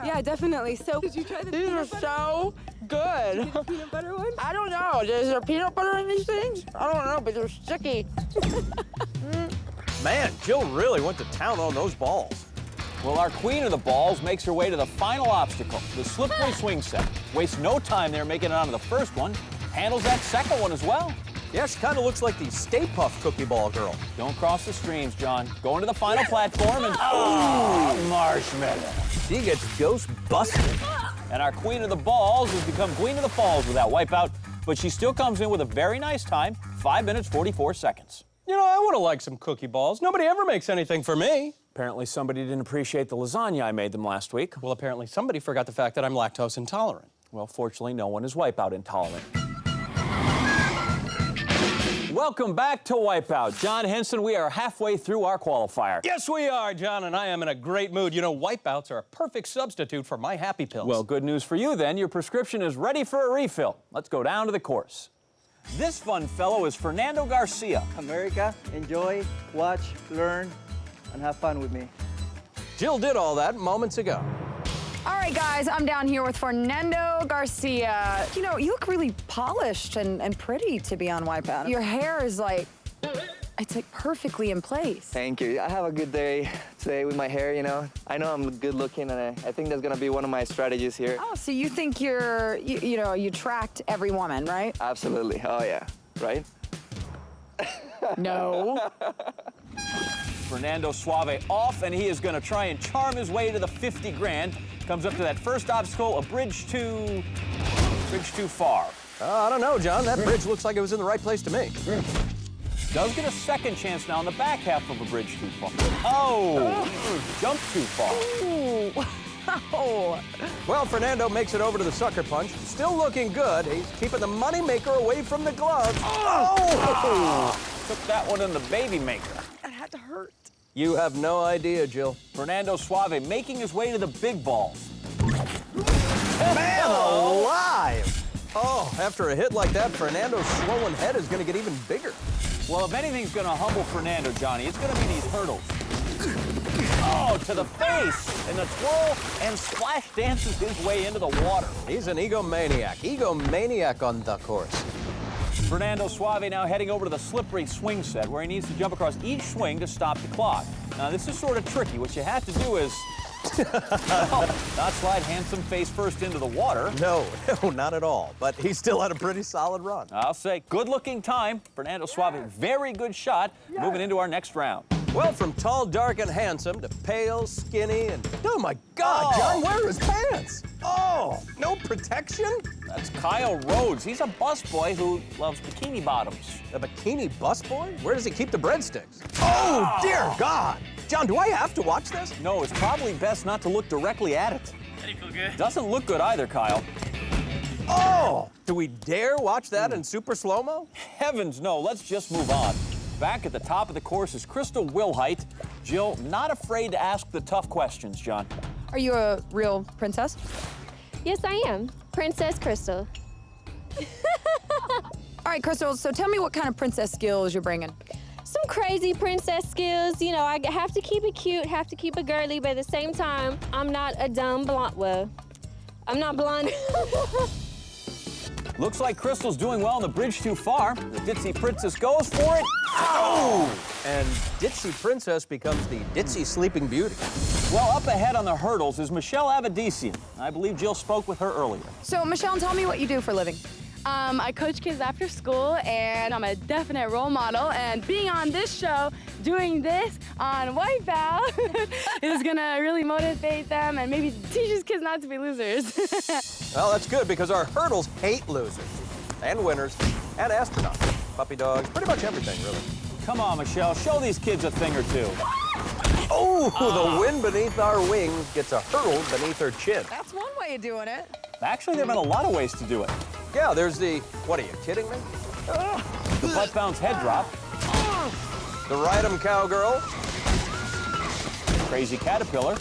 S12: Yeah, definitely. So, did you try the
S5: These are so good.
S12: Did you get the peanut butter one?
S5: I don't know. Is there peanut butter in these things? I don't know, but they're sticky.
S4: Man, Jill really went to town on those balls.
S1: Well, our queen of the balls makes her way to the final obstacle, the slippery swing set. Wastes no time there making it onto the first one. Handles that second one as well.
S14: Yeah, she kind of looks like the Stay Puft Cookie Ball girl.
S1: Don't cross the streams, John. Go into the final platform and...
S14: Marshmallow. She gets ghost busted.
S1: And our queen of the balls has become queen of the falls with that wipeout, but she still comes in with a very nice time, 5 minutes, 44 seconds.
S4: You know, I would have liked some cookie balls. Nobody ever makes anything for me.
S1: Apparently somebody didn't appreciate the lasagna I made them last week.
S4: Well, apparently somebody forgot the fact that I'm lactose intolerant.
S1: Well, fortunately, no one is Wipeout intolerant. Welcome back to Wipeout. John Henson, we are halfway through our qualifier.
S4: Yes, we are, John, and I am in a great mood. You know, wipeouts are a perfect substitute for my happy pills.
S1: Well, good news for you then. Your prescription is ready for a refill. Let's go down to the course. This fun fellow is Fernando Garcia.
S15: America, enjoy, watch, learn, and have fun with me.
S4: Jill did all that moments ago.
S5: All right, guys, I'm down here with Fernando Garcia. You know, you look really polished and pretty to be on Wipeout. Your hair is like, it's like perfectly in place.
S15: Thank you. I have a good day today with my hair, you know. I know I'm good looking, and I think that's gonna be one of my strategies here.
S5: Oh, so you think you attract every woman, right?
S15: Absolutely. Oh, yeah. Right?
S5: No.
S1: Fernando Suave off, and he is going to try and charm his way to the 50 grand. Comes up to that first obstacle, a bridge too far.
S4: I don't know, John. That bridge looks like it was in the right place to me.
S1: Does get a second chance now in the back half of a bridge too far. Oh, jumped too far.
S5: Ooh. Oh.
S4: Well, Fernando makes it over to the sucker punch. Still looking good. He's keeping the money maker away from the gloves. Oh!
S1: Took that one in the baby maker.
S5: That had to hurt.
S4: You have no idea, Jill.
S1: Fernando Suave making his way to the big balls.
S4: Man alive! Oh, after a hit like that, Fernando's swollen head is going to get even bigger.
S1: Well, if anything's going to humble Fernando, Johnny, it's going to be these hurdles. Oh, to the face, and the twirl, and splash dances his way into the water.
S4: He's an egomaniac on the course.
S1: Fernando Suave now heading over to the slippery swing set, where he needs to jump across each swing to stop the clock. Now, this is sort of tricky. What you have to do is not slide handsome face first into the water.
S4: No, not at all. But he still had a pretty solid run.
S1: I'll say, good-looking time. Fernando Suave, very good shot. Moving into our next round.
S4: Well, from tall, dark, and handsome to pale, skinny, and... Oh, my God, John, where are his pants? Oh, no protection?
S1: That's Kyle Rhodes. He's a busboy who loves bikini bottoms.
S4: A bikini busboy? Where does he keep the breadsticks? Oh, dear God! John, do I have to watch this?
S1: No, it's probably best not to look directly at it.
S15: Did he feel good?
S1: Doesn't look good either, Kyle.
S4: Oh! Do we dare watch that in super slow-mo?
S1: Heavens no, let's just move on. Back at the top of the course is Crystal Wilhite. Jill, not afraid to ask the tough questions, John.
S5: Are you a real princess?
S16: Yes, I am. Princess Crystal.
S5: All right, Crystal, so tell me what kind of princess skills you're bringing.
S16: Some crazy princess skills. You know, I have to keep it cute, have to keep it girly, but at the same time, I'm not a dumb blonde. Well, I'm not blonde.
S1: Looks like Crystal's doing well on the bridge too far. The Ditzy Princess goes for it. Ow!
S4: And Ditzy Princess becomes the Ditzy Sleeping Beauty.
S1: Well, up ahead on the hurdles is Michelle Avedissian. I believe Jill spoke with her earlier.
S5: So, Michelle, tell me what you do for a living.
S17: I coach kids after school, and I'm a definite role model. And being on this show, doing this on Wipeout, is gonna really motivate them and maybe teaches kids not to be losers.
S4: Well, that's good because our hurdles hate losers and winners and astronauts, puppy dogs, pretty much everything, really.
S1: Come on, Michelle, show these kids a thing or two.
S4: Oh, the wind beneath our wings gets a hurdle beneath her chin.
S5: That's one way of doing it.
S1: Actually, there have been a lot of ways to do it.
S4: Yeah, there's the, what are you kidding me?
S1: The butt bounce head drop.
S4: The ride 'em cowgirl.
S1: Crazy caterpillar.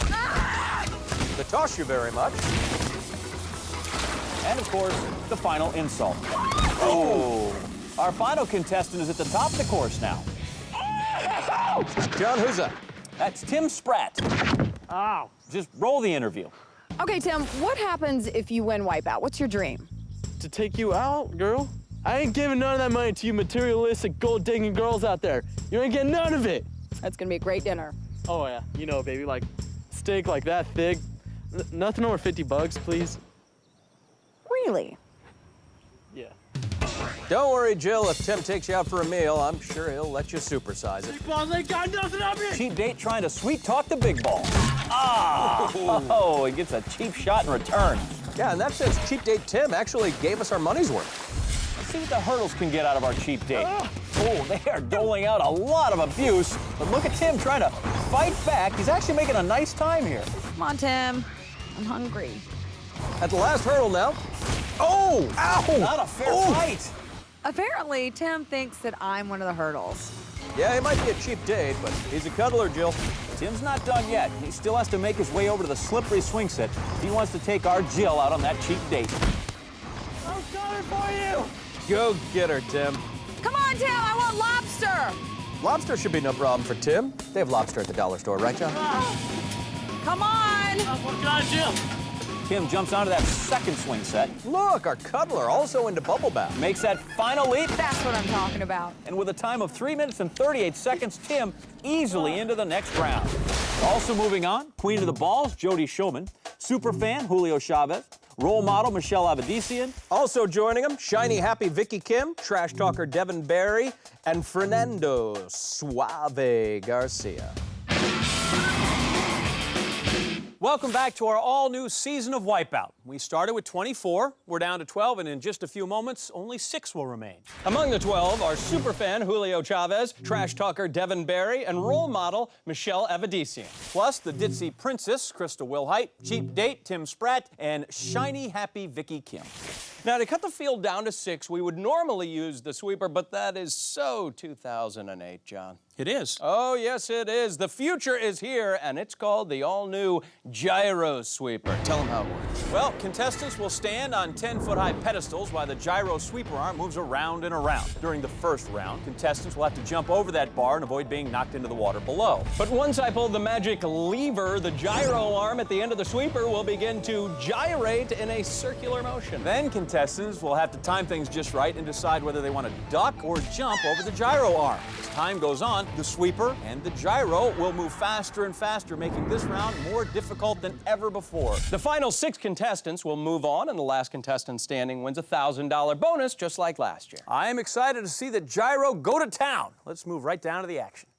S4: The toss you very much.
S1: And of course, the final insult. Oh! Our final contestant is at the top of the course now.
S4: John, who's that?
S1: That's Tim Spratt.
S15: Ow.
S1: Just roll the interview.
S5: Okay, Tim, what happens if you win Wipeout? What's your dream?
S15: To take you out, girl? I ain't giving none of that money to you materialistic gold-digging girls out there. You ain't getting none of it.
S5: That's gonna be a great dinner.
S15: Oh, yeah. You know, baby, like steak like that thick. Nothing over $50, please.
S5: Really?
S15: Yeah.
S4: Don't worry, Jill. If Tim takes you out for a meal, I'm sure he'll let you supersize it.
S2: Big balls ain't got nothing on me.
S1: Cheap date trying to sweet talk the big ball. Ah! Oh, he gets a cheap shot in return.
S4: Yeah, in that sense, cheap date Tim actually gave us our money's worth.
S1: Let's see what the hurdles can get out of our cheap date. Oh, they are doling out a lot of abuse. But look at Tim trying to fight back. He's actually making a nice time here.
S5: Come on, Tim. I'm hungry.
S4: At the last hurdle now. Oh! Ow!
S1: Not a fair fight.
S5: Apparently, Tim thinks that I'm one of the hurdles.
S4: Yeah, he might be a cheap date, but he's a cuddler, Jill.
S1: Tim's not done yet. He still has to make his way over to the slippery swing set if he wants to take our Jill out on that cheap date.
S2: I'm coming for you.
S4: Go get her, Tim.
S5: Come on, Tim, I want lobster.
S4: Lobster should be no problem for Tim. They have lobster at the dollar store, right, John?
S5: Come on.
S2: I'm working on Jill.
S1: Tim jumps onto that second swing set.
S4: Look, our cuddler also into bubble bath.
S1: Makes that final leap.
S5: That's what I'm talking about.
S1: And with a time of 3 minutes and 38 seconds, Tim easily into the next round. Also moving on, Queen of the Balls, Jody Showman. Superfan, Julio Chavez. Role model, Michelle Avedisian.
S4: Also joining him, shiny happy Vicky Kim, trash talker Devin Barry, and Fernando Suave Garcia.
S1: Welcome back to our all-new season of Wipeout. We started with 24, we're down to 12, and in just a few moments, only 6 will remain.
S4: Among the 12 are superfan Julio Chavez, trash talker Devin Barry, and role model Michelle Avedisian.
S1: Plus the ditzy princess, Krista Wilhite, cheap date, Tim Spratt, and shiny happy Vicky Kim.
S4: Now, to cut the field down to 6, we would normally use the sweeper, but that is so 2008, John.
S1: It is.
S4: Oh, yes, it is. The future is here, and it's called the all-new Gyro sweeper. Tell them how it works.
S1: Well, contestants will stand on 10-foot-high pedestals while the gyro sweeper arm moves around and around. During the first round, contestants will have to jump over that bar and avoid being knocked into the water below.
S4: But once I pull the magic lever, the gyro arm at the end of the sweeper will begin to gyrate in a circular motion.
S1: Then contestants will have to time things just right and decide whether they want to duck or jump over the gyro arm. As time goes on, the sweeper and the gyro will move faster and faster, making this round more difficult than ever before.
S4: The final 6 contestants will move on, and the last contestant standing wins a $1,000 bonus, just like last year.
S1: I am excited to see the gyro go to town. Let's move right down to the action.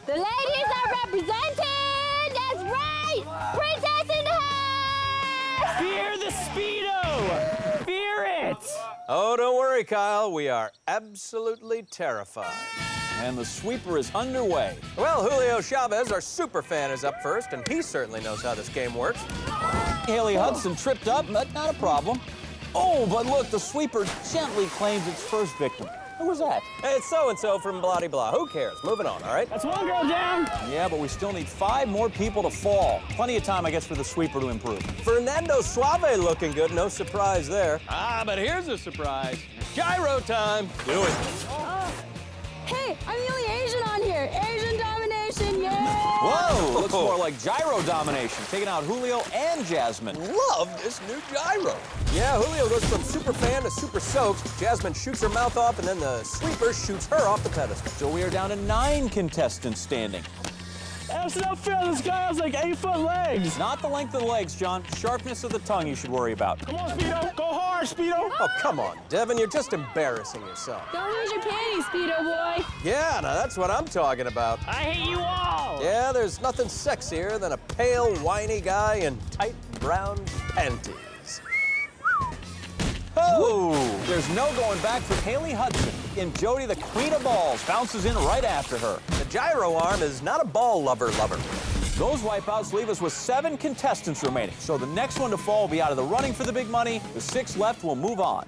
S16: The ladies are represented. That's right. Princess in the house.
S2: Fear the Speedo. Fear it.
S4: Oh, don't worry, Kyle. We are absolutely terrified.
S1: And the sweeper is underway.
S4: Well, Julio Chavez, our super fan, is up first, and he certainly knows how this game works.
S1: Haley Hudson tripped up, but not a problem. Oh, but look, the sweeper gently claims its first victim. Who was that?
S4: Hey, it's so-and-so from blah blah. Who cares? Moving on, all right?
S2: That's one girl down.
S1: Yeah, but we still need 5 more people to fall. Plenty of time, I guess, for the sweeper to improve.
S4: Fernando Suave looking good. No surprise there. Ah, but here's a surprise. Gyro time.
S1: Do it.
S16: Hey, I'm the only Asian on here. Asian domination, yeah!
S1: Whoa, looks more like gyro domination, taking out Julio and Jasmine.
S4: Love this new gyro. Yeah, Julio goes from super fan to super soaked. Jasmine shoots her mouth off, and then the sweeper shoots her off the pedestal.
S1: So we are down to 9 contestants standing.
S2: That's not fair. This guy has like 8-foot legs.
S1: Not the length of the legs, John. Sharpness of the tongue you should worry about.
S2: Come on, Speedo. Go hard, Speedo.
S4: Oh, come on, Devin. You're just embarrassing yourself.
S16: Don't lose your panties, Speedo boy.
S4: Yeah, now that's what I'm talking about.
S2: I hate you all.
S4: Yeah, there's nothing sexier than a pale, whiny guy in tight brown panties.
S1: Oh, there's no going back for Haley Hudson. And Jody, the queen of balls, bounces in right after her.
S4: The gyro arm is not a ball lover.
S1: Those wipeouts leave us with 7 contestants remaining. So the next one to fall will be out of the running for the big money. The 6 left will move on.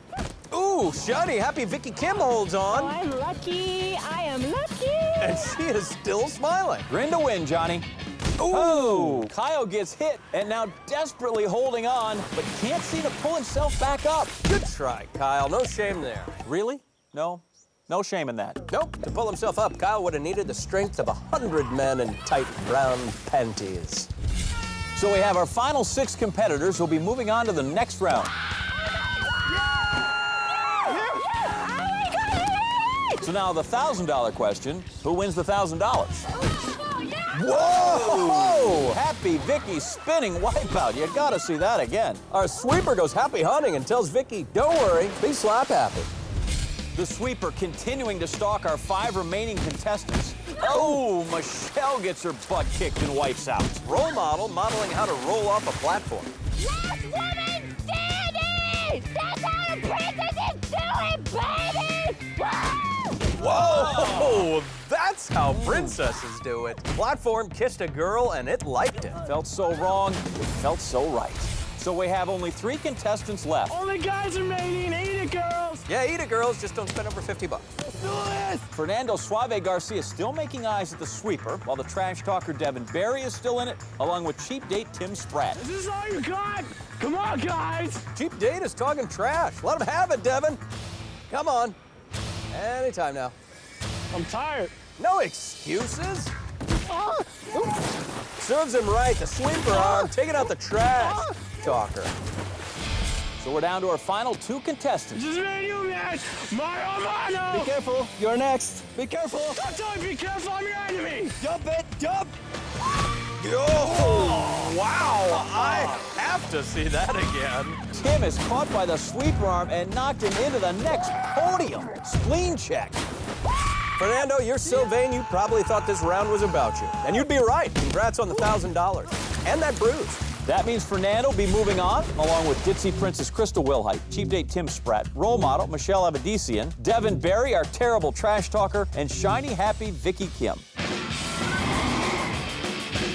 S4: Ooh, shiny happy Vicky Kim holds on.
S16: Oh, I'm lucky. I am lucky.
S4: And she is still smiling.
S1: Grin to win, Johnny. Ooh, Kyle gets hit and now desperately holding on, but can't seem to pull himself back up.
S4: Good try, Kyle. No shame there.
S1: Really? No shame in that.
S4: Nope. To pull himself up, Kyle would have needed the strength of 100 men in tight brown panties.
S1: So we have our final 6 competitors who'll be moving on to the next round. So now the $1,000 question, who wins the $1,000? Whoa! Happy Vicky spinning wipeout. You gotta see that again.
S4: Our sweeper goes happy hunting and tells Vicky, don't worry, be slap happy.
S1: The sweeper continuing to stalk our 5 remaining contestants. Oh, Michelle gets her butt kicked and wipes out.
S4: Role model modeling how to roll off a platform.
S18: Last woman standing! That's how the princesses do it, baby! Woo!
S4: Whoa! That's how princesses do it. Platform kissed a girl and it liked it.
S1: Felt so wrong, it felt so right. So we have only 3 contestants left.
S2: Only guys remaining. Eat it, girls.
S4: Yeah, eat it, girls. Just don't spend over 50 bucks.
S2: Let's do this.
S1: Fernando Suave Garcia still making eyes at the sweeper, while the trash talker Devin Barry is still in it, along with cheap date Tim Spratt.
S2: Is this all you got? Come on, guys.
S4: Cheap date is talking trash. Let him have it, Devin. Come on. Anytime now.
S2: I'm tired.
S4: No excuses. Serves him right. The sweeper arm taking out the trash talker.
S1: So we're down to our final 2 contestants.
S2: Just me and you, man. My Romano.
S1: Be careful. You're next. Be careful.
S2: Don't tell me be careful. I'm your enemy.
S1: Dump it. Dump.
S4: Oh, wow. I have to see that again.
S1: Tim is caught by the sweeper arm and knocked him into the next podium. Spleen check.
S4: Fernando, you're so vain you probably thought this round was about you. And you'd be right. Congrats on the $1,000. And that bruise.
S1: That means Fernando will be moving on, along with Ditzy Princess Crystal Wilhite, cheap date Tim Spratt, role model Michelle Avedissian, Devin Barry, our terrible trash talker, and shiny happy Vicky Kim.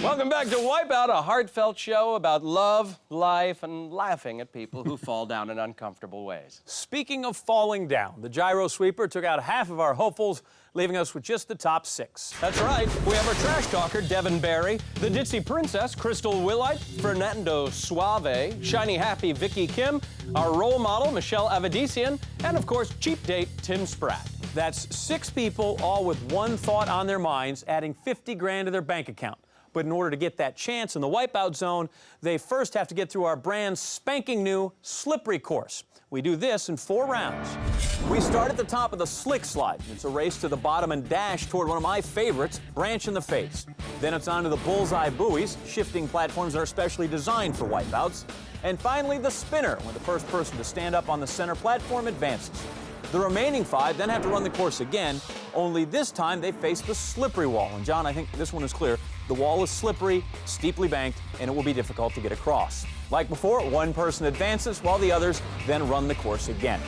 S4: Welcome back to Wipeout, a heartfelt show about love, life, and laughing at people who fall down in uncomfortable ways.
S1: Speaking of falling down, the gyro sweeper took out half of our hopefuls, leaving us with just the top 6.
S4: That's right. We have our trash talker, Devin Barry, the ditzy princess, Crystal Wilhite, Fernando Suave, shiny happy Vicky Kim, our role model, Michelle Avedissian, and of course, cheap date, Tim Spratt.
S1: That's 6 people, all with one thought on their minds, adding 50 grand to their bank account. But in order to get that chance in the wipeout zone, they first have to get through our brand spanking new slippery course. We do this in 4 rounds. We start at the top of the slick slide. It's a race to the bottom and dash toward one of my favorites, branch in the face. Then it's on to the bullseye buoys, shifting platforms that are specially designed for wipeouts. And finally, the spinner, when the first person to stand up on the center platform advances. The remaining 5 then have to run the course again, only this time they face the slippery wall. And John, I think this one is clear. The wall is slippery, steeply banked, and it will be difficult to get across. Like before, one person advances while the others then run the course again.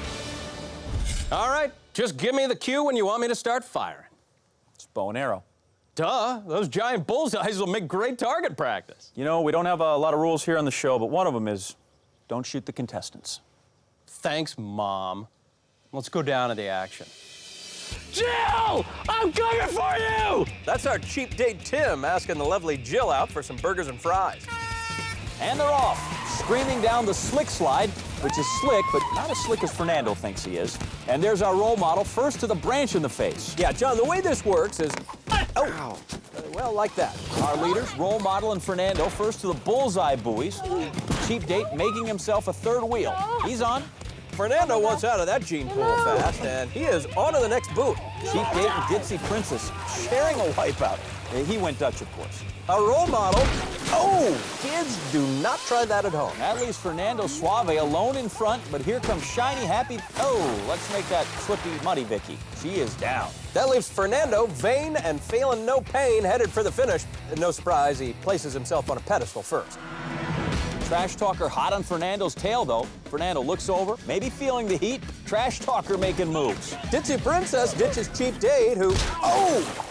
S4: All right, just give me the cue when you want me to start firing.
S1: It's bow and arrow.
S4: Duh, those giant bullseyes will make great target practice.
S1: You know, we don't have a lot of rules here on the show, but one of them is don't shoot the contestants.
S4: Thanks, Mom. Let's go down to the action.
S2: Jill! I'm coming for you!
S4: That's our cheap date Tim asking the lovely Jill out for some burgers and fries.
S1: And they're off, screaming down the slick slide, which is slick, but not as slick as Fernando thinks he is. And there's our role model, first to the branch in the face.
S4: Yeah, John, the way this works is... Oh, well, like that.
S1: Our leaders, role model and Fernando, first to the bullseye buoys. Cheap date making himself a 3rd wheel. He's on.
S4: Fernando wants out of that gene pool fast, and he is on to the next boot.
S1: Cheap date and Ditzy Princess sharing a wipeout. He went Dutch, of course.
S4: A role model. Oh, kids, do not try that at home.
S1: That leaves Fernando Suave alone in front, but here comes shiny, happy... Oh, let's make that slippy, muddy Vicky. She is down.
S4: That leaves Fernando, vain and feeling no pain, headed for the finish. No surprise, he places himself on a pedestal first.
S1: Trash talker hot on Fernando's tail, though. Fernando looks over, maybe feeling the heat. Trash talker making moves.
S4: Ditzy Princess ditches cheap date, who,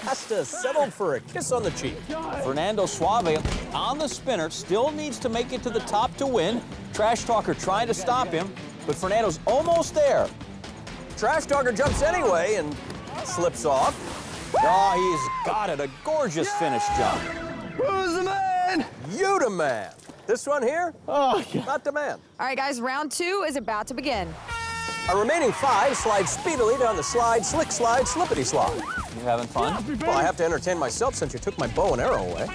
S4: has to settle for a kiss on the cheek.
S1: Fernando Suave on the spinner, still needs to make it to the top to win. Trash talker trying to stop him, but Fernando's almost there.
S4: Trash talker jumps anyway and slips off.
S1: Oh, he's got it. A gorgeous finish, John.
S4: Who's the man? You the man. This one here?
S2: Oh, yeah.
S4: Not the man.
S5: All right, guys, round 2 is about to begin.
S4: Our remaining 5 slide speedily down the slide, slick slide, slippity slide.
S1: You having fun?
S4: Well, I have to entertain myself since you took my bow and arrow away.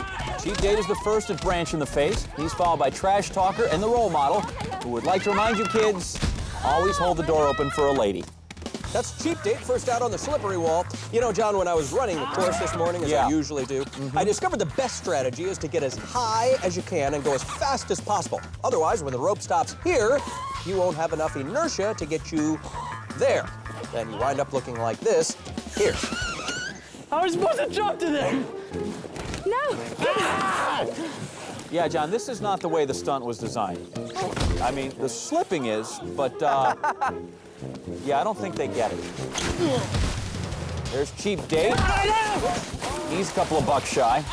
S1: Cheap date is the first at branch in the face. He's followed by trash talker and the role model, who would like to remind you kids, always hold the door open for a lady.
S4: That's cheap date, first out on the slippery wall. You know, John, when I was running the course this morning, as I usually do, I discovered the best strategy is to get as high as you can and go as fast as possible. Otherwise, when the rope stops here, you won't have enough inertia to get you there. Then you wind up looking like this here.
S15: How are we supposed to jump to them?
S16: No.
S14: Yeah, John, this is not the way the stunt was designed. I mean, the slipping is, but yeah, I don't think they get it. There's Cheap Date. He's a couple of bucks shy.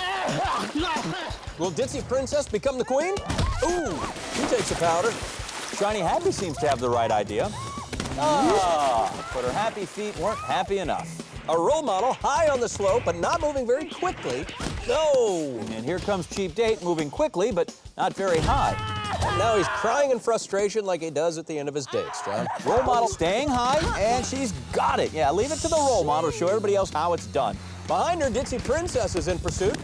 S4: Will Ditzy Princess become the queen? Ooh, she takes a powder.
S14: Shiny Happy seems to have the right idea. But her happy feet weren't happy enough.
S4: A role model high on the slope, but not moving very quickly. No!
S14: And here comes Cheap Date, moving quickly, but not very high.
S4: And now he's crying in frustration like he does at the end of his dates, John.
S14: Role model staying high, and she's got it. Yeah, leave it to the role model to show everybody else how it's done.
S4: Behind her, Ditzy Princess is in pursuit,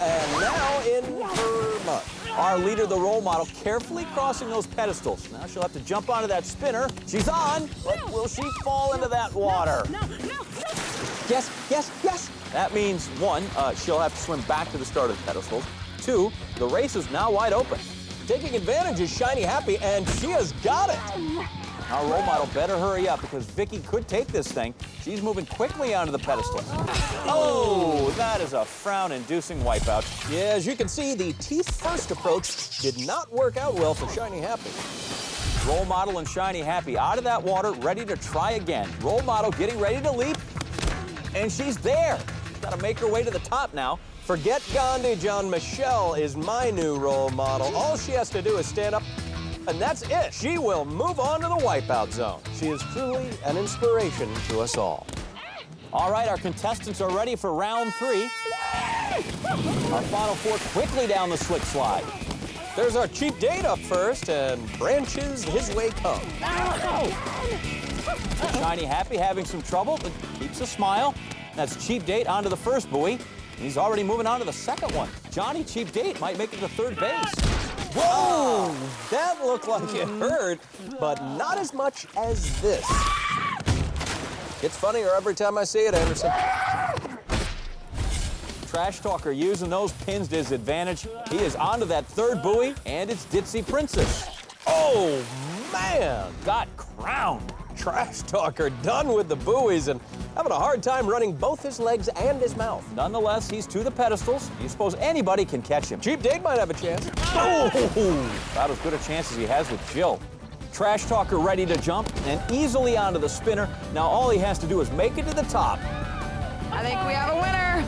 S4: and now in her mud.
S14: Our leader, the role model, carefully crossing those pedestals. Now she'll have to jump onto that spinner. She's on, but will she fall into that water?
S18: No.
S14: Yes, yes, yes. That means, one, she'll have to swim back to the start of the pedestals. Two, the race is now wide open.
S4: Taking advantage is Shiny Happy, and she has got it.
S14: Our role model better hurry up because Vicky could take this thing. She's moving quickly onto the pedestals. Oh, that is a frown-inducing wipeout.
S4: Yeah, as you can see, the teeth-first approach did not work out well for Shiny Happy.
S14: Role model and Shiny Happy out of that water, ready to try again. Role model getting ready to leap, and she's there. She's got to make her way to the top now.
S4: Forget Gandhi, John. Michelle is my new role model. All she has to do is stand up, and that's it. She will move on to the wipeout zone. She is truly an inspiration to us all.
S14: All right, our contestants are ready for round 3. Our final 4 quickly down the slick slide.
S4: There's our Cheap Date up first, and branches his way come.
S14: Shiny Happy having some trouble, but keeps a smile. That's Cheap Date onto the first buoy. He's already moving on to the second one. Johnny Cheap Date might make it to third base.
S4: Whoa! That looked like it hurt, but not as much as this. It's funnier every time I see it, Anderson.
S14: Trash Talker using those pins to his advantage. He is onto that third buoy, and it's Ditzy Princess.
S4: Oh, man!
S14: Got crowned.
S4: Trash Talker done with the buoys and having a hard time running both his legs and his mouth.
S14: Nonetheless, he's to the pedestals. You suppose anybody can catch him.
S4: Cheap Date might have a chance.
S14: Oh! About as good a chance as he has with Jill. Trash Talker ready to jump and easily onto the spinner. Now all he has to do is make it to the top.
S5: I think we have a winner.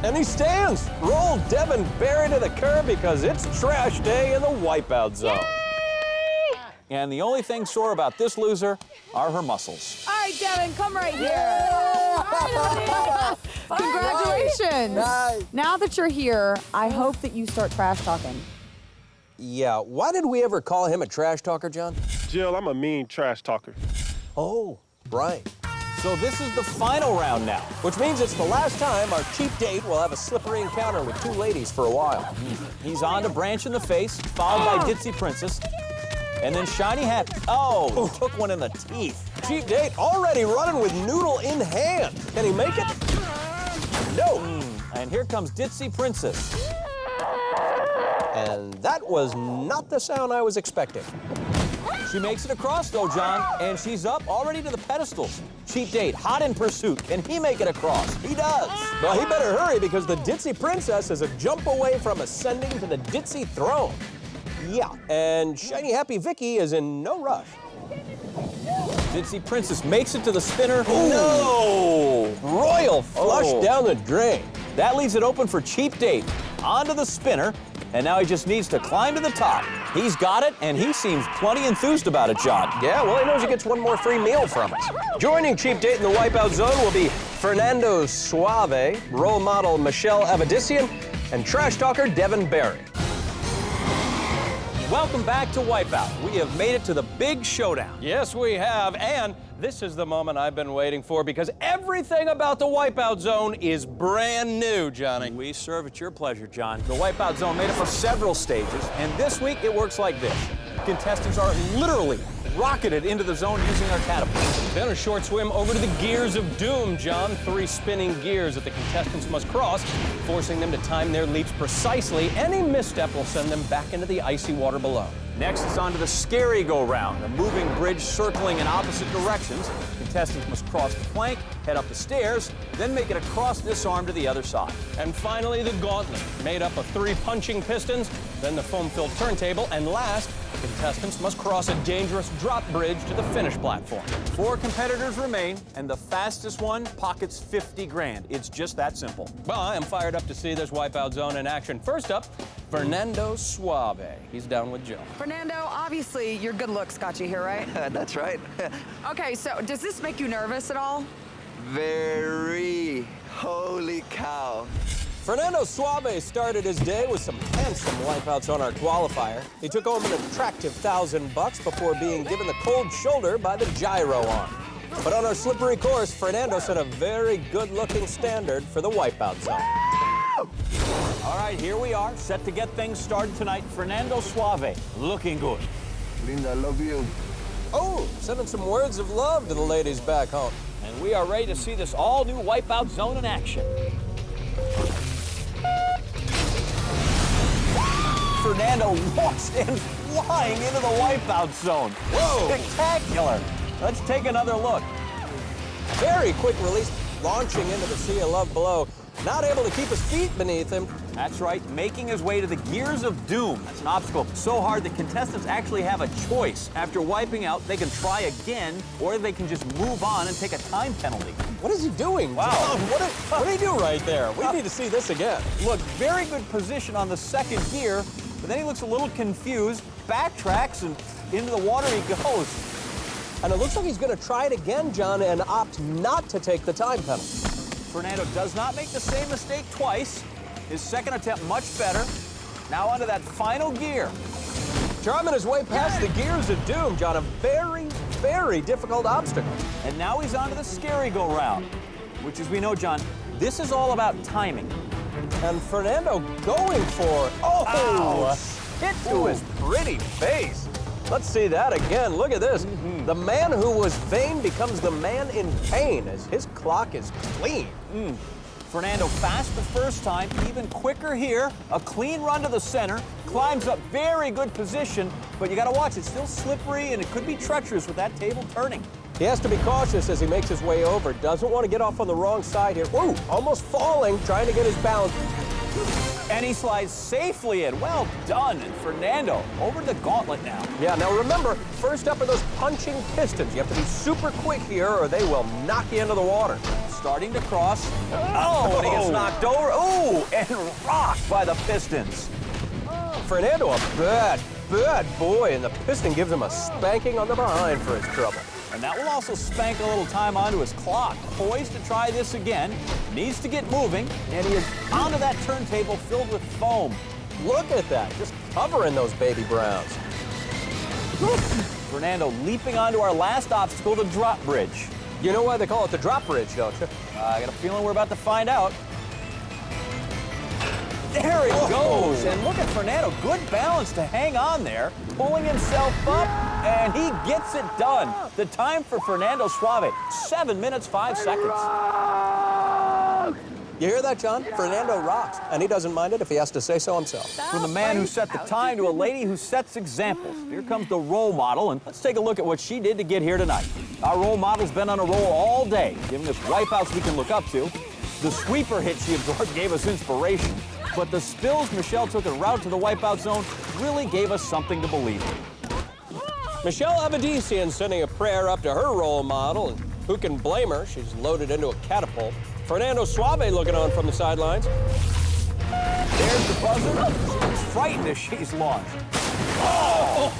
S4: And he stands. Roll Devin Barry to the curb because it's trash day in the wipeout zone.
S5: Yay!
S14: And the only thing sore about this loser are her muscles.
S5: All right, Devin, come right here. Congratulations.
S4: Nice.
S5: Now that you're here, I hope that you start trash talking.
S4: Yeah, why did we ever call him a trash talker, John?
S13: Jill, I'm a mean trash talker.
S4: Oh, right.
S14: So this is the final round now.
S4: Which means it's the last time our Cheap Date will have a slippery encounter with 2 ladies for a while.
S14: He's on to Branch in the face, followed by Ditzy Princess, and then Shiny Happy. Oh, took one in the teeth.
S4: Cheap Date already running with noodle in hand. Can he make it? No.
S14: And here comes Ditzy Princess.
S4: And that was not the sound I was expecting.
S14: She makes it across, though, John, and she's up already to the pedestals. Cheap Date, hot in pursuit. Can he make it across? He does.
S4: Well, he better hurry because the Ditzy Princess is a jump away from ascending to the Ditzy throne. Yeah, and Shiny Happy Vicky is in no rush.
S14: Ditzy Princess makes it to the spinner.
S4: Ooh. No! Royal flush down the drain.
S14: That leaves it open for Cheap Date. Onto the spinner, and now he just needs to climb to the top. He's got it, and he seems plenty enthused about it, John.
S4: Yeah, well, he knows he gets one more free meal from us. Joining Cheap Date in the wipeout zone will be Fernando Suave, role model Michelle Avedissian, and trash talker Devin Barry.
S14: Welcome back to Wipeout. We have made it to the big showdown.
S4: Yes, we have, and this is the moment I've been waiting for because everything about the Wipeout Zone is brand new, Johnny.
S14: We serve at your pleasure, John. The Wipeout Zone made up of several stages, and this week it works like this. Contestants are literally rocketed into the zone using our catapults.
S4: Then a short swim over to the gears of doom, John. 3 spinning gears that the contestants must cross, forcing them to time their leaps precisely. Any misstep will send them back into the icy water below.
S14: Next, it's on to the scary go-round, a moving bridge circling in opposite directions. Contestants must cross the plank, head up the stairs, then make it across this arm to the other side.
S4: And finally, the gauntlet, made up of 3 punching pistons, then the foam-filled turntable, and last, contestants must cross a dangerous drop bridge to the finish platform.
S14: 4 competitors remain, and the fastest one pockets 50 grand. It's just that simple.
S4: Well, I am fired up to see this Wipeout Zone in action. First up, Fernando Suave. He's down with Joe.
S5: Fernando, obviously your good looks got you here, right?
S19: That's right.
S5: Okay, so does this make you nervous at all?
S19: Very. Holy cow.
S4: Fernando Suave started his day with some handsome wipeouts on our qualifier. He took home an attractive $1,000 before being given the cold shoulder by the Gyro arm. But on our slippery course, Fernando set a very good-looking standard for the Wipeout Zone.
S14: All right, here we are, set to get things started tonight. Fernando Suave, looking good.
S19: Linda, I love you.
S4: Oh, sending some words of love to the ladies back home.
S14: And we are ready to see this all-new Wipeout Zone in action. Fernando walks in flying into the Wipeout Zone. Whoa! Spectacular. Let's take another look.
S4: Very quick release, launching into the sea of love below. Not able to keep his feet beneath him.
S14: That's right, making his way to the Gears of Doom. That's an obstacle so hard that contestants actually have a choice. After wiping out, they can try again, or they can just move on and take a time penalty.
S4: What is he doing?
S14: Wow.
S4: John, what did he do right there? We need to see this again.
S14: Look, very good position on the second gear, but then he looks a little confused, backtracks, and into the water he goes.
S4: And it looks like he's going to try it again, John, and opt not to take the time penalty.
S14: Fernando does not make the same mistake twice. His second attempt much better. Now onto that final gear.
S4: Charming his way past the Gears of Doom, John. A very, very difficult obstacle.
S14: And now he's onto the scary go-round, which, as we know, John, this is all about timing.
S4: And Fernando going for it. Oh! Hit to his pretty face. Let's see that again. Look at this. The man who was vain becomes the man in pain as his clock is clean.
S14: Fernando fast the first time, even quicker here. A clean run to the center, climbs up, very good position, but you gotta watch, it's still slippery and it could be treacherous with that table turning.
S4: He has to be cautious as he makes his way over. Doesn't want to get off on the wrong side here. Ooh, almost falling, trying to get his balance.
S14: And he slides safely in. Well done. And Fernando over the gauntlet now.
S4: Yeah, now remember, first up are those punching pistons. You have to be super quick here or they will knock you into the water.
S14: Starting to cross. Oh, and he gets knocked over. Oh, and rocked by the pistons.
S4: Fernando, a bad boy, and the piston gives him a spanking on the behind for his trouble.
S14: And that will also spank a little time onto his clock. Poised to try this again. Needs to get moving, and he is onto that turntable filled with foam.
S4: Look at that, just covering those baby browns.
S14: Fernando leaping onto our last obstacle, the drop bridge.
S4: You know why they call it the drop bridge, don't you?
S14: I got a feeling we're about to find out. There he goes, and look at Fernando, good balance to hang on there, pulling himself up, and he gets it done. The time for Fernando Suave, 7 minutes, 5 seconds.
S4: You hear that, John? Fernando rocks, and he doesn't mind it if he has to say so himself.
S14: From the man who set the time to a lady who sets examples. Here comes the role model, and let's take a look at what she did to get here tonight. Our role model's been on a roll all day, giving us wipeouts we can look up to. The sweeper hit she absorbed gave us inspiration, but the spills Michelle took en route to the Wipeout Zone really gave us something to believe in.
S4: Michelle Avedissian sending a prayer up to her role model, and who can blame her? She's loaded into a catapult. Fernando Suave looking on from the sidelines.
S14: There's the buzzer. She's frightened as she's launched.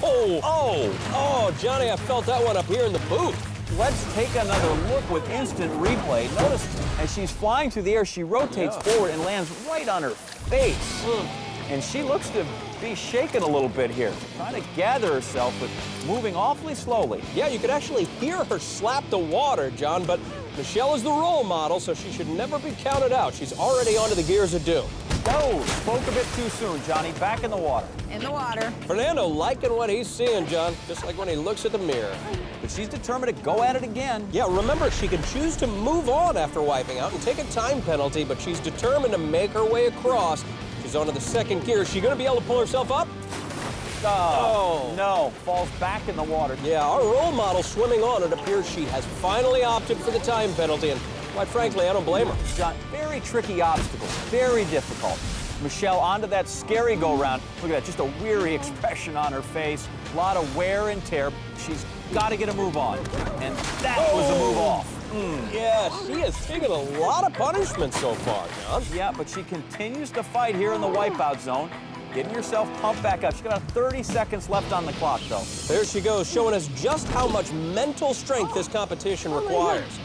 S4: Oh, Johnny, I felt that one up here in the booth.
S14: Let's take another look with instant replay. Notice as she's flying through the air, she rotates forward and lands right on her face. And she looks to be shaken a little bit here, trying to gather herself, but moving awfully slowly.
S4: Yeah, you could actually hear her slap the water, John, but Michelle is the role model, so she should never be counted out. She's already onto the Gears of Doom.
S14: Oh, spoke a bit too soon, Johnny. Back in the water.
S5: In the water.
S4: Fernando liking what he's seeing, John, just like when he looks at the mirror.
S14: But she's determined to go at it again.
S4: Yeah, remember, she can choose to move on after wiping out and take a time penalty, but she's determined to make her way across. She's onto the second gear. Is she going to be able to pull herself up?
S14: Oh, no, falls back in the water.
S4: Yeah, our role model swimming on, it appears she has finally opted for the time penalty, and quite frankly, I don't blame her.
S14: John, very tricky obstacle, very difficult. Michelle onto that scary go-round. Look at that, just a weary expression on her face. A lot of wear and tear. She's got to get a move on, and that was a move off.
S4: Yeah, she has taken a lot of punishment so far, John.
S14: Yeah, but she continues to fight here in the wipeout zone. Getting yourself pumped back up. She's got 30 seconds left on the clock, though.
S4: There she goes, showing us just how much mental strength this competition requires.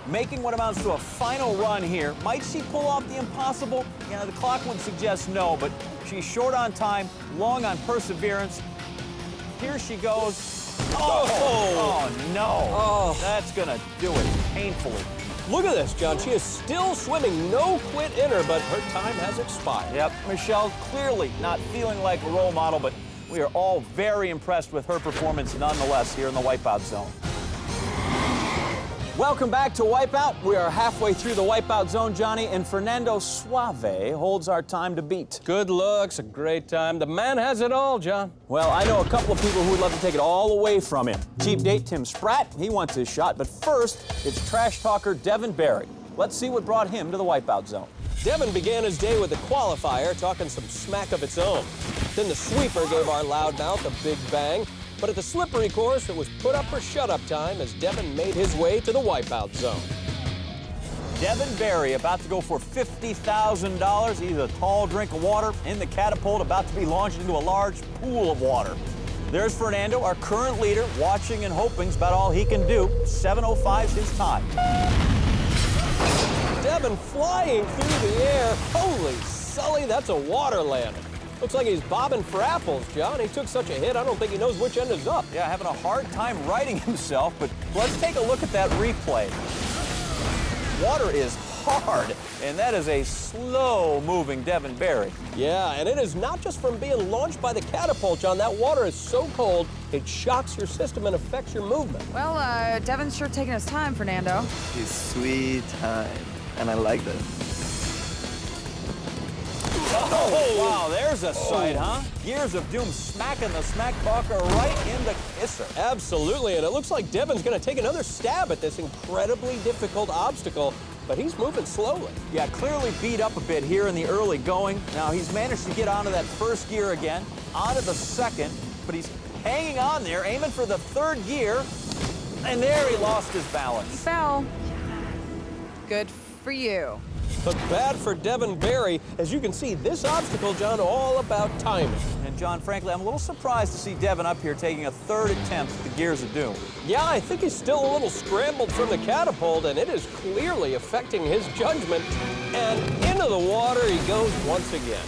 S14: Making what amounts to a final run here. Might she pull off the impossible? You know, the clock would suggest no, but she's short on time, long on perseverance. Here she goes. Oh no.
S4: Oh.
S14: That's gonna do it painfully.
S4: Look at this, John. She is still swimming, no quit in her, but her time has expired.
S14: Yep, Michelle clearly not feeling like a role model, but we are all very impressed with her performance nonetheless here in the wipeout zone. Welcome back to Wipeout. We are halfway through the wipeout zone, Johnny, and Fernando Suave holds our time to beat.
S4: Good looks, a great time. The man has it all, John.
S14: Well, I know a couple of people who would love to take it all away from him. Cheap date Tim Spratt, he wants his shot, but first, it's trash talker Devin Barry. Let's see what brought him to the wipeout zone.
S4: Devin began his day with the qualifier, talking some smack of its own. Then the sweeper gave our loudmouth a big bang. But at the slippery course, it was put up for shut-up time as Devin made his way to the wipeout zone.
S14: Devin Barry about to go for $50,000. He's a tall drink of water in the catapult, about to be launched into a large pool of water. There's Fernando, our current leader, watching and hoping is about all he can do. 7:05's his time.
S4: Devin flying through the air. Holy Sully, that's a water landing. Looks like he's bobbing for apples, John. He took such a hit, I don't think he knows which end is up.
S14: Yeah, having a hard time righting himself, but let's take a look at that replay. Water is hard, and that is a slow-moving Devin Barry.
S4: Yeah, and it is not just from being launched by the catapult, John. That water is so cold, it shocks your system and affects your movement.
S5: Well, Devin's sure taking his time, Fernando.
S19: His sweet time, and I like that.
S14: Oh, wow, there's a sight, huh? Gears of Doom smacking the smack talker right in the kisser.
S4: Absolutely, and it looks like Devin's going to take another stab at this incredibly difficult obstacle, but he's moving slowly.
S14: Yeah, clearly beat up a bit here in the early going. Now, he's managed to get onto that first gear again, onto the second, but he's hanging on there, aiming for the third gear, and there he lost his balance.
S5: He fell. Good for you.
S4: But bad for Devin Barry. As you can see, this obstacle, John, all about timing.
S14: And John, frankly, I'm a little surprised to see Devin up here taking a third attempt at the Gears of Doom.
S4: Yeah, I think he's still a little scrambled from the catapult, and it is clearly affecting his judgment. And into the water he goes once again.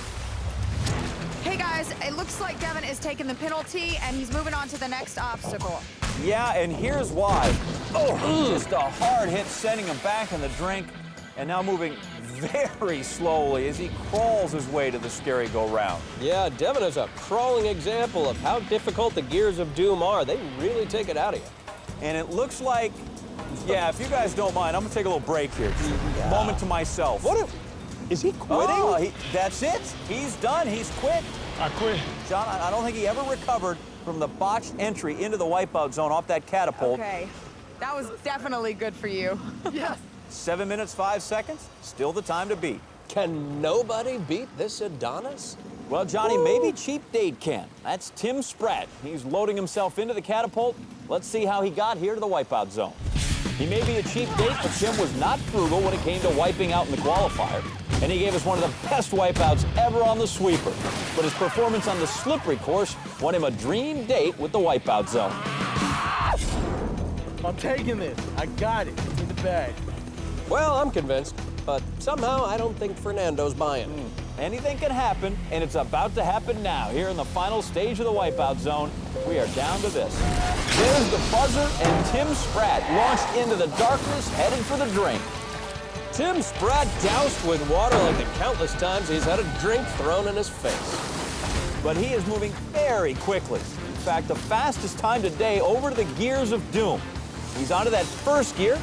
S5: Hey guys, it looks like Devin is taking the penalty and he's moving on to the next obstacle.
S14: Yeah, and here's why. Oh, just a hard hit sending him back in the drink, and now moving very slowly as he crawls his way to the scary go-round.
S4: Yeah, Devin is a crawling example of how difficult the Gears of Doom are. They really take it out of you.
S14: And it looks like, yeah, if you guys don't mind, I'm gonna take a little break here. Just a moment to myself.
S4: Is he quitting?
S14: Oh, that's it. He's done. He's quit.
S13: I quit.
S14: John, I don't think he ever recovered from the botched entry into the wipeout zone off that catapult.
S5: Okay, that was definitely good for you.
S11: Yes.
S14: 7 minutes, 5 seconds, still the time to beat.
S4: Can nobody beat this Adonis?
S14: Well, Johnny, maybe Cheap Date can. That's Tim Spratt. He's loading himself into the catapult. Let's see how he got here to the wipeout zone. He may be a cheap date, but Tim was not frugal when it came to wiping out in the qualifier. And he gave us one of the best wipeouts ever on the sweeper. But his performance on the slippery course won him a dream date with the wipeout zone.
S15: I'm taking this. I got it. It's in the bag.
S4: Well, I'm convinced, but somehow I don't think Fernando's buying.
S14: Anything can happen, and it's about to happen now. Here in the final stage of the wipeout zone, we are down to this. There's the buzzer, and Tim Spratt launched into the darkness, headed for the drink.
S4: Tim Spratt doused with water like the countless times he's had a drink thrown in his face.
S14: But he is moving very quickly. In fact, the fastest time today over to the Gears of Doom. He's onto that first gear.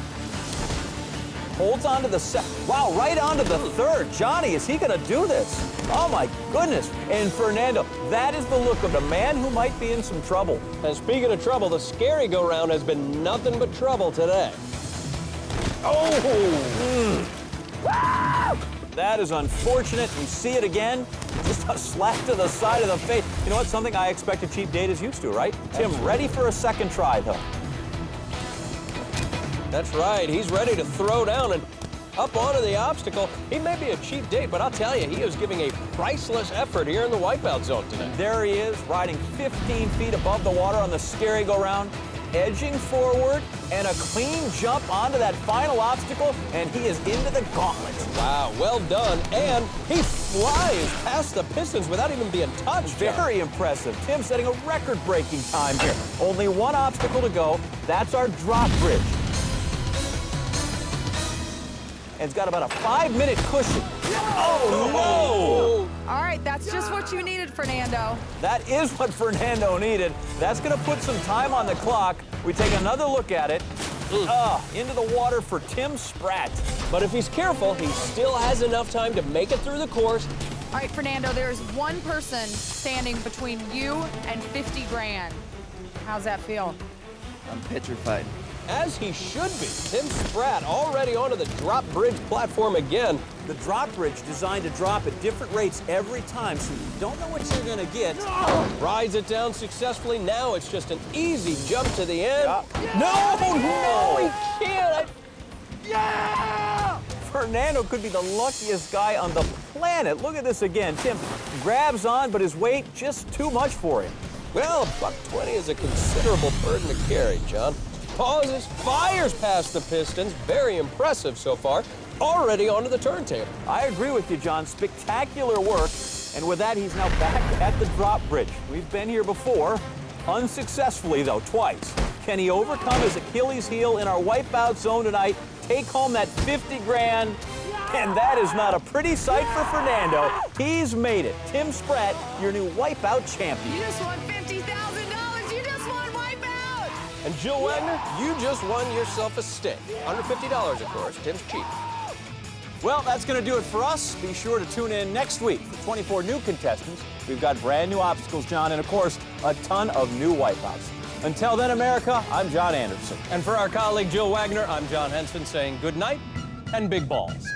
S14: Holds on to the wow, right onto the third. Johnny, is he gonna do this? Oh my goodness. And Fernando, that is the look of the man who might be in some trouble.
S4: And speaking of trouble, the scary go-round has been nothing but trouble today.
S14: Oh! That is unfortunate. We see it again. Just a slap to the side of the face. You know what? Something I expect a cheap date is used to, right? Tim, ready for a second try, though.
S4: That's right. He's ready to throw down and up onto the obstacle. He may be a cheap date, but I'll tell you, he is giving a priceless effort here in the wipeout zone today.
S14: There he is, riding 15 feet above the water on the scary go-round, edging forward, and a clean jump onto that final obstacle, and he is into the gauntlet.
S4: Wow, well done. And he flies past the pistons without even being touched.
S14: Very impressive. Tim setting a record-breaking time here. Only one obstacle to go. That's our drop bridge. And it's got about a 5-minute cushion. Oh, no!
S5: All right, that's just what you needed, Fernando.
S14: That is what Fernando needed. That's going to put some time on the clock. We take another look at it. Into the water for Tim Spratt.
S4: But if he's careful, he still has enough time to make it through the course.
S5: All right, Fernando, there's one person standing between you and 50 grand. How's that feel?
S19: I'm petrified.
S4: As he should be. Tim Spratt already onto the drop bridge platform again.
S14: The drop bridge designed to drop at different rates every time, so you don't know what you're gonna get.
S4: Rides it down successfully. Now it's just an easy jump to the end.
S14: No,
S4: he can't.
S14: Yeah! Fernando could be the luckiest guy on the planet. Look at this again. Tim grabs on, but his weight just too much for him.
S4: Well, $120 is a considerable burden to carry, John. Pauses, fires past the pistons. Very impressive so far. Already onto the turntable.
S14: I agree with you, John. Spectacular work. And with that, he's now back at the drop bridge. We've been here before. Unsuccessfully, though, twice. Can he overcome his Achilles heel in our wipeout zone tonight? Take home that 50 grand. And that is not a pretty sight for Fernando. He's made it. Tim Spratt, your new wipeout champion.
S5: You just won $50,000. You just won Wipeout.
S4: And Jill Wagner, you just won yourself a steak. Under $50, of course. Tim's cheap.
S14: Well, that's going to do it for us. Be sure to tune in next week for 24 new contestants. We've got brand new obstacles, John, and of course, a ton of new wipeouts. Until then, America, I'm John Anderson.
S4: And for our colleague Jill Wagner, I'm John Henson saying good night and big balls.